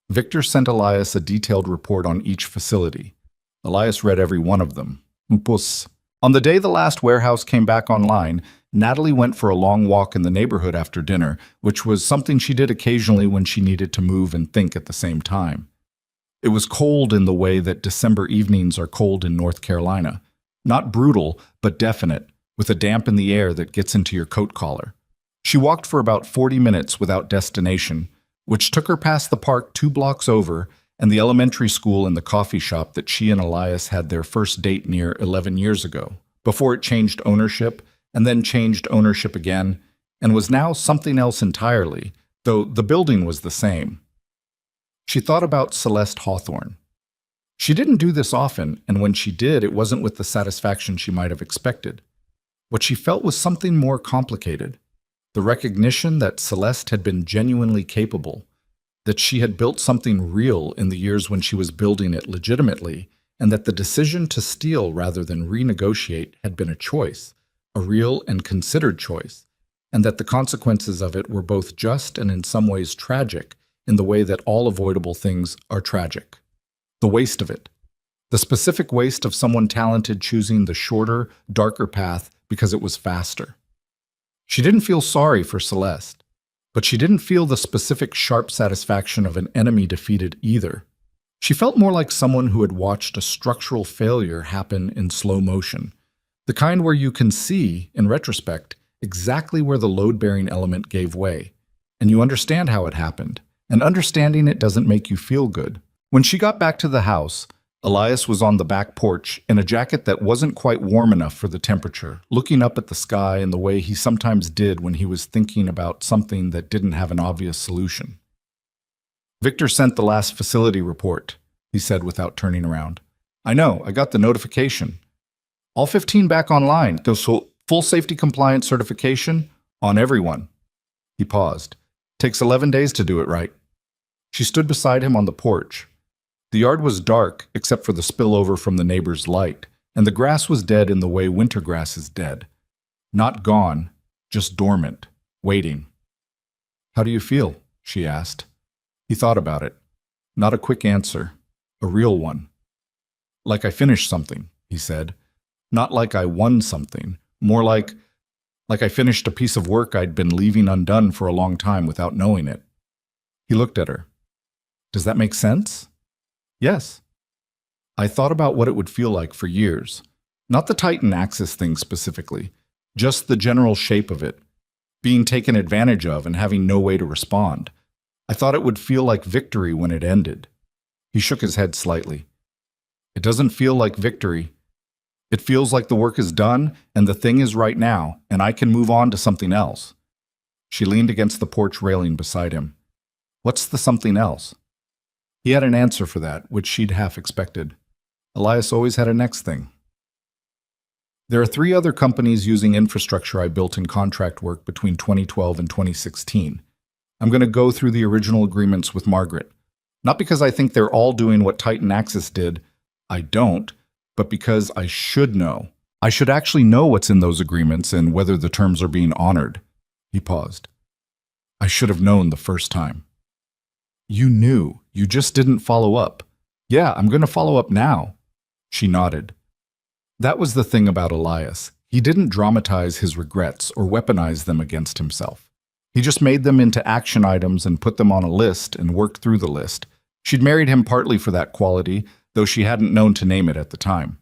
Victor sent Elias a detailed report on each facility. Elias read every one of them. Upus. On the day the last warehouse came back online, Natalie went for a long walk in the neighborhood after dinner, which was something she did occasionally when she needed to move and think at the same time. It was cold in the way that December evenings are cold in North Carolina. Not brutal, but definite, with a damp in the air that gets into your coat collar. She walked for about 40 minutes without destination, which took her past the park 2 blocks over and the elementary school and the coffee shop that she and Elias had their first date near 11 years ago, before it changed ownership and then changed ownership again, and was now something else entirely, though the building was the same. She thought about Celeste Hawthorne. She didn't do this often, and when she did, it wasn't with the satisfaction she might have expected. What she felt was something more complicated. The recognition that Celeste had been genuinely capable, that she had built something real in the years when she was building it legitimately, and that the decision to steal rather than renegotiate had been a choice, a real and considered choice, and that the consequences of it were both just and in some ways tragic in the way that all avoidable things are tragic. The waste of it. The specific waste of someone talented choosing the shorter, darker path because it was faster. She didn't feel sorry for Celeste, but she didn't feel the specific sharp satisfaction of an enemy defeated either. She felt more like someone who had watched a structural failure happen in slow motion, the kind where you can see, in retrospect, exactly where the load-bearing element gave way, and you understand how it happened, and understanding it doesn't make you feel good. When she got back to the house, Elias was on the back porch in a jacket that wasn't quite warm enough for the temperature, looking up at the sky in the way he sometimes did when he was thinking about something that didn't have an obvious solution. Victor sent the last facility report, he said without turning around. I know, I got the notification. All 15 back online, so full safety compliance certification on everyone. He paused. Takes 11 days to do it right. She stood beside him on the porch. The yard was dark, except for the spillover from the neighbor's light, and the grass was dead in the way winter grass is dead. Not gone, just dormant, waiting. How do you feel? She asked. He thought about it. Not a quick answer, a real one. Like I finished something, he said. Not like I won something, more like I finished a piece of work I'd been leaving undone for a long time without knowing it. He looked at her. Does that make sense? Yes. I thought about what it would feel like for years. Not the Titan axis thing specifically, just the general shape of it, being taken advantage of and having no way to respond. I thought it would feel like victory when it ended. He shook his head slightly. It doesn't feel like victory. It feels like the work is done and the thing is right now, and I can move on to something else. She leaned against the porch railing beside him. What's the something else? He had an answer for that, which she'd half expected. Elias always had a next thing. There are 3 other companies using infrastructure I built in contract work between 2012 and 2016. I'm going to go through the original agreements with Margaret. Not because I think they're all doing what Titan Axis did. I don't. But because I should know. I should actually know what's in those agreements and whether the terms are being honored. He paused. I should have known the first time. You knew. You just didn't follow up. Yeah, I'm going to follow up now. She nodded. That was the thing about Elias. He didn't dramatize his regrets or weaponize them against himself. He just made them into action items and put them on a list and worked through the list. She'd married him partly for that quality, though she hadn't known to name it at the time.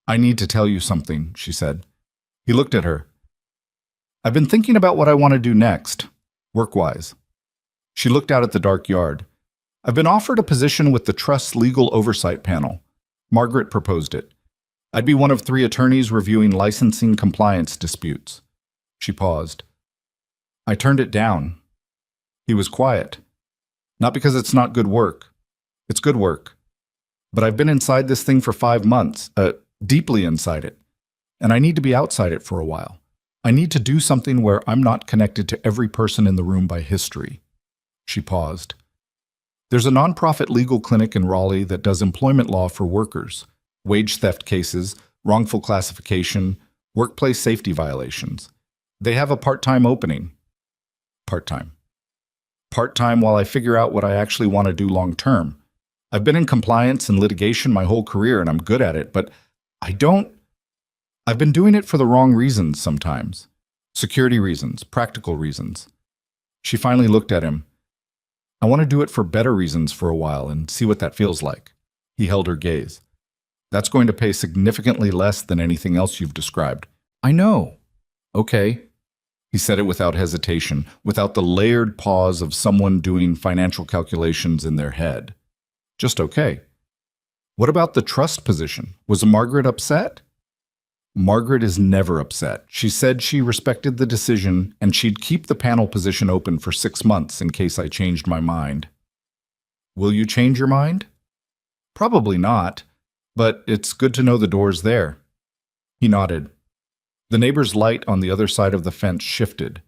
I need to tell you something, she said. He looked at her. I've been thinking about what I want to do next, work-wise. She looked out at the dark yard. I've been offered a position with the Trust's legal oversight panel. Margaret proposed it. I'd be one of 3 attorneys reviewing licensing compliance disputes. She paused. I turned it down. He was quiet. Not because it's not good work. It's good work. But I've been inside this thing for 5 months, deeply inside it. And I need to be outside it for a while. I need to do something where I'm not connected to every person in the room by history. She paused. There's a nonprofit legal clinic in Raleigh that does employment law for workers, wage theft cases, wrongful classification, workplace safety violations. They have a part-time opening. Part-time. Part-time while I figure out what I actually want to do long-term. I've been in compliance and litigation my whole career and I'm good at it, but I've been doing it for the wrong reasons sometimes. Security reasons, practical reasons. She finally looked at him. I want to do it for better reasons for a while and see what that feels like. He held her gaze. That's going to pay significantly less than anything else you've described. I know. Okay. He said it without hesitation, without the layered pause of someone doing financial calculations in their head. Just okay. What about the trust position? Was Margaret upset? Margaret is never upset. She said she respected the decision and she'd keep the panel position open for 6 months in case I changed my mind. Will you change your mind? Probably not, but it's good to know the door's there. He nodded. The neighbor's light on the other side of the fence shifted.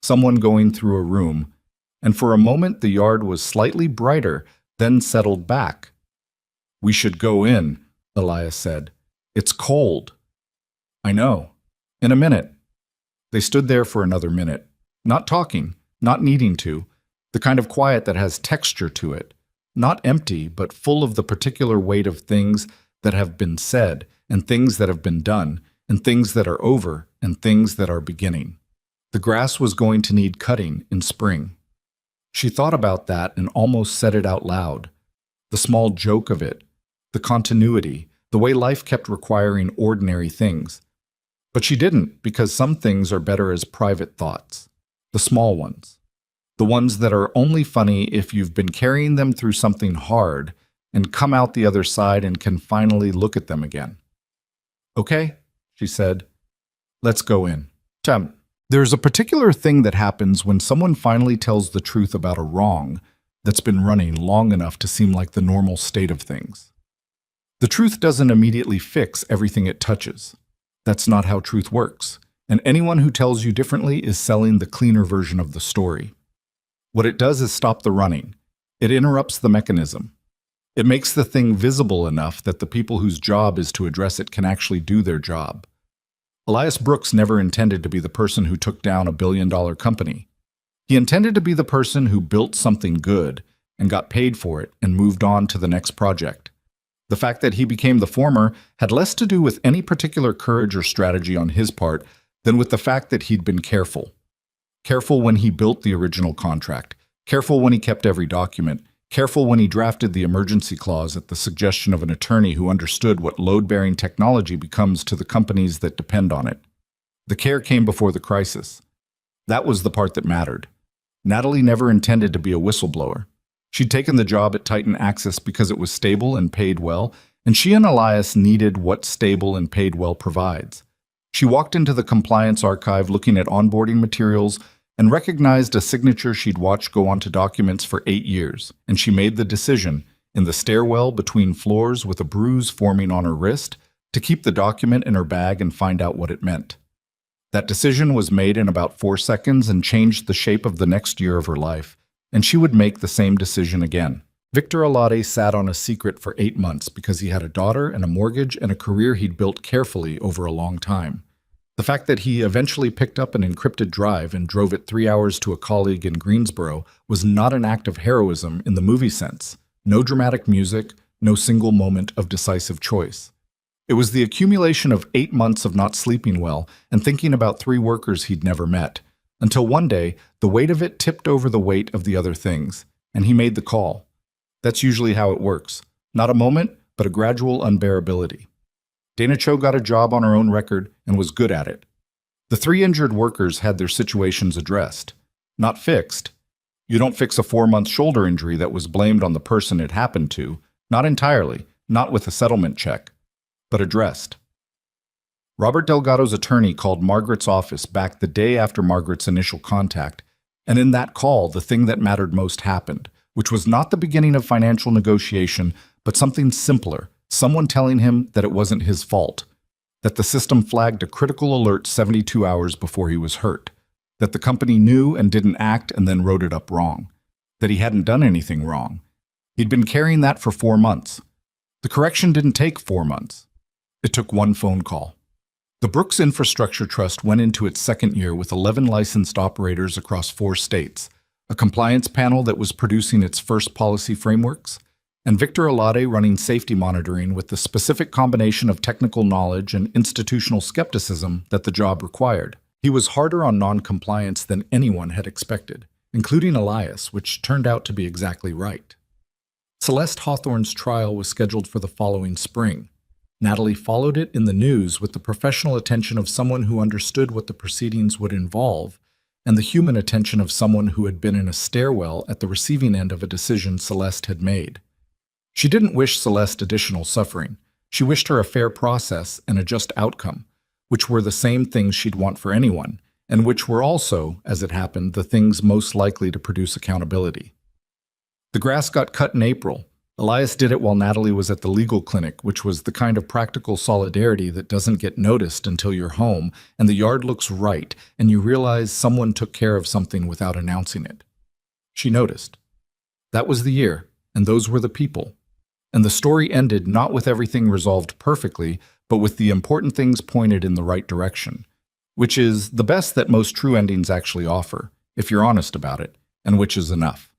Someone going through a room, and for a moment the yard was slightly brighter, then settled back. We should go in, Elias said. It's cold. I know. In a minute. They stood there for another minute, not talking, not needing to, the kind of quiet that has texture to it, not empty, but full of the particular weight of things that have been said, and things that have been done, and things that are over, and things that are beginning. The grass was going to need cutting in spring. She thought about that and almost said it out loud. The small joke of it, the continuity, the way life kept requiring ordinary things. But she didn't, because some things are better as private thoughts. The small ones. The ones that are only funny if you've been carrying them through something hard and come out the other side and can finally look at them again. Okay, she said. Let's go in. There's a particular thing that happens when someone finally tells the truth about a wrong that's been running long enough to seem like the normal state of things. The truth doesn't immediately fix everything it touches. That's not how truth works, and anyone who tells you differently is selling the cleaner version of the story. What it does is stop the running. It interrupts the mechanism. It makes the thing visible enough that the people whose job is to address it can actually do their job. Elias Brooks never intended to be the person who took down a billion-dollar company. He intended to be the person who built something good and got paid for it and moved on to the next project. The fact that he became the former had less to do with any particular courage or strategy on his part than with the fact that he'd been careful. Careful when he built the original contract, careful when he kept every document, careful when he drafted the emergency clause at the suggestion of an attorney who understood what load-bearing technology becomes to the companies that depend on it. The care came before the crisis. That was the part that mattered. Natalie never intended to be a whistleblower. She'd taken the job at Titan Access because it was stable and paid well, and she and Elias needed what stable and paid well provides. She walked into the compliance archive looking at onboarding materials and recognized a signature she'd watched go onto documents for 8 years, and she made the decision, in the stairwell between floors with a bruise forming on her wrist, to keep the document in her bag and find out what it meant. That decision was made in about 4 seconds and changed the shape of the next year of her life. And she would make the same decision again. Victor Alade sat on a secret for 8 months because he had a daughter and a mortgage and a career he'd built carefully over a long time. The fact that he eventually picked up an encrypted drive and drove it 3 hours to a colleague in Greensboro was not an act of heroism in the movie sense. No dramatic music, no single moment of decisive choice. It was the accumulation of 8 months of not sleeping well and thinking about 3 workers he'd never met. Until one day, the weight of it tipped over the weight of the other things, and he made the call. That's usually how it works. Not a moment, but a gradual unbearability. Dana Cho got a job on her own record and was good at it. The 3 injured workers had their situations addressed. Not fixed. You don't fix a 4-month shoulder injury that was blamed on the person it happened to. Not entirely, not with a settlement check, but addressed. Robert Delgado's attorney called Margaret's office back the day after Margaret's initial contact, and in that call, the thing that mattered most happened, which was not the beginning of financial negotiation, but something simpler, someone telling him that it wasn't his fault, that the system flagged a critical alert 72 hours before he was hurt, that the company knew and didn't act and then wrote it up wrong, that he hadn't done anything wrong, He'd been carrying that for 4 months. The correction didn't take 4 months. It took one phone call. The Brooks Infrastructure Trust went into its second year with 11 licensed operators across 4 states, a compliance panel that was producing its first policy frameworks, and Victor Alade running safety monitoring with the specific combination of technical knowledge and institutional skepticism that the job required. He was harder on non-compliance than anyone had expected, including Elias, which turned out to be exactly right. Celeste Hawthorne's trial was scheduled for the following spring. Natalie followed it in the news with the professional attention of someone who understood what the proceedings would involve and the human attention of someone who had been in a stairwell at the receiving end of a decision Celeste had made. She didn't wish Celeste additional suffering. She wished her a fair process and a just outcome, which were the same things she'd want for anyone, and which were also, as it happened, the things most likely to produce accountability. The grass got cut in April. Elias did it while Natalie was at the legal clinic, which was the kind of practical solidarity that doesn't get noticed until you're home and the yard looks right and you realize someone took care of something without announcing it. She noticed. That was the year, and those were the people. And the story ended not with everything resolved perfectly, but with the important things pointed in the right direction, which is the best that most true endings actually offer, if you're honest about it, and which is enough.